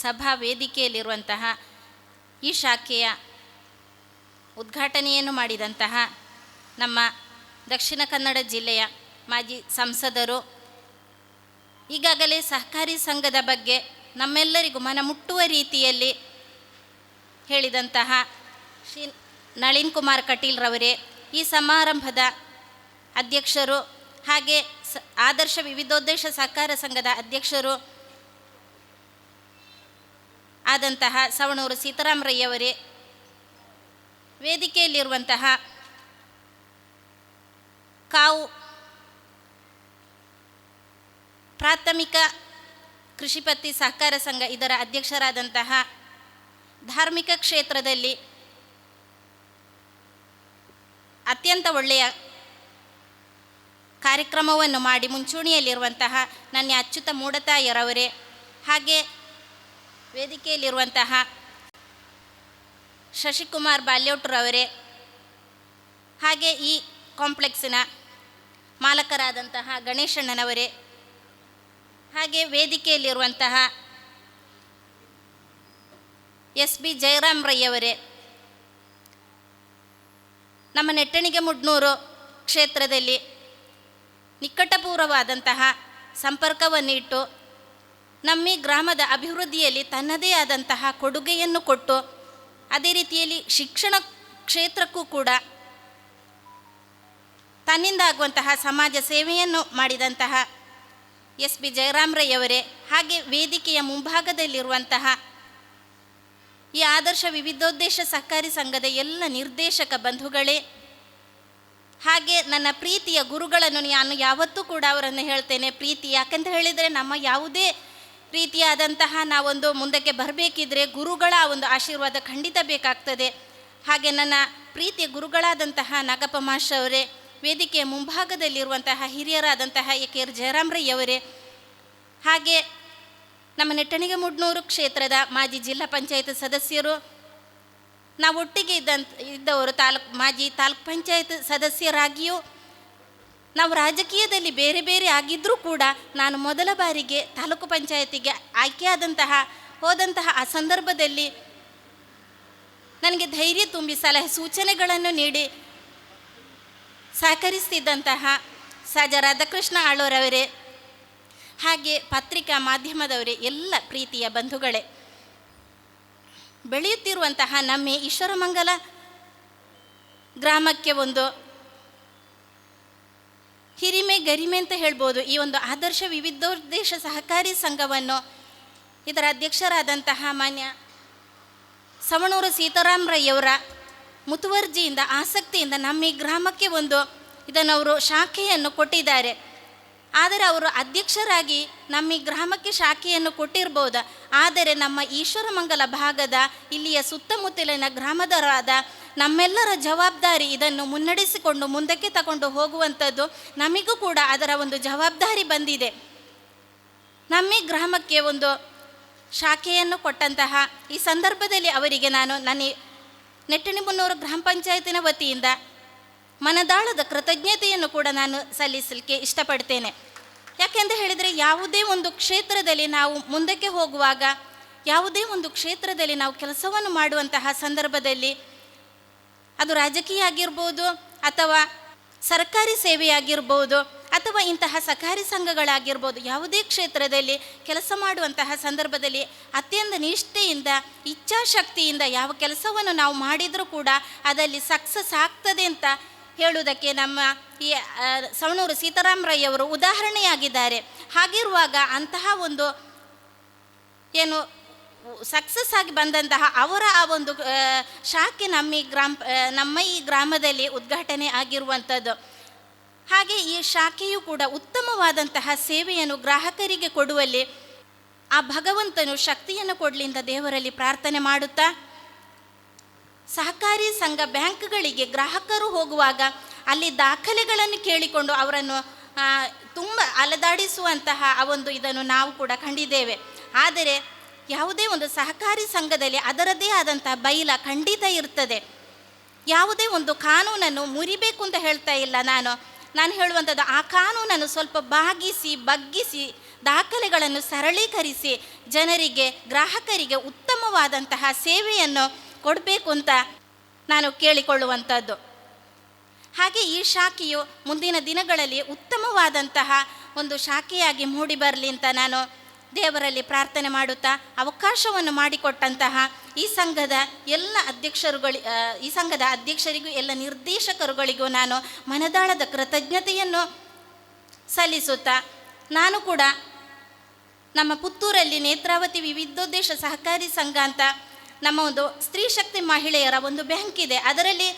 ಸಭಾ ವೇದಿಕೆಯಲ್ಲಿರುವಂತಹ ಈ ಶಾಖೆಯ ಉದ್ಘಾಟನೆಯನ್ನು ಮಾಡಿದಂತಹ ನಮ್ಮ ದಕ್ಷಿಣ ಕನ್ನಡ ಜಿಲ್ಲೆಯ ಮಾಜಿ ಸಂಸದರು, ಈಗಾಗಲೇ ಸಹಕಾರಿ ಸಂಘದ ಬಗ್ಗೆ ನಮ್ಮೆಲ್ಲರಿಗೂ ಮನಮುಟ್ಟುವ ರೀತಿಯಲ್ಲಿ ಹೇಳಿದಂತಹ ಶ್ರೀ ನಳಿನ್ ಕುಮಾರ್ ಕಟೀಲ್ರವರೇ ಈ ಸಮಾರಂಭದ ಅಧ್ಯಕ್ಷರು, ಹಾಗೆ ಆದರ್ಶ ವಿವಿಧೋದ್ದೇಶ ಸಹಕಾರ ಸಂಘದ ಅಧ್ಯಕ್ಷರು ಆದಂತಹ ಸವಣೂರು ಸೀತಾರಾಮರಯ್ಯವರೇ, ವೇದಿಕೆಯಲ್ಲಿರುವಂತಹ ಕಾವು ಪ್ರಾಥಮಿಕ ಕೃಷಿ ಪತ್ತಿ ಸಹಕಾರ ಸಂಘ ಇದರ ಅಧ್ಯಕ್ಷರಾದಂತಹ, ಧಾರ್ಮಿಕ ಕ್ಷೇತ್ರದಲ್ಲಿ ಅತ್ಯಂತ ಒಳ್ಳೆಯ ಕಾರ್ಯಕ್ರಮವನ್ನು ಮಾಡಿ ಮುಂಚೂಣಿಯಲ್ಲಿರುವಂತಹ ನನ್ನ ಅಚ್ಯುತ ಮೂಡತಾಯರವರೇ, ಹಾಗೆ ವೇದಿಕೆಯಲ್ಲಿರುವಂತಹ ಶಶಿಕುಮಾರ್ ಬಾಲ್ಯೋಟ್ರವರೇ, ಹಾಗೆ ಈ ಕಾಂಪ್ಲೆಕ್ಸಿನ ಮಾಲಕರಾದಂತಹ ಗಣೇಶಣ್ಣನವರೇ, ಹಾಗೆ ವೇದಿಕೆಯಲ್ಲಿರುವಂತಹ ಎಸ್ ಬಿ ಜಯರಾಮರಯ್ಯವರೇ, ನಮ್ಮ ನೆಟ್ಟಣಿಗೆ ಮುಡ್ನೂರು ಕ್ಷೇತ್ರದಲ್ಲಿ ನಿಕಟಪೂರ್ವವಾದಂತಹ ಸಂಪರ್ಕವನ್ನಿಟ್ಟು ನಮ್ಮ ಈ ಗ್ರಾಮದ ಅಭಿವೃದ್ಧಿಯಲ್ಲಿ ತನ್ನದೇ ಆದಂತಹ ಕೊಡುಗೆಯನ್ನು ಕೊಟ್ಟು ಅದೇ ರೀತಿಯಲ್ಲಿ ಶಿಕ್ಷಣ ಕ್ಷೇತ್ರಕ್ಕೂ ಕೂಡ ತನ್ನಿಂದ ಆಗುವಂತಹ ಸಮಾಜ ಸೇವೆಯನ್ನು ಮಾಡಿದಂತಹ ಎಸ್ ಬಿ ಜಯರಾಮ್ರಯ್ಯವರೇ, ಹಾಗೆ ವೇದಿಕೆಯ ಮುಂಭಾಗದಲ್ಲಿರುವಂತಹ ಈ ಆದರ್ಶ ವಿವಿಧೋದ್ದೇಶ ಸಹಕಾರಿ ಸಂಘದ ಎಲ್ಲ ನಿರ್ದೇಶಕ ಬಂಧುಗಳೇ, ಹಾಗೆ ನನ್ನ ಪ್ರೀತಿಯ ಗುರುಗಳನ್ನು ನಾನು ಯಾವತ್ತೂ ಕೂಡ ಅವರನ್ನು ಹೇಳ್ತೇನೆ ಪ್ರೀತಿ. ಯಾಕಂತ ಹೇಳಿದರೆ ನಮ್ಮ ಯಾವುದೇ ರೀತಿಯಾದಂತಹ ನಾವೊಂದು ಮುಂದಕ್ಕೆ ಬರಬೇಕಿದ್ರೆ ಗುರುಗಳ ಒಂದು ಆಶೀರ್ವಾದ ಖಂಡಿತ ಬೇಕಾಗ್ತದೆ. ಹಾಗೆ ನನ್ನ ಪ್ರೀತಿಯ ಗುರುಗಳಾದಂತಹ ನಾಗಪ್ಪ ಮಾಸ್ಟರ್ ಅವರೇ, ವೇದಿಕೆಯ ಮುಂಭಾಗದಲ್ಲಿರುವಂತಹ ಹಿರಿಯರಾದಂತಹ ಎ.ಕೆ.ಆರ್. ಜಯರಾಮ್ರಯ್ಯವರೇ, ಹಾಗೆ ನಮ್ಮ ನೆಟ್ಟಣಿಗೆ ಮುಡ್ನೂರು ಕ್ಷೇತ್ರದ ಮಾಜಿ ಜಿಲ್ಲಾ ಪಂಚಾಯತ್ ಸದಸ್ಯರು, ನಾವು ಒಟ್ಟಿಗೆ ಇದ್ದವರು ಮಾಜಿ ತಾಲೂಕ್ ಪಂಚಾಯತ್ ಸದಸ್ಯರಾಗಿಯೂ ನಾವು ರಾಜಕೀಯದಲ್ಲಿ ಬೇರೆ ಬೇರೆ ಆಗಿದ್ದರೂ ಕೂಡ ನಾನು ಮೊದಲ ಬಾರಿಗೆ ತಾಲೂಕು ಪಂಚಾಯತಿಗೆ ಹೋದಂತಹ ಆ ಸಂದರ್ಭದಲ್ಲಿ ನನಗೆ ಧೈರ್ಯ ತುಂಬಿ ಸಲಹೆ ಸೂಚನೆಗಳನ್ನು ನೀಡಿ ಸಹಕರಿಸ್ತಿದ್ದಂತಹ ಸಹಜ ರಾಧಾಕೃಷ್ಣ ಆಳ್ವರವರೇ, ಹಾಗೆ ಪತ್ರಿಕಾ ಮಾಧ್ಯಮದವರೇ, ಎಲ್ಲ ಪ್ರೀತಿಯ ಬಂಧುಗಳೇ, ಬೆಳೆಯುತ್ತಿರುವಂತಹ ನಮ್ಮ ಈಶ್ವರಮಂಗಲ ಗ್ರಾಮಕ್ಕೆ ಒಂದು ಹಿರಿಮೆ ಗರಿಮೆ ಅಂತ ಹೇಳ್ಬೋದು. ಈ ಒಂದು ಆದರ್ಶ ವಿವಿಧೋದ್ದೇಶ ಸಹಕಾರಿ ಸಂಘವನ್ನು ಇದರ ಅಧ್ಯಕ್ಷರಾದಂತಹ ಮಾನ್ಯ ಸವಣೂರು ಸೀತಾರಾಮರಯ್ಯವರ ಮುತುವರ್ಜಿಯಿಂದ ಆಸಕ್ತಿಯಿಂದ ನಮ್ಮ ಈ ಗ್ರಾಮಕ್ಕೆ ಇದನ್ನು ಅವರು ಶಾಖೆಯನ್ನು ಕೊಟ್ಟಿದ್ದಾರೆ. ಆದರೆ ಅವರು ಅಧ್ಯಕ್ಷರಾಗಿ ನಮ್ಮ ಈ ಗ್ರಾಮಕ್ಕೆ ಶಾಖೆಯನ್ನು ಕೊಟ್ಟಿರ್ಬೋದು. ಆದರೆ ನಮ್ಮ ಈಶ್ವರಮಂಗಲ ಭಾಗದ ಇಲ್ಲಿಯ ಸುತ್ತಮುತ್ತಲಿನ ಗ್ರಾಮದರಾದ ನಮ್ಮೆಲ್ಲರ ಜವಾಬ್ದಾರಿ ಇದನ್ನು ಮುನ್ನಡೆಸಿಕೊಂಡು ಮುಂದಕ್ಕೆ ತಗೊಂಡು ಹೋಗುವಂಥದ್ದು. ನಮಗೂ ಕೂಡ ಅದರ ಒಂದು ಜವಾಬ್ದಾರಿ ಬಂದಿದೆ. ನಮ್ಮ ಈ ಗ್ರಾಮಕ್ಕೆ ಒಂದು ಶಾಖೆಯನ್ನು ಕೊಟ್ಟಂತಹ ಈ ಸಂದರ್ಭದಲ್ಲಿ ಅವರಿಗೆ ನಾನು ನೆಟ್ಟಣಿಮುನ್ನೂರು ಗ್ರಾಮ ಪಂಚಾಯತಿನ ವತಿಯಿಂದ ಮನದಾಳದ ಕೃತಜ್ಞತೆಯನ್ನು ಕೂಡ ನಾನು ಸಲ್ಲಿಸಲಿಕ್ಕೆ ಇಷ್ಟಪಡ್ತೇನೆ. ಯಾಕೆಂದು ಹೇಳಿದರೆ ಯಾವುದೇ ಒಂದು ಕ್ಷೇತ್ರದಲ್ಲಿ ನಾವು ಮುಂದಕ್ಕೆ ಹೋಗುವಾಗ, ಯಾವುದೇ ಒಂದು ಕ್ಷೇತ್ರದಲ್ಲಿ ನಾವು ಕೆಲಸವನ್ನು ಮಾಡುವಂತಹ ಸಂದರ್ಭದಲ್ಲಿ, ಅದು ರಾಜಕೀಯ ಆಗಿರ್ಬೋದು ಅಥವಾ ಸರ್ಕಾರಿ ಸೇವೆಯಾಗಿರ್ಬೋದು ಅಥವಾ ಇಂತಹ ಸಹಕಾರಿ ಸಂಘಗಳಾಗಿರ್ಬೋದು, ಯಾವುದೇ ಕ್ಷೇತ್ರದಲ್ಲಿ ಕೆಲಸ ಮಾಡುವಂತಹ ಸಂದರ್ಭದಲ್ಲಿ ಅತ್ಯಂತ ನಿಷ್ಠೆಯಿಂದ ಇಚ್ಛಾಶಕ್ತಿಯಿಂದ ಯಾವ ಕೆಲಸವನ್ನು ನಾವು ಮಾಡಿದರೂ ಕೂಡ ಅದಲ್ಲಿ ಸಕ್ಸಸ್ ಆಗ್ತದೆ ಅಂತ ಹೇಳುವುದಕ್ಕೆ ನಮ್ಮ ಈ ಸವಣೂರು ಸೀತಾರಾಮರಯ್ಯವರು ಉದಾಹರಣೆಯಾಗಿದ್ದಾರೆ. ಹಾಗಿರುವಾಗ ಅಂತಹ ಒಂದು ಸಕ್ಸಸ್ ಆಗಿ ಬಂದಂತಹ ಅವರ ಆ ಒಂದು ಶಾಖೆ ನಮ್ಮ ಈ ಗ್ರಾಮದಲ್ಲಿ ಉದ್ಘಾಟನೆ ಆಗಿರುವಂಥದ್ದು. ಹಾಗೆ ಈ ಶಾಖೆಯು ಕೂಡ ಉತ್ತಮವಾದಂತಹ ಸೇವೆಯನ್ನು ಗ್ರಾಹಕರಿಗೆ ಕೊಡುವಲ್ಲಿ ಆ ಭಗವಂತನು ಶಕ್ತಿಯನ್ನು ಕೊಡಲಿ ಅಂತ ದೇವರಲ್ಲಿ ಪ್ರಾರ್ಥನೆ ಮಾಡುತ್ತಾ, ಸಹಕಾರಿ ಸಂಘ ಬ್ಯಾಂಕ್ಗಳಿಗೆ ಗ್ರಾಹಕರು ಹೋಗುವಾಗ ಅಲ್ಲಿ ದಾಖಲೆಗಳನ್ನು ಕೇಳಿಕೊಂಡು ಅವರನ್ನು ತುಂಬ ಅಲದಾಡಿಸುವಂತಹ ಇದನ್ನು ನಾವು ಕೂಡ ಕಂಡಿದ್ದೇವೆ. ಆದರೆ ಯಾವುದೇ ಒಂದು ಸಹಕಾರಿ ಸಂಘದಲ್ಲಿ ಅದರದ್ದೇ ಆದಂತಹ ಬೈಲ ಖಂಡಿತ ಇರ್ತದೆ. ಯಾವುದೇ ಒಂದು ಕಾನೂನನ್ನು ಮುರಿಬೇಕು ಅಂತ ಹೇಳ್ತಾ ಇಲ್ಲ ನಾನು ಹೇಳುವಂಥದ್ದು, ಆ ಕಾನೂನನ್ನು ಸ್ವಲ್ಪ ಬಗ್ಗಿಸಿ ದಾಖಲೆಗಳನ್ನು ಸರಳೀಕರಿಸಿ ಜನರಿಗೆ ಗ್ರಾಹಕರಿಗೆ ಉತ್ತಮವಾದಂತಹ ಸೇವೆಯನ್ನು ಕೊಡಬೇಕು ಅಂತ ನಾನು ಕೇಳಿಕೊಳ್ಳುವಂಥದ್ದು. ಹಾಗೆ ಈ ಶಾಖೆಯು ಮುಂದಿನ ದಿನಗಳಲ್ಲಿ ಉತ್ತಮವಾದಂತಹ ಒಂದು ಶಾಖೆಯಾಗಿ ಮೂಡಿ ಬರಲಿ ಅಂತ ನಾನು ದೇವರಲ್ಲಿ ಪ್ರಾರ್ಥನೆ ಮಾಡುತ್ತಾ, ಅವಕಾಶವನ್ನು ಮಾಡಿಕೊಟ್ಟಂತಹ ಈ ಸಂಘದ ಎಲ್ಲ ಈ ಸಂಘದ ಅಧ್ಯಕ್ಷರಿಗೂ ಎಲ್ಲ ನಿರ್ದೇಶಕರುಗಳಿಗೂ ನಾನು ಮನದಾಳದ ಕೃತಜ್ಞತೆಯನ್ನು ಸಲ್ಲಿಸುತ್ತಾ, ನಾನು ಕೂಡ ನಮ್ಮ ಪುತ್ತೂರಲ್ಲಿ ನೇತ್ರಾವತಿ ವಿವಿಧೋದ್ದೇಶ ಸಹಕಾರಿ ಸಂಘ ಅಂತ ನಮ್ಮ ಒಂದು ಸ್ತ್ರೀ ಶಕ್ತಿ ಮಹಿಳೆಯರ ಒಂದು ಬ್ಯಾಂಕ್ ಇದೆ. ಅದರಲ್ಲಿ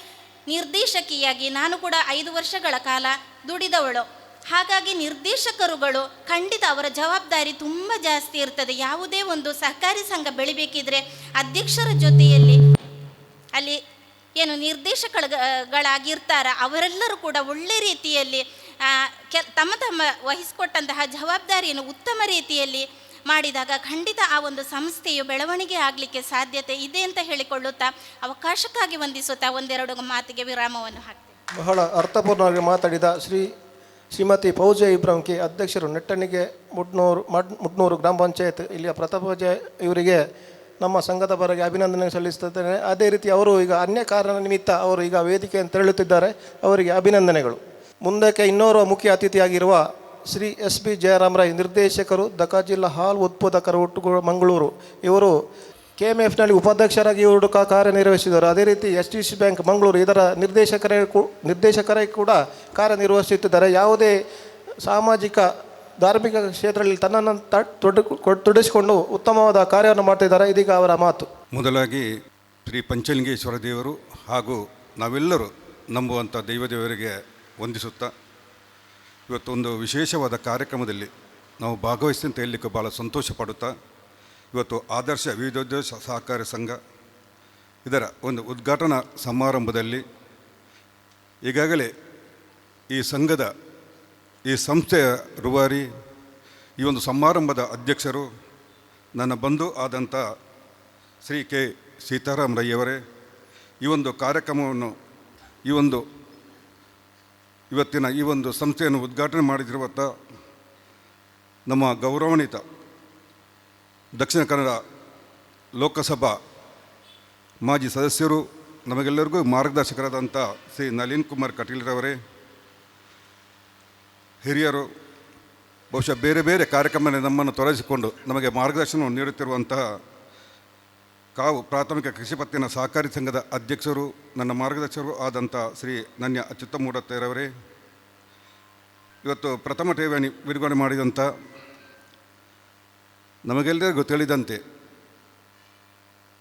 ನಿರ್ದೇಶಕಿಯಾಗಿ ನಾನು ಕೂಡ 5 ವರ್ಷಗಳ ಕಾಲ ದುಡಿದವಳು. ಹಾಗಾಗಿ ನಿರ್ದೇಶಕರುಗಳು ಖಂಡಿತ ಅವರ ಜವಾಬ್ದಾರಿ ತುಂಬ ಜಾಸ್ತಿ ಇರ್ತದೆ. ಯಾವುದೇ ಒಂದು ಸಹಕಾರಿ ಸಂಘ ಬೆಳಿಬೇಕಿದ್ರೆ ಅಧ್ಯಕ್ಷರ ಜೊತೆಯಲ್ಲಿ ಅಲ್ಲಿ ನಿರ್ದೇಶಕರುಗಳಾಗಿರ್ತಾರ ಅವರೆಲ್ಲರೂ ಕೂಡ ಒಳ್ಳೆ ರೀತಿಯಲ್ಲಿ ತಮ್ಮ ವಹಿಸಿಕೊಟ್ಟಂತಹ ಜವಾಬ್ದಾರಿಯನ್ನು ಉತ್ತಮ ರೀತಿಯಲ್ಲಿ ಮಾಡಿದಾಗ ಖಂಡಿತ ಆ ಒಂದು ಸಂಸ್ಥೆಯು ಬೆಳವಣಿಗೆ ಆಗಲಿಕ್ಕೆ ಸಾಧ್ಯತೆ ಇದೆ ಅಂತ ಹೇಳಿಕೊಳ್ಳುತ್ತಾ, ಅವಕಾಶಕ್ಕಾಗಿ ವಂದಿಸುತ್ತಾ ಒಂದೆರಡು ಮಾತಿಗೆ ವಿರಾಮವನ್ನು ಹಾಕ್ತೇನೆ. ಬಹಳ ಅರ್ಥಪೂರ್ಣವಾಗಿ ಮಾತಾಡಿದ ಶ್ರೀಮತಿ ಫೌಜಿಯಾ ಇಬ್ರಾಹಿಂ ಕೆ, ಅಧ್ಯಕ್ಷರು ನೆಟ್ಟಣಿಗೆ ಮುಡ್ನೂರು ಗ್ರಾಮ ಪಂಚಾಯತ್ ಇಲ್ಲಿಯ ಪ್ರತಾಪಜ ಇವರಿಗೆ ನಮ್ಮ ಸಂಘದ ಪರವಾಗಿ ಅಭಿನಂದನೆ ಸಲ್ಲಿಸುತ್ತೇನೆ. ಅದೇ ರೀತಿ ಅವರು ಈಗ ಅನ್ಯ ಕಾರಣ ನಿಮಿತ್ತ ಅವರು ಈಗ ವೇದಿಕೆಯನ್ನು ತೆರಳುತ್ತಿದ್ದಾರೆ, ಅವರಿಗೆ ಅಭಿನಂದನೆಗಳು. ಮುಂದಕ್ಕೆ ಇನ್ನೋರ್ವ ಮುಖ್ಯ ಅತಿಥಿಯಾಗಿರುವ ಶ್ರೀ ಎಸ್ ಬಿ ಜಯರಾಮರಾಯ್ ನಿರ್ದೇಶಕರು, ದಕ ಜಿಲ್ಲಾ ಹಾಲು ಉತ್ಪಾದಕರು ಒಟ್ಟುಗೂಡು ಮಂಗಳೂರು. ಇವರು KMFನಲ್ಲಿ ಉಪಾಧ್ಯಕ್ಷರಾಗಿ ಇವರು ಕಾರ್ಯನಿರ್ವಹಿಸಿದರು. ಅದೇ ರೀತಿ HDFC ಬ್ಯಾಂಕ್ ಮಂಗಳೂರು ಇದರ ನಿರ್ದೇಶಕರಾಗಿ ಕೂಡ ಕಾರ್ಯನಿರ್ವಹಿಸುತ್ತಿದ್ದಾರೆ. ಯಾವುದೇ ಸಾಮಾಜಿಕ ಧಾರ್ಮಿಕ ಕ್ಷೇತ್ರದಲ್ಲಿ ತನ್ನನ್ನು ತೊಡಗಿಸಿಕೊಂಡು ಉತ್ತಮವಾದ ಕಾರ್ಯವನ್ನು ಮಾಡ್ತಿದ್ದಾರೆ. ಇದೀಗ ಅವರ ಮಾತು. ಮೊದಲಾಗಿ ಶ್ರೀ ಪಂಚಲಿಂಗೇಶ್ವರ ದೇವರು ಹಾಗೂ ನಾವೆಲ್ಲರೂ ನಂಬುವಂಥ ದೇವರಿಗೆ ವಂದಿಸುತ್ತಾ, ಇವತ್ತೊಂದು ವಿಶೇಷವಾದ ಕಾರ್ಯಕ್ರಮದಲ್ಲಿ ನಾವು ಭಾಗವಹಿಸಿ ಅಂತ ಹೇಳಲಿಕ್ಕೆ ಭಾಳ ಸಂತೋಷ ಪಡುತ್ತಾ, ಇವತ್ತು ಆದರ್ಶ ವಿವಿಧೋದ್ದೇಶ ಸಹಕಾರಿ ಸಂಘ ಇದರ ಒಂದು ಉದ್ಘಾಟನಾ ಸಮಾರಂಭದಲ್ಲಿ ಈಗಾಗಲೇ ಈ ಸಂಘದ ಈ ಸಂಸ್ಥೆಯ ರೂವಾರಿ, ಈ ಒಂದು ಸಮಾರಂಭದ ಅಧ್ಯಕ್ಷರು, ನನ್ನ ಬಂಧು ಆದಂಥ ಶ್ರೀ ಕೆ ಸೀತಾರಾಮ್ ರೈಯವರೇ, ಈ ಒಂದು ಕಾರ್ಯಕ್ರಮವನ್ನು ಇವತ್ತಿನ ಈ ಒಂದು ಸಂಸ್ಥೆಯನ್ನು ಉದ್ಘಾಟನೆ ಮಾಡಿದಿರುವಂಥ ನಮ್ಮ ಗೌರವಾನ್ವಿತ ದಕ್ಷಿಣ ಕನ್ನಡ ಲೋಕಸಭಾ ಮಾಜಿ ಸದಸ್ಯರು, ನಮಗೆಲ್ಲರಿಗೂ ಮಾರ್ಗದರ್ಶಕರಾದಂಥ ಶ್ರೀ ನಳಿನ್ ಕುಮಾರ್ ಕಟೀಲ್ರವರೇ, ಹಿರಿಯರು, ಬಹುಶಃ ಬೇರೆ ಬೇರೆ ಕಾರ್ಯಕ್ರಮದಲ್ಲಿ ನಮ್ಮನ್ನು ತೊಡಗಿಸಿಕೊಂಡು ನಮಗೆ ಮಾರ್ಗದರ್ಶನವನ್ನು ನೀಡುತ್ತಿರುವಂತಹ ಕಾವು ಪ್ರಾಥಮಿಕ ಕೃಷಿ ಪತ್ತಿನ ಸಹಕಾರಿ ಸಂಘದ ಅಧ್ಯಕ್ಷರು, ನನ್ನ ಮಾರ್ಗದರ್ಶಕರು ಆದಂಥ ಶ್ರೀ ನನ್ಯ ಅಚ್ಯುತಮೂಢತ್ತಯ್ಯರವರೇ, ಇವತ್ತು ಪ್ರಥಮ ಠೇವಣಿ ಬಿಡುಗಡೆ ಮಾಡಿದಂಥ ನಮಗೆಲ್ಲರಿಗೂ ತಿಳಿದಂತೆ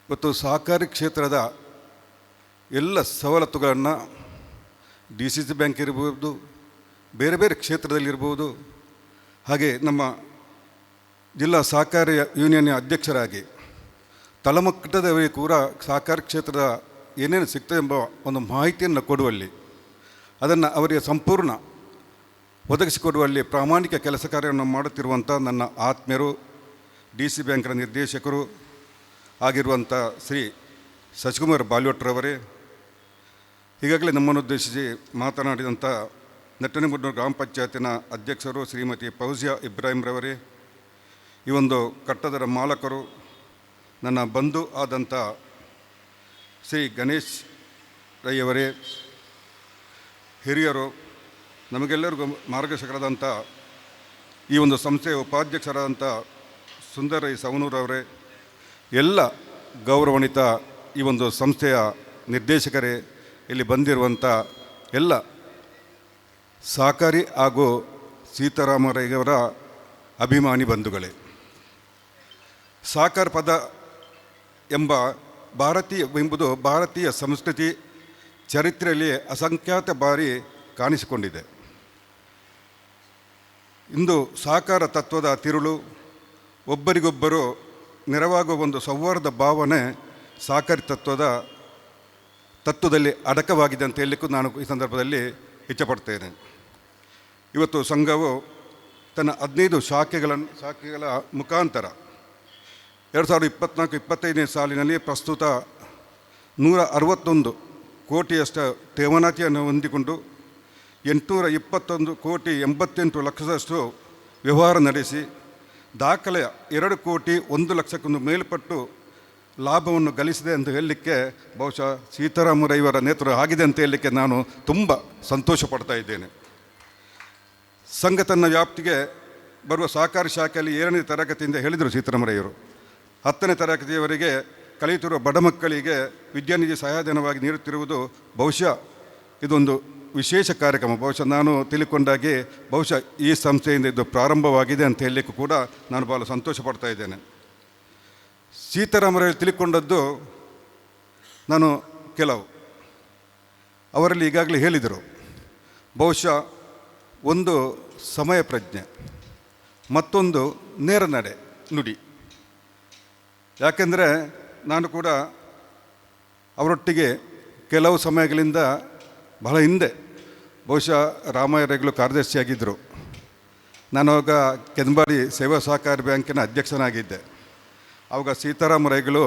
ಇವತ್ತು ಸಹಕಾರಿ ಕ್ಷೇತ್ರದ ಎಲ್ಲ ಸವಲತ್ತುಗಳನ್ನು DCC ಬ್ಯಾಂಕ್ ಇರ್ಬೋದು, ಬೇರೆ ಬೇರೆ ಕ್ಷೇತ್ರದಲ್ಲಿರ್ಬೋದು, ಹಾಗೆ ನಮ್ಮ ಜಿಲ್ಲಾ ಸಹಕಾರಿ ಯೂನಿಯನ್ನ ಅಧ್ಯಕ್ಷರಾಗಿ ತಳಮಟ್ಟದವರಿಗೆ ಕೂಡ ಸಹಕಾರಿ ಕ್ಷೇತ್ರದ ಏನೇನು ಸಿಗ್ತದೆ ಎಂಬ ಒಂದು ಮಾಹಿತಿಯನ್ನು ಕೊಡುವಲ್ಲಿ, ಅದನ್ನು ಅವರಿಗೆ ಸಂಪೂರ್ಣ ಒದಗಿಸಿಕೊಡುವಲ್ಲಿ ಪ್ರಾಮಾಣಿಕ ಕೆಲಸ ಕಾರ್ಯವನ್ನು ಮಾಡುತ್ತಿರುವಂಥ ನನ್ನ ಆತ್ಮೀಯರು, DC ಬ್ಯಾಂಕ್ನ ನಿರ್ದೇಶಕರು ಆಗಿರುವಂಥ ಶ್ರೀ ಶಶಿಕುಮಾರ್ ಬಾಲ್ಯೋಟ್ರವರೇ, ಈಗಾಗಲೇ ನಮ್ಮನ್ನು ಉದ್ದೇಶಿಸಿ ಮಾತನಾಡಿದಂಥ ನೆಟ್ಟಣಿಮುಡ್ನೂರು ಗ್ರಾಮ ಪಂಚಾಯತಿನ ಅಧ್ಯಕ್ಷರು ಶ್ರೀಮತಿ ಫೌಜಿಯಾ ಇಬ್ರಾಹಿಂರವರೇ, ಈ ಒಂದು ಕಟ್ಟಡದ ಮಾಲಕರು, ನನ್ನ ಬಂಧು ಆದಂಥ ಶ್ರೀ ಗಣೇಶ್ ರೈಯವರೇ, ಹಿರಿಯರು, ನಮಗೆಲ್ಲರಿಗೂ ಮಾರ್ಗದರ್ಶಕರಾದಂಥ ಈ ಒಂದು ಸಂಸ್ಥೆಯ ಉಪಾಧ್ಯಕ್ಷರಾದಂಥ ಸುಂದರ್ ರೈ ಸವನೂರವರೇ, ಎಲ್ಲ ಗೌರವಾನ್ವಿತ ಈ ಒಂದು ಸಂಸ್ಥೆಯ ನಿರ್ದೇಶಕರೇ, ಇಲ್ಲಿ ಬಂದಿರುವಂಥ ಎಲ್ಲ ಸಹಕಾರಿ ಹಾಗೂ ಸೀತಾರಾಮರಯ್ಯವರ ಅಭಿಮಾನಿ ಬಂಧುಗಳೇ, ಸಹಕಾರ ಪದ ಎಂಬುದು ಭಾರತೀಯ ಸಂಸ್ಕೃತಿ ಚರಿತ್ರೆಯಲ್ಲಿ ಅಸಂಖ್ಯಾತ ಬಾರಿ ಕಾಣಿಸಿಕೊಂಡಿದೆ. ಇಂದು ಸಹಕಾರ ತತ್ವದ ತಿರುಳು, ಒಬ್ಬರಿಗೊಬ್ಬರು ನೆರವಾಗುವ ಒಂದು ಸೌಹಾರ್ದ ಭಾವನೆ ಸಹಕಾರಿ ತತ್ವದಲ್ಲಿ ಅಡಕವಾಗಿದೆ ಅಂತ ಹೇಳಲಿಕ್ಕೂ ನಾನು ಈ ಸಂದರ್ಭದಲ್ಲಿ ಇಚ್ಛಪಡ್ತೇನೆ. ಇವತ್ತು ಸಂಘವು ತನ್ನ 15 ಶಾಖೆಗಳ ಮುಖಾಂತರ 2024-25ನೇ ಸಾಲಿನಲ್ಲಿ ಪ್ರಸ್ತುತ 161 ಕೋಟಿಯಷ್ಟು ಠೇವಣಾತಿಯನ್ನು ಹೊಂದಿಕೊಂಡು 821,88,00,000 ವ್ಯವಹಾರ ನಡೆಸಿ ದಾಖಲೆಯ 2,01,00,000 ಮೇಲ್ಪಟ್ಟು ಲಾಭವನ್ನು ಗಳಿಸಿದೆ ಅಂತ ಹೇಳಲಿಕ್ಕೆ ಬಹುಶಃ ಸೀತಾರಾಮರಯ್ಯವರ ನೇತೃತ್ವ ಆಗಿದೆ ಅಂತ ಹೇಳಲಿಕ್ಕೆ ನಾನು ತುಂಬ ಸಂತೋಷ ಪಡ್ತಾ ಇದ್ದೇನೆ. ಸಂಘ ತನ್ನ ವ್ಯಾಪ್ತಿಗೆ ಬರುವ ಸಹಕಾರಿ ಶಾಖೆಯಲ್ಲಿ 7ನೇ ತರಗತಿಯಿಂದ ಹೇಳಿದರು ಸೀತಾರಾಮರಯ್ಯವರು, 10ನೇ ತರಗತಿಯವರೆಗೆ ಕಲಿಯುತ್ತಿರುವ ಬಡ ಮಕ್ಕಳಿಗೆ ವಿದ್ಯಾನಿಧಿ ಸಹಾಯಧನವಾಗಿ ನೀಡುತ್ತಿರುವುದು ಬಹುಶಃ ಇದೊಂದು ವಿಶೇಷ ಕಾರ್ಯಕ್ರಮ. ಬಹುಶಃ ನಾನು ತಿಳಿಕೊಂಡಾಗೆ ಬಹುಶಃ ಈ ಸಂಸ್ಥೆಯಿಂದ ಇದು ಪ್ರಾರಂಭವಾಗಿದೆ ಅಂತ ಹೇಳಲಿಕ್ಕೂ ಕೂಡ ನಾನು ಭಾಳ ಸಂತೋಷ ಪಡ್ತಾ ಇದ್ದೇನೆ. ಸೀತಾರಾಮರಯ್ಯ ತಿಳಿಕೊಂಡದ್ದು ನಾನು ಕೆಲವು ಅವರಲ್ಲಿ ಈಗಾಗಲೇ ಹೇಳಿದರು. ಬಹುಶಃ ಒಂದು ಸಮಯ ಪ್ರಜ್ಞೆ, ಮತ್ತೊಂದು ನೇರ ನಡೆ ನುಡಿ. ಯಾಕೆಂದರೆ ನಾನು ಕೂಡ ಅವರೊಟ್ಟಿಗೆ ಕೆಲವು ಸಮಯಗಳಿಂದ ಬಹಳ ಹಿಂದೆ ಬಹುಶಃ ರಾಮಯ್ಯರಗಳು ಕಾರ್ಯದರ್ಶಿಯಾಗಿದ್ದರು. ನಾನು ಆವಾಗ ಕೆಂಬಾಡಿ ಸೇವಾ ಸಹಕಾರಿ ಬ್ಯಾಂಕಿನ ಅಧ್ಯಕ್ಷನಾಗಿದ್ದೆ. ಆವಾಗ ಸೀತಾರಾಮರಯ್ಯಗಳು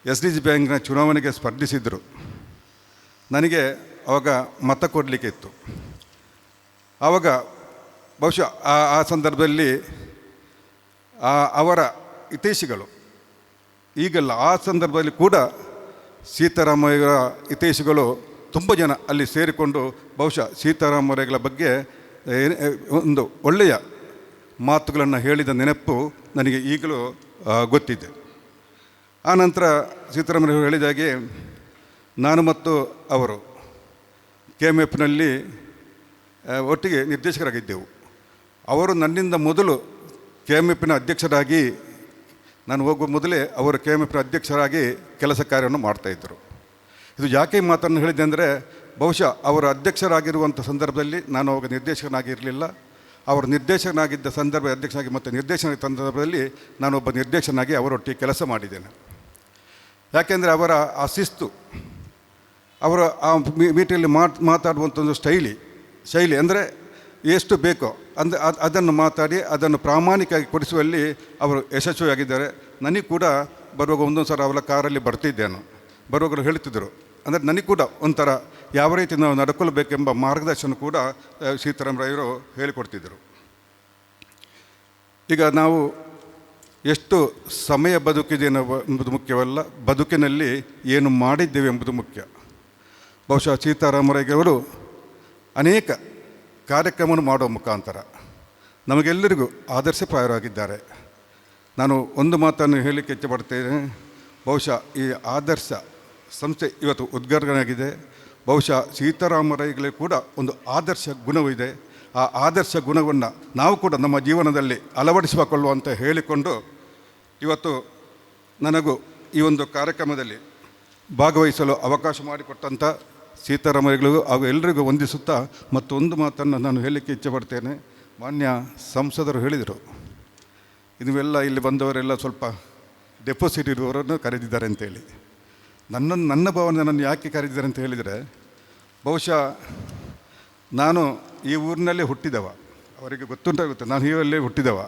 SDG ಬ್ಯಾಂಕ್ನ ಚುನಾವಣೆಗೆ ಸ್ಪರ್ಧಿಸಿದರು. ನನಗೆ ಆವಾಗ ಮತ ಕೊಡಲಿಕ್ಕಿತ್ತು. ಆವಾಗ ಬಹುಶಃ ಆ ಸಂದರ್ಭದಲ್ಲಿ ಅವರ ಹಿತೈಷಿಗಳು ಈಗಲ್ಲ, ಆ ಸಂದರ್ಭದಲ್ಲಿ ಕೂಡ ಸೀತಾರಾಮಯ್ಯರ ಹಿತೈಷಿಗಳು ತುಂಬ ಜನ ಅಲ್ಲಿ ಸೇರಿಕೊಂಡು ಬಹುಶಃ ಸೀತಾರಾಮರಯ್ಯಗಳ ಬಗ್ಗೆ ಒಂದು ಒಳ್ಳೆಯ ಮಾತುಗಳನ್ನು ಹೇಳಿದ ನೆನಪು ನನಗೆ ಈಗಲೂ ಗೊತ್ತಿದೆ. ಆನಂತರ ಸೀತಾರಾಮಯ್ಯವರು ಹೇಳಿದಾಗೆ ನಾನು ಮತ್ತು ಅವರು KMFನಲ್ಲಿ ಒಟ್ಟಿಗೆ ನಿರ್ದೇಶಕರಾಗಿದ್ದೆವು. ಅವರು ನನ್ನಿಂದ ಮೊದಲು KMFನ ಅಧ್ಯಕ್ಷರಾಗಿ, ನಾನು ಹೋಗುವ ಮೊದಲೇ ಅವರು KMFನ ಅಧ್ಯಕ್ಷರಾಗಿ ಕೆಲಸ ಕಾರ್ಯವನ್ನು ಮಾಡ್ತಾಯಿದ್ದರು. ಇದು ಯಾಕೆ ಮಾತನ್ನು ಹೇಳಿದೆ ಅಂದರೆ, ಬಹುಶಃ ಅವರು ಅಧ್ಯಕ್ಷರಾಗಿರುವಂಥ ಸಂದರ್ಭದಲ್ಲಿ ನಾನು ಅವಾಗ ನಿರ್ದೇಶಕನಾಗಿರಲಿಲ್ಲ. ಅವರು ನಿರ್ದೇಶಕನಾಗಿದ್ದ ಸಂದರ್ಭ ಅಧ್ಯಕ್ಷನಾಗಿ ಮತ್ತು ನಿರ್ದೇಶನ ಸಂದರ್ಭದಲ್ಲಿ ನಾನೊಬ್ಬ ನಿರ್ದೇಶಕನಾಗಿ ಅವರೊಟ್ಟಿಗೆ ಕೆಲಸ ಮಾಡಿದ್ದೇನೆ. ಯಾಕೆಂದರೆ ಅವರ ಆ ಶಿಸ್ತು, ಅವರ ಆ ಮೀಟಿಂಗಲ್ಲಿ ಮಾತಾಡುವಂಥ ಒಂದು ಶೈಲಿ ಅಂದರೆ ಎಷ್ಟು ಬೇಕೋ ಅದನ್ನು ಮಾತಾಡಿ ಅದನ್ನು ಪ್ರಾಮಾಣಿಕವಾಗಿ ಕೊಡಿಸುವಲ್ಲಿ ಅವರು ಯಶಸ್ವಿಯಾಗಿದ್ದಾರೆ. ನನಗೆ ಕೂಡ ಬರುವಾಗ ಒಂದೊಂದು ಸಲ ಅವರ ಕಾರಲ್ಲಿ ಬರ್ತಿದ್ದೇನೆ, ಬರುವಾಗಲೂ ಹೇಳ್ತಿದ್ದರು. ಅಂದರೆ ನನಗೆ ಕೂಡ ಒಂಥರ ಯಾವ ರೀತಿ ನಾವು ನಡ್ಕೊಳ್ಬೇಕೆಂಬ ಮಾರ್ಗದರ್ಶನ ಕೂಡ ಸೀತಾರಾಮಯ್ಯವರು ಹೇಳಿಕೊಡ್ತಿದ್ದರು. ಈಗ ನಾವು ಎಷ್ಟು ಸಮಯ ಬದುಕಿದೆ ಎಂಬುದು ಮುಖ್ಯವಲ್ಲ, ಬದುಕಿನಲ್ಲಿ ಏನು ಮಾಡಿದ್ದೇವೆ ಎಂಬುದು ಮುಖ್ಯ. ಬಹುಶಃ ಸೀತಾರಾಮಯ್ಯವರು ಅನೇಕ ಕಾರ್ಯಕ್ರಮವನ್ನು ಮಾಡುವ ಮುಖಾಂತರ ನಮಗೆಲ್ಲರಿಗೂ ಆದರ್ಶಪ್ರಾಯರಾಗಿದ್ದಾರೆ. ನಾನು ಒಂದು ಮಾತನ್ನು ಹೇಳಲಿಕ್ಕೆ ಇಚ್ಛೆಪಡ್ತೇನೆ. ಬಹುಶಃ ಈ ಆದರ್ಶ ಸಂಸ್ಥೆ ಇವತ್ತು ಉದ್ಘಾಟನೆಯಾಗಿದೆ. ಬಹುಶಃ ಸೀತಾರಾಮಯ್ಯಗಳಿಗೆ ಕೂಡ ಒಂದು ಆದರ್ಶ ಗುಣವಿದೆ. ಆ ಆದರ್ಶ ಗುಣವನ್ನು ನಾವು ಕೂಡ ನಮ್ಮ ಜೀವನದಲ್ಲಿ ಅಳವಡಿಸಿಕೊಳ್ಳುವಂತ ಹೇಳಿಕೊಂಡು ಇವತ್ತು ನನಗೂ ಈ ಒಂದು ಕಾರ್ಯಕ್ರಮದಲ್ಲಿ ಭಾಗವಹಿಸಲು ಅವಕಾಶ ಮಾಡಿಕೊಟ್ಟಂಥ ಸೀತಾರಾಮಯ್ಯಗಳಿಗೂ ಹಾಗೂ ಎಲ್ಲರಿಗೂ ವಂದಿಸುತ್ತಾ ಮತ್ತೊಂದು ಮಾತನ್ನು ನಾನು ಹೇಳಲಿಕ್ಕೆ ಇಚ್ಛೆಪಡ್ತೇನೆ. ಮಾನ್ಯ ಸಂಸದರು ಹೇಳಿದರು, ಇದುವೆಲ್ಲ ಇಲ್ಲಿ ಬಂದವರೆಲ್ಲ ಸ್ವಲ್ಪ ಡೆಪಾಸಿಟ್ ಇರುವವರನ್ನು ಕರೆದಿದ್ದಾರೆ ಅಂತೇಳಿ. ನನ್ನ ಭಾವನೆ ನನ್ನನ್ನು ಯಾಕೆ ಕರೆದಿದ್ದಾರೆ ಅಂತ ಹೇಳಿದರೆ, ಬಹುಶಃ ನಾನು ಈ ಊರಿನಲ್ಲೇ ಹುಟ್ಟಿದವ, ಅವರಿಗೆ ಗೊತ್ತುಂಟಾಗುತ್ತೆ. ನಾನು ಇವಲ್ಲೇ ಹುಟ್ಟಿದವ.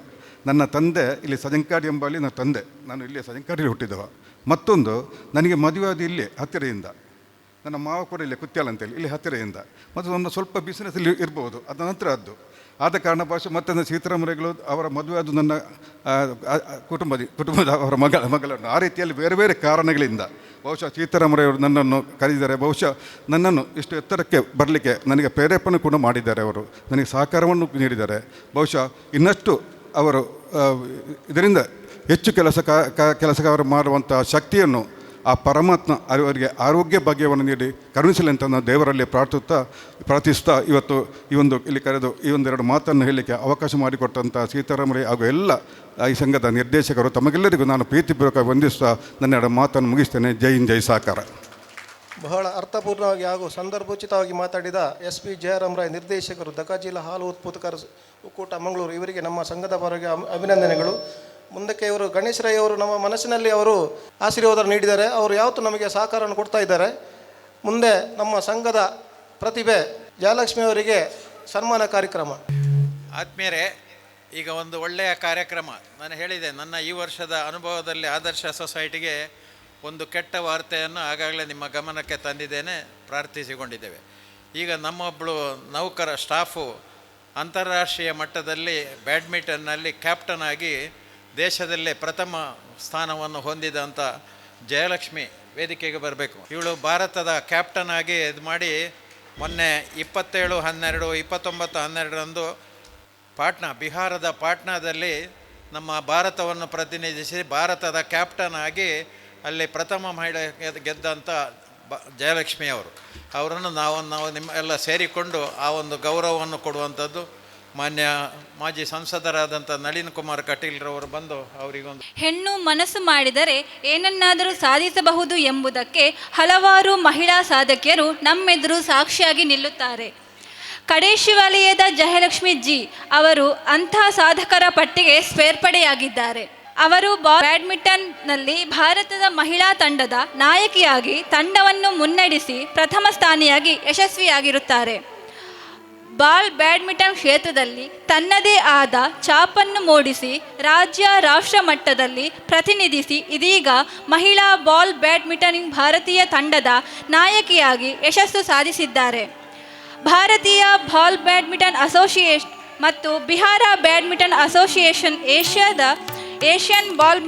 ನನ್ನ ತಂದೆ ಇಲ್ಲಿ ಸಜಂಕಾಡಿ ಎಂಬಲ್ಲಿ ನನ್ನ ತಂದೆ, ನಾನು ಇಲ್ಲೇ ಸಜಂಕಾಡಿಯಲ್ಲಿ ಹುಟ್ಟಿದವ. ಮತ್ತೊಂದು ನನಗೆ ಮದುವೆಯಾದ ಇಲ್ಲೇ ಹತ್ತಿರದಿಂದ, ನನ್ನ ಮಾವ ಕೂಡ ಇಲ್ಲೇ ಕುತ್ಯಾಲ ಅಂತೇಳಿ ಇಲ್ಲಿ ಹತ್ತಿರದಿಂದ. ಮತ್ತು ಒಂದು ಸ್ವಲ್ಪ ಬಿಸಿನೆಸ್ಸಲ್ಲಿ ಇರ್ಬೋದು, ಅದ ನಂತರ ಅದು ಆದ ಕಾರಣ ಭಾಷೆ. ಮತ್ತು ನನ್ನ ಸೀತಾರಾಮಯ್ಯಗಳು ಅವರ ಮದುವೆ ಅದು ನನ್ನ ಕುಟುಂಬದ ಅವರ ಮಗಳನ್ನು ಆ ರೀತಿಯಲ್ಲಿ ಬೇರೆ ಬೇರೆ ಕಾರಣಗಳಿಂದ ಬಹುಶಃ ಸೀತಾರಾಮಯ್ಯವರು ನನ್ನನ್ನು ಕರೆದಿದ್ದಾರೆ. ಬಹುಶಃ ನನ್ನನ್ನು ಇಷ್ಟು ಎತ್ತರಕ್ಕೆ ಬರಲಿಕ್ಕೆ ನನಗೆ ಪ್ರೇರೇಪಣೆ ಕೂಡ ಮಾಡಿದ್ದಾರೆ. ಅವರು ನನಗೆ ಸಹಕಾರವನ್ನು ನೀಡಿದ್ದಾರೆ. ಬಹುಶಃ ಇನ್ನಷ್ಟು ಅವರು ಇದರಿಂದ ಹೆಚ್ಚು ಕೆಲಸಗಾರ ಮಾಡುವಂಥ ಶಕ್ತಿಯನ್ನು ಆ ಪರಮಾತ್ಮ ಅವರಿಗೆ ಆರೋಗ್ಯ ಭಾಗ್ಯವನ್ನು ನೀಡಿ ಕರುಣಿಸಲಿ ಅಂತ ನಾನು ದೇವರಲ್ಲಿ ಪ್ರಾರ್ಥಿಸ್ತಾ ಇವತ್ತು ಈ ಒಂದು ಇಲ್ಲಿ ಕರೆದು ಈ ಒಂದೆರಡು ಮಾತನ್ನು ಹೇಳಲಿಕ್ಕೆ ಅವಕಾಶ ಮಾಡಿಕೊಟ್ಟಂಥ ಸೀತಾರಾಮಯ್ಯ ಹಾಗೂ ಎಲ್ಲ ಈ ಸಂಘದ ನಿರ್ದೇಶಕರು ತಮಗೆಲ್ಲರಿಗೂ ನಾನು ಪ್ರೀತಿಪೂರ್ವಕ ವಂದಿಸ್ತಾ ನನ್ನ ಮಾತನ್ನು ಮುಗಿಸ್ತೇನೆ. ಜೈ ಹಿಂದ್, ಜೈ ಸಾಕಾರ. ಬಹಳ ಅರ್ಥಪೂರ್ಣವಾಗಿ ಹಾಗೂ ಸಂದರ್ಭೋಚಿತವಾಗಿ ಮಾತಾಡಿದ SP ಜಯರಾಮ್ ರಾಯ್ ನಿರ್ದೇಶಕರು, ದಕ್ಕ ಜಿಲ್ಲಾ ಹಾಲು ಉತ್ಪಾದಕರ ಒಕ್ಕೂಟ ಮಂಗಳೂರು, ಇವರಿಗೆ ನಮ್ಮ ಸಂಘದ ಪರವಾಗಿ ಅಭಿನಂದನೆಗಳು. ಮುಂದಕ್ಕೆ ಇವರು ಗಣೇಶ್ ರೈ ಅವರು ನಮ್ಮ ಮನಸ್ಸಿನಲ್ಲಿ ಅವರು ಆಶೀರ್ವಾದ ನೀಡಿದ್ದಾರೆ. ಅವರು ಯಾವತ್ತೂ ನಮಗೆ ಸಹಕಾರವನ್ನು ಕೊಡ್ತಾ ಇದ್ದಾರೆ. ಮುಂದೆ ನಮ್ಮ ಸಂಘದ ಪ್ರತಿಭೆ ಜಯಲಕ್ಷ್ಮಿ ಅವರಿಗೆ ಸನ್ಮಾನ ಕಾರ್ಯಕ್ರಮ. ಆತ್ಮೀಯರೇ, ಈಗ ಒಂದು ಒಳ್ಳೆಯ ಕಾರ್ಯಕ್ರಮ ನಾನು ಹೇಳಿದೆ. ನನ್ನ ಈ ವರ್ಷದ ಅನುಭವದಲ್ಲಿ ಆದರ್ಶ ಸೊಸೈಟಿಗೆ ಒಂದು ಕೆಟ್ಟ ವಾರ್ತೆಯನ್ನು ಆಗಾಗಲೇ ನಿಮ್ಮ ಗಮನಕ್ಕೆ ತಂದಿದ್ದೇನೆ, ಪ್ರಾರ್ಥಿಸಿಕೊಂಡಿದ್ದೇವೆ. ಈಗ ನಮ್ಮೊಬ್ಬಳು ನೌಕರ ಸ್ಟಾಫು ಅಂತಾರಾಷ್ಟ್ರೀಯ ಮಟ್ಟದಲ್ಲಿ ಬ್ಯಾಡ್ಮಿಂಟನ್ನಲ್ಲಿ ಕ್ಯಾಪ್ಟನ್ ಆಗಿ ದೇಶದಲ್ಲೇ ಪ್ರಥಮ ಸ್ಥಾನವನ್ನು ಹೊಂದಿದಂಥ ಜಯಲಕ್ಷ್ಮಿ ವೇದಿಕೆಗೆ ಬರಬೇಕು. ಇವಳು ಭಾರತದ ಕ್ಯಾಪ್ಟನ್ ಆಗಿ ಇದು ಮಾಡಿ ಮೊನ್ನೆ 27/12 ಬಿಹಾರದ ಪಾಟ್ನಾದಲ್ಲಿ ನಮ್ಮ ಭಾರತವನ್ನು ಪ್ರತಿನಿಧಿಸಿ ಭಾರತದ ಕ್ಯಾಪ್ಟನ್ ಆಗಿ ಅಲ್ಲಿ ಪ್ರಥಮ ಮಹಿಳೆ ಗೆದ್ದಂಥ ಜಯಲಕ್ಷ್ಮಿ ಅವರನ್ನು ನಾವು ನಿಮ್ಮ ಎಲ್ಲ ಸೇರಿಕೊಂಡು ಆ ಒಂದು ಗೌರವವನ್ನು ಕೊಡುವಂಥದ್ದು. ಮಾನ್ಯ ಮಾಜಿ ಸಂಸದರಾದಂಥ ನಳಿನ್ ಕುಮಾರ್ ಕಟೀಲ್ರವರು ಬಂದು ಅವರಿಗೊಂದು ಹೆಣ್ಣು ಮನಸ್ಸು ಮಾಡಿದರೆ ಏನನ್ನಾದರೂ ಸಾಧಿಸಬಹುದು ಎಂಬುದಕ್ಕೆ ಹಲವಾರು ಮಹಿಳಾ ಸಾಧಕಿಯರು ನಮ್ಮೆದುರು ಸಾಕ್ಷಿಯಾಗಿ ನಿಲ್ಲುತ್ತಾರೆ. ಕಡೇಶಿ ವಲಯದ ಜಯಲಕ್ಷ್ಮಿ ಜಿ ಅವರು ಅಂಥ ಸಾಧಕರ ಪಟ್ಟಿಗೆ ಸೇರ್ಪಡೆಯಾಗಿದ್ದಾರೆ. ಅವರು ಬ್ಯಾಡ್ಮಿಂಟನ್ನಲ್ಲಿ ಭಾರತದ ಮಹಿಳಾ ತಂಡದ ನಾಯಕಿಯಾಗಿ ತಂಡವನ್ನು ಮುನ್ನಡೆಸಿ ಪ್ರಥಮ ಸ್ಥಾನಿಯಾಗಿ ಯಶಸ್ವಿಯಾಗಿರುತ್ತಾರೆ. ಬಾಲ್ ಬ್ಯಾಡ್ಮಿಂಟನ್ ಕ್ಷೇತ್ರದಲ್ಲಿ ತನ್ನದೇ ಆದ ಛಾಪನ್ನು ಮೂಡಿಸಿ ರಾಜ್ಯ ರಾಷ್ಟ್ರ ಮಟ್ಟದಲ್ಲಿ ಪ್ರತಿನಿಧಿಸಿ ಇದೀಗ ಮಹಿಳಾ ಬಾಲ್ ಬ್ಯಾಡ್ಮಿಂಟನ್ ಭಾರತೀಯ ತಂಡದ ನಾಯಕಿಯಾಗಿ ಯಶಸ್ಸು ಸಾಧಿಸಿದ್ದಾರೆ. ಭಾರತೀಯ ಬಾಲ್ ಬ್ಯಾಡ್ಮಿಂಟನ್ ಅಸೋಸಿಯೇಷನ್ ಮತ್ತು Bihar badminton association Asian ball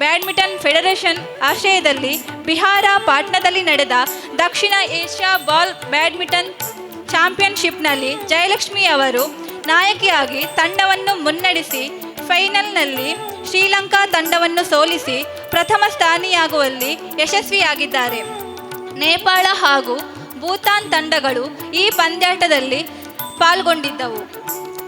badminton federation ಆಶ್ರಯದಲ್ಲಿ ಬಿಹಾರ ಪಾಟ್ನಾದಲ್ಲಿ ನಡೆದ ದಕ್ಷಿಣ ಏಷ್ಯಾ ಬಾಲ್ ಬ್ಯಾಡ್ಮಿಂಟನ್ ಚಾಂಪಿಯನ್ಶಿಪ್ನಲ್ಲಿ ಜಯಲಕ್ಷ್ಮಿ ಅವರು ನಾಯಕಿಯಾಗಿ ತಂಡವನ್ನು ಮುನ್ನಡೆಸಿ ಫೈನಲ್ನಲ್ಲಿ ಶ್ರೀಲಂಕಾ ತಂಡವನ್ನು ಸೋಲಿಸಿ ಪ್ರಥಮ ಸ್ಥಾನಿಯಾಗುವಲ್ಲಿ ಯಶಸ್ವಿಯಾಗಿದ್ದಾರೆ. ನೇಪಾಳ ಹಾಗೂ ಭೂತಾನ್ ತಂಡಗಳು ಈ ಪಂದ್ಯಾಟದಲ್ಲಿ ಪಾಲ್ಗೊಂಡಿದ್ದವು.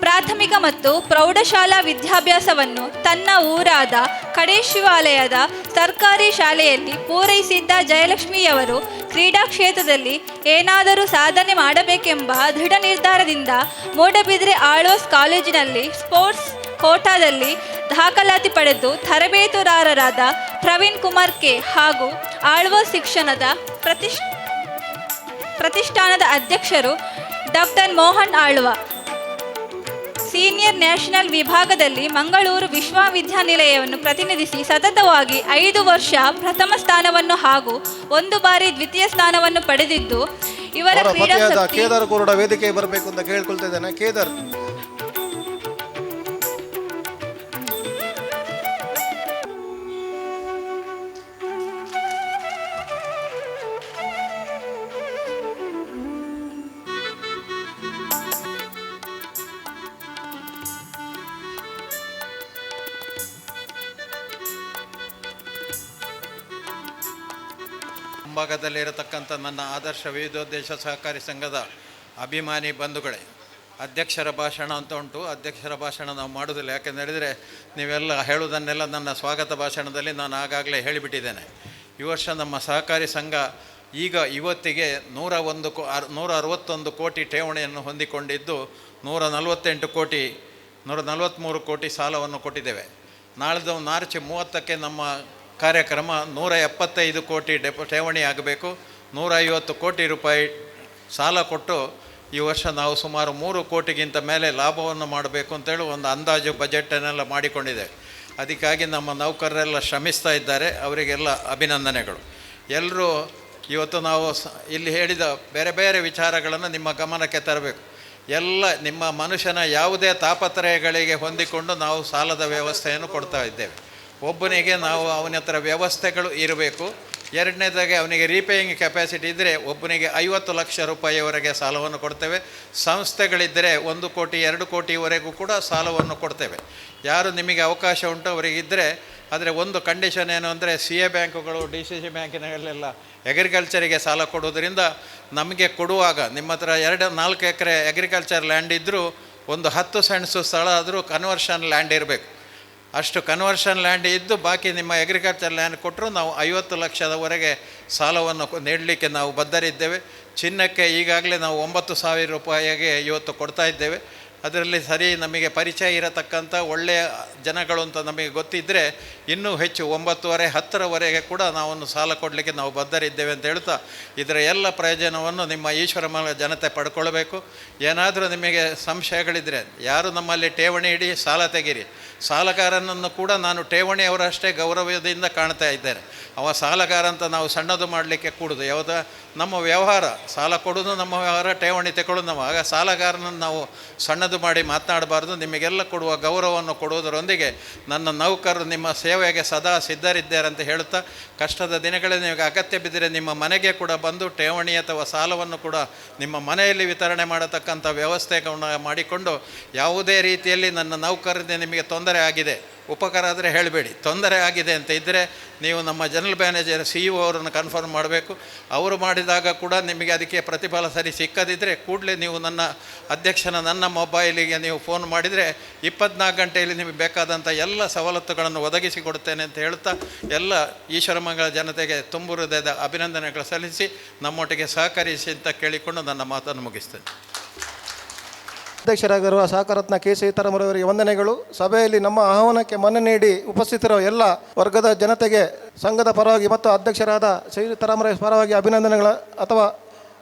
ಪ್ರಾಥಮಿಕ ಮತ್ತು ಪ್ರೌಢಶಾಲಾ ವಿದ್ಯಾಭ್ಯಾಸವನ್ನು ತನ್ನ ಊರಾದ ಕಡೇಶಿವಾಲಯದ ಸರ್ಕಾರಿ ಶಾಲೆಯಲ್ಲಿ ಪೂರೈಸಿದ್ದ ಜಯಲಕ್ಷ್ಮಿಯವರು ಕ್ರೀಡಾ ಕ್ಷೇತ್ರದಲ್ಲಿ ಏನಾದರೂ ಸಾಧನೆ ಮಾಡಬೇಕೆಂಬ ದೃಢ ನಿರ್ಧಾರದಿಂದ ಮೂಡಬಿದ್ರೆ ಆಳ್ವಾಸ್ ಕಾಲೇಜಿನಲ್ಲಿ ಸ್ಪೋರ್ಟ್ಸ್ ಕೋಟಾದಲ್ಲಿ ದಾಖಲಾತಿ ಪಡೆದು ತರಬೇತುದಾರರಾದ ಪ್ರವೀಣ್ ಕುಮಾರ್ ಕೆ ಹಾಗೂ ಆಳ್ವಾಸ್ ಶಿಕ್ಷಣದ ಪ್ರತಿಷ್ಠಾನದ ಅಧ್ಯಕ್ಷರು doctor Mohan Alva. Senior national ವಿಭಾಗದಲ್ಲಿ ಮಂಗಳೂರು ವಿಶ್ವವಿದ್ಯಾನಿಲಯವನ್ನು ಪ್ರತಿನಿಧಿಸಿ ಸತತವಾಗಿ 5 ವರ್ಷ ಪ್ರಥಮ ಸ್ಥಾನವನ್ನು ಹಾಗೂ 1 ಬಾರಿ ದ್ವಿತೀಯ ಸ್ಥಾನವನ್ನು ಪಡೆದಿದ್ದು ಇವರ ಕ್ರೀಡಾಸಕ್ತಿ. ಕೇದಾರ್ ಕೂಡ ವೇದಿಕೆ ಬರಬೇಕು ಅಂತ ಕೇಳ್ಕೊಳ್ತಾ ಇದ್ದೇನೆ. ಕೇದಾರ್ ಮುಂಭಾಗದಲ್ಲಿರತಕ್ಕಂಥ ನನ್ನ ಆದರ್ಶ ವಿವಿಧೋದ್ದೇಶ ಸಹಕಾರಿ ಸಂಘದ ಅಭಿಮಾನಿ ಬಂಧುಗಳೇ, ಅಧ್ಯಕ್ಷರ ಭಾಷಣ ಅಂತ ಉಂಟು. ಅಧ್ಯಕ್ಷರ ಭಾಷಣ ನಾವು ಮಾಡೋದಿಲ್ಲ, ಯಾಕೆಂತ ಹೇಳಿದರೆ ನೀವೆಲ್ಲ ಹೇಳುವುದನ್ನೆಲ್ಲ ನನ್ನ ಸ್ವಾಗತ ಭಾಷಣದಲ್ಲಿ ನಾನು ಆಗಾಗಲೇ ಹೇಳಿಬಿಟ್ಟಿದ್ದೇನೆ. ಈ ವರ್ಷ ನಮ್ಮ ಸಹಕಾರಿ ಸಂಘ ಇವತ್ತಿಗೆ 161 ಕೋಟಿ ಠೇವಣಿಯನ್ನು ಹೊಂದಿಕೊಂಡಿದ್ದು 143 ಕೋಟಿ ಸಾಲವನ್ನು ಕೊಟ್ಟಿದ್ದೇವೆ. ನಾಳ್ದು ಮಾರ್ಚ್ 30ಕ್ಕೆ ನಮ್ಮ ಕಾರ್ಯಕ್ರಮ 175 ಕೋಟಿ ಠೇವಣಿ ಆಗಬೇಕು. 150 ಕೋಟಿ ರೂಪಾಯಿ ಸಾಲ ಕೊಟ್ಟು ಈ ವರ್ಷ ನಾವು ಸುಮಾರು 3 ಕೋಟಿಗಿಂತ ಮೇಲೆ ಲಾಭವನ್ನು ಮಾಡಬೇಕು ಅಂತೇಳಿ ಒಂದು ಅಂದಾಜು ಬಜೆಟನ್ನೆಲ್ಲ ಮಾಡಿಕೊಂಡಿದ್ದೇವೆ. ಅದಕ್ಕಾಗಿ ನಮ್ಮ ನೌಕರರೆಲ್ಲ ಶ್ರಮಿಸ್ತಾ ಇದ್ದಾರೆ, ಅವರಿಗೆಲ್ಲ ಅಭಿನಂದನೆಗಳು. ಎಲ್ಲರೂ ಇವತ್ತು ನಾವು ಇಲ್ಲಿ ಹೇಳಿದ ಬೇರೆ ಬೇರೆ ವಿಚಾರಗಳನ್ನು ನಿಮ್ಮ ಗಮನಕ್ಕೆ ತರಬೇಕು. ಎಲ್ಲ ನಿಮ್ಮ ಮನುಷ್ಯನ ಯಾವುದೇ ತಾಪತ್ರಯಗಳಿಗೆ ಹೊಂದಿಕೊಂಡು ನಾವು ಸಾಲದ ವ್ಯವಸ್ಥೆಯನ್ನು ಕೊಡ್ತಾ ಇದ್ದೇವೆ. ಒಬ್ಬನಿಗೆ ನಾವು ಅವನ ಹತ್ರ ವ್ಯವಸ್ಥೆಗಳು ಇರಬೇಕು. ಎರಡನೇದಾಗಿ ಅವನಿಗೆ ರೀಪೇಯಿಂಗ್ ಕೆಪಾಸಿಟಿ ಇದ್ದರೆ ಒಬ್ಬನಿಗೆ 50 ಲಕ್ಷ ರೂಪಾಯಿವರೆಗೆ ಸಾಲವನ್ನು ಕೊಡ್ತೇವೆ. ಸಂಸ್ಥೆಗಳಿದ್ದರೆ 1 ಕೋಟಿ 2 ಕೋಟಿವರೆಗೂ ಕೂಡ ಸಾಲವನ್ನು ಕೊಡ್ತೇವೆ. ಯಾರು ನಿಮಗೆ ಅವಕಾಶ ಉಂಟು ಅವರಿಗಿದ್ದರೆ. ಆದರೆ ಒಂದು ಕಂಡೀಷನ್ ಏನು ಅಂದರೆ CA ಬ್ಯಾಂಕುಗಳು DCC ಬ್ಯಾಂಕಿನಲ್ಲೆಲ್ಲ ಅಗ್ರಿಕಲ್ಚರಿಗೆ ಸಾಲ ಕೊಡೋದ್ರಿಂದ ನಮಗೆ ಕೊಡುವಾಗ ನಿಮ್ಮ ಹತ್ರ 2-4 ಎಕರೆ ಅಗ್ರಿಕಲ್ಚರ್ ಲ್ಯಾಂಡ್ ಇದ್ದರೂ ಒಂದು 10 ಸೆಂಟ್ಸು ಸ್ಥಳ ಆದರೂ ಕನ್ವರ್ಷನ್ ಲ್ಯಾಂಡ್ ಇರಬೇಕು. ಅಷ್ಟು ಕನ್ವರ್ಷನ್ ಲ್ಯಾಂಡ್ ಇದ್ದು ಬಾಕಿ ನಿಮ್ಮ ಅಗ್ರಿಕಲ್ಚರ್ ಲ್ಯಾಂಡ್ ಕೊಟ್ಟರು ನಾವು 50 ಲಕ್ಷದವರೆಗೆ ಸಾಲವನ್ನು ನೀಡಲಿಕ್ಕೆ ನಾವು ಬದ್ಧರಿದ್ದೇವೆ. ಚಿನ್ನಕ್ಕೆ ಈಗಾಗಲೇ ನಾವು 9,000 ರೂಪಾಯಿಗೆ ಇವತ್ತು ಕೊಡ್ತಾ ಇದ್ದೇವೆ. ಅದರಲ್ಲಿ ಸರಿ ನಮಗೆ ಪರಿಚಯ ಇರತಕ್ಕಂಥ ಒಳ್ಳೆಯ ಜನಗಳು ಅಂತ ನಮಗೆ ಗೊತ್ತಿದ್ದರೆ ಇನ್ನೂ ಹೆಚ್ಚು 9.5-10ರವರೆಗೆ ಕೂಡ ನಾವನ್ನು ಸಾಲ ಕೊಡಲಿಕ್ಕೆ ನಾವು ಬದ್ಧರಿದ್ದೇವೆ ಅಂತ ಹೇಳ್ತಾ ಇದರ ಎಲ್ಲ ಪ್ರಯೋಜನವನ್ನು ನಿಮ್ಮ ಈಶ್ವರಮಂಗಲ ಜನತೆ ಪಡ್ಕೊಳ್ಬೇಕು. ಏನಾದರೂ ನಿಮಗೆ ಸಂಶಯಗಳಿದ್ದರೆ ಯಾರು ನಮ್ಮಲ್ಲಿ ಠೇವಣಿ ಇಡಿ ಸಾಲ ತೆಗೀರಿ. ಸಾಲಗಾರನನ್ನು ಕೂಡ ನಾನು ಠೇವಣಿಯವರಷ್ಟೇ ಗೌರವದಿಂದ ಕಾಣ್ತಾ ಇದ್ದೇನೆ. ಅವ ಸಾಲಗಾರ ಅಂತ ನಾವು ಸಣ್ಣದು ಮಾಡಲಿಕ್ಕೆ ಕೂಡುದು. ಯಾವುದು ನಮ್ಮ ವ್ಯವಹಾರ, ಸಾಲ ಕೊಡೋದು ನಮ್ಮ ವ್ಯವಹಾರ, ಠೇವಣಿ ತಗೊಳ್ಳೋದು ನಮ್ಮ. ಆಗ ಸಾಲಗಾರನನ್ನು ನಾವು ಸಣ್ಣದು ಮಾಡಿ ಮಾತನಾಡಬಾರ್ದು. ನಿಮಗೆಲ್ಲ ಕೊಡುವ ಗೌರವವನ್ನು ಕೊಡುವುದರೊಂದಿಗೆ ನನ್ನ ನೌಕರರು ನಿಮ್ಮ ಸೇವೆಗೆ ಸದಾ ಸಿದ್ಧರಿದ್ದಾರೆ ಅಂತ ಹೇಳುತ್ತಾ, ಕಷ್ಟದ ದಿನಗಳಲ್ಲಿ ನಿಮಗೆ ಅಗತ್ಯ ಬಿದ್ದರೆ ನಿಮ್ಮ ಮನೆಗೆ ಕೂಡ ಬಂದು ಠೇವಣಿ ಅಥವಾ ಸಾಲವನ್ನು ಕೂಡ ನಿಮ್ಮ ಮನೆಯಲ್ಲಿ ವಿತರಣೆ ಮಾಡತಕ್ಕಂಥ ವ್ಯವಸ್ಥೆಗಳನ್ನು ಮಾಡಿಕೊಂಡು, ಯಾವುದೇ ರೀತಿಯಲ್ಲಿ ನನ್ನ ನೌಕರರಿಂದ ನಿಮಗೆ ತೊಂದರೆ ಆಗಿದೆ, ಉಪಕಾರ ಆದರೆ ಹೇಳಬೇಡಿ, ತೊಂದರೆ ಆಗಿದೆ ಅಂತ ಇದ್ದರೆ ನೀವು ನಮ್ಮ ಜನರಲ್ ಮ್ಯಾನೇಜರ್ CEO ಅವರನ್ನು ಕನ್ಫರ್ಮ್ ಮಾಡಬೇಕು. ಅವರು ಮಾಡಿದಾಗ ಕೂಡ ನಿಮಗೆ ಅದಕ್ಕೆ ಪ್ರತಿಫಲ ಸರಿ ಸಿಕ್ಕದಿದ್ದರೆ ಕೂಡಲೇ ನೀವು ನನ್ನ ಮೊಬೈಲಿಗೆ ನೀವು ಫೋನ್ ಮಾಡಿದರೆ 24 ಗಂಟೆಯಲ್ಲಿ ನಿಮಗೆ ಬೇಕಾದಂಥ ಎಲ್ಲ ಸವಲತ್ತುಗಳನ್ನು ಒದಗಿಸಿಕೊಡುತ್ತೇನೆ ಅಂತ ಹೇಳ್ತಾ ಎಲ್ಲ ಈಶ್ವರಮಂಗಲ ಜನತೆಗೆ ತುಂಬು ಹೃದಯದ ಅಭಿನಂದನೆಗಳು ಸಲ್ಲಿಸಿ ನಮ್ಮೊಟ್ಟಿಗೆ ಸಹಕರಿಸಿ ಅಂತ ಕೇಳಿಕೊಂಡು ನನ್ನ ಮಾತನ್ನು ಮುಗಿಸ್ತೇನೆ. ಅಧ್ಯಕ್ಷರಾಗಿರುವ ಸಹಕಾರತ್ನ ಕೆ ಸೀತಾರಾಮರವರಿಗೆ ವಂದನೆಗಳು. ಸಭೆಯಲ್ಲಿ ನಮ್ಮ ಆಹ್ವಾನಕ್ಕೆ ಮನ್ನಣೆ ನೀಡಿ ಉಪಸ್ಥಿತರಿರುವ ಎಲ್ಲ ವರ್ಗದ ಜನತೆಗೆ ಸಂಘದ ಪರವಾಗಿ ಮತ್ತು ಅಧ್ಯಕ್ಷರಾದ ಸೀತಾರಾಮರ ಪರವಾಗಿ ಅಭಿನಂದನೆಗಳ ಅಥವಾ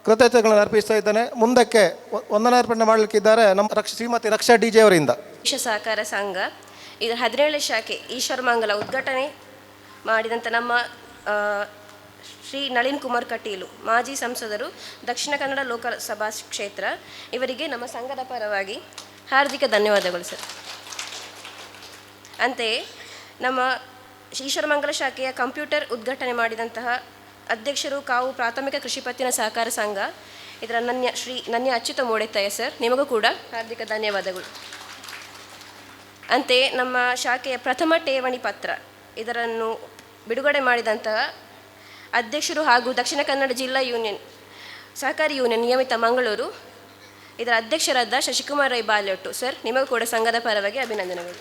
ಕೃತಜ್ಞತೆಗಳನ್ನು ಅರ್ಪಿಸ್ತಾ ಇದ್ದೇನೆ. ಮುಂದಕ್ಕೆ ವಂದನಾರ್ಪಣೆ ಮಾಡಲಿಕ್ಕಿದ್ದಾರೆ ನಮ್ಮ ಶ್ರೀಮತಿ ರಕ್ಷಾ DJ ಅವರಿಂದ. ಸಹಕಾರ ಸಂಘ ಇದು 17ನೇ ಶಾಖೆ ಈಶ್ವರಮಂಗಲ ಉದ್ಘಾಟನೆ ಮಾಡಿದಂಥ ನಮ್ಮ ಶ್ರೀ ನಳಿನ್ ಕುಮಾರ್ ಕಟೀಲು, ಮಾಜಿ ಸಂಸದರು, ದಕ್ಷಿಣ ಕನ್ನಡ ಲೋಕಸಭಾ ಕ್ಷೇತ್ರ, ಇವರಿಗೆ ನಮ್ಮ ಸಂಘದ ಪರವಾಗಿ ಹಾರ್ದಿಕ ಧನ್ಯವಾದಗಳು ಸರ್. ಅಂತೆಯೇ ನಮ್ಮ ಈಶ್ವರಮಂಗಲ ಶಾಖೆಯ ಕಂಪ್ಯೂಟರ್ ಉದ್ಘಾಟನೆ ಮಾಡಿದಂತಹ ಅಧ್ಯಕ್ಷರು ಕಾವು ಪ್ರಾಥಮಿಕ ಕೃಷಿ ಪತ್ತಿನ ಸಹಕಾರ ಸಂಘ, ಇದರ ಶ್ರೀ ನನ್ಯ ಅಚ್ಯುತ ಮೋಡೆತ್ತಾಯ ಸರ್, ನಿಮಗೂ ಕೂಡ ಹಾರ್ದಿಕ ಧನ್ಯವಾದಗಳು. ಅಂತೆಯೇ ನಮ್ಮ ಶಾಖೆಯ ಪ್ರಥಮ ಠೇವಣಿ ಪತ್ರ ಇದನ್ನು ಬಿಡುಗಡೆ ಮಾಡಿದಂತಹ ಅಧ್ಯಕ್ಷರು ಹಾಗೂ ದಕ್ಷಿಣ ಕನ್ನಡ ಜಿಲ್ಲಾ ಯೂನಿಯನ್ ಸಹಕಾರಿ ಯೂನಿಯನ್ ನಿಯಮಿತ ಮಂಗಳೂರು ಇದರ ಅಧ್ಯಕ್ಷರಾದ ಶಶಿಕುಮಾರ್ ರೈ ಬಾಲ್ಯೊಟ್ಟು ಸರ್, ನಿಮಗೂ ಕೂಡ ಸಂಘದ ಪರವಾಗಿ ಅಭಿನಂದನೆಗಳು.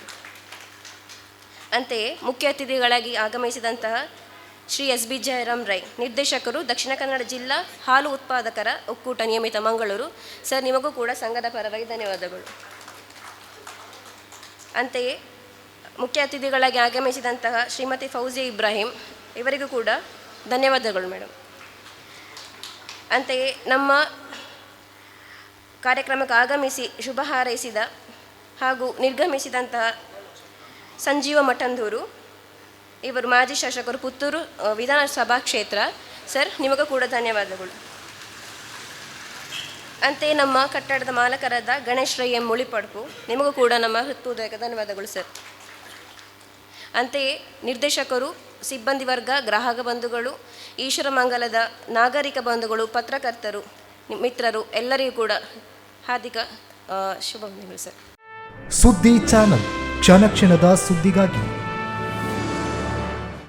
ಅಂತೆಯೇ ಮುಖ್ಯ ಅತಿಥಿಗಳಾಗಿ ಆಗಮಿಸಿದಂತಹ ಶ್ರೀ ಎಸ್ ಬಿ ಜಯರಾಮ್ ರೈ, ನಿರ್ದೇಶಕರು ದಕ್ಷಿಣ ಕನ್ನಡ ಜಿಲ್ಲಾ ಹಾಲು ಉತ್ಪಾದಕರ ಒಕ್ಕೂಟ ನಿಯಮಿತ ಮಂಗಳೂರು ಸರ್, ನಿಮಗೂ ಕೂಡ ಸಂಘದ ಪರವಾಗಿ ಧನ್ಯವಾದಗಳು. ಅಂತೆಯೇ ಮುಖ್ಯ ಅತಿಥಿಗಳಾಗಿ ಆಗಮಿಸಿದಂತಹ ಶ್ರೀಮತಿ ಫೌಜಿಯಾ ಇಬ್ರಾಹಿಂ, ಇವರಿಗೂ ಕೂಡ ಧನ್ಯವಾದಗಳು ಮೇಡಮ್. ಅಂತೆಯೇ ನಮ್ಮ ಕಾರ್ಯಕ್ರಮಕ್ಕೆ ಆಗಮಿಸಿ ಶುಭ ಹಾರೈಸಿದ ಹಾಗೂ ನಿರ್ಗಮಿಸಿದಂತಹ ಸಂಜೀವ ಮಠಂದೂರು, ಇವರು ಮಾಜಿ ಶಾಸಕರು ಪುತ್ತೂರು ವಿಧಾನಸಭಾ ಕ್ಷೇತ್ರ ಸರ್, ನಿಮಗೂ ಕೂಡ ಧನ್ಯವಾದಗಳು. ಅಂತೆಯೇ ನಮ್ಮ ಕಟ್ಟಡದ ಮಾಲಕರಾದ ಗಣೇಶ್ ರೈ ಎಂ ಮುಳಿಪಡ್ಪು, ನಿಮಗೂ ಕೂಡ ನಮ್ಮ ಹೃತ್ಪೂರ್ವಕ ಧನ್ಯವಾದಗಳು ಸರ್. ಅಂತೆಯೇ ನಿರ್ದೇಶಕರು, ಸಿಬ್ಬಂದಿ ವರ್ಗ, ಗ್ರಾಹಕ ಬಂಧುಗಳು, ಈಶ್ವರಮಂಗಲದ ನಾಗರಿಕ ಬಂಧುಗಳು, ಪತ್ರಕರ್ತರು, ಮಿತ್ರರು ಎಲ್ಲರಿಗೂ ಕೂಡ ಹಾರ್ದಿಕ ಶುಭ ವಂದನೆಗಳು ಸರ್. ಸುದ್ದಿ ಚಾನಲ್, ಕ್ಷಣ ಕ್ಷಣದ ಸುದ್ದಿಗಾಗಿ.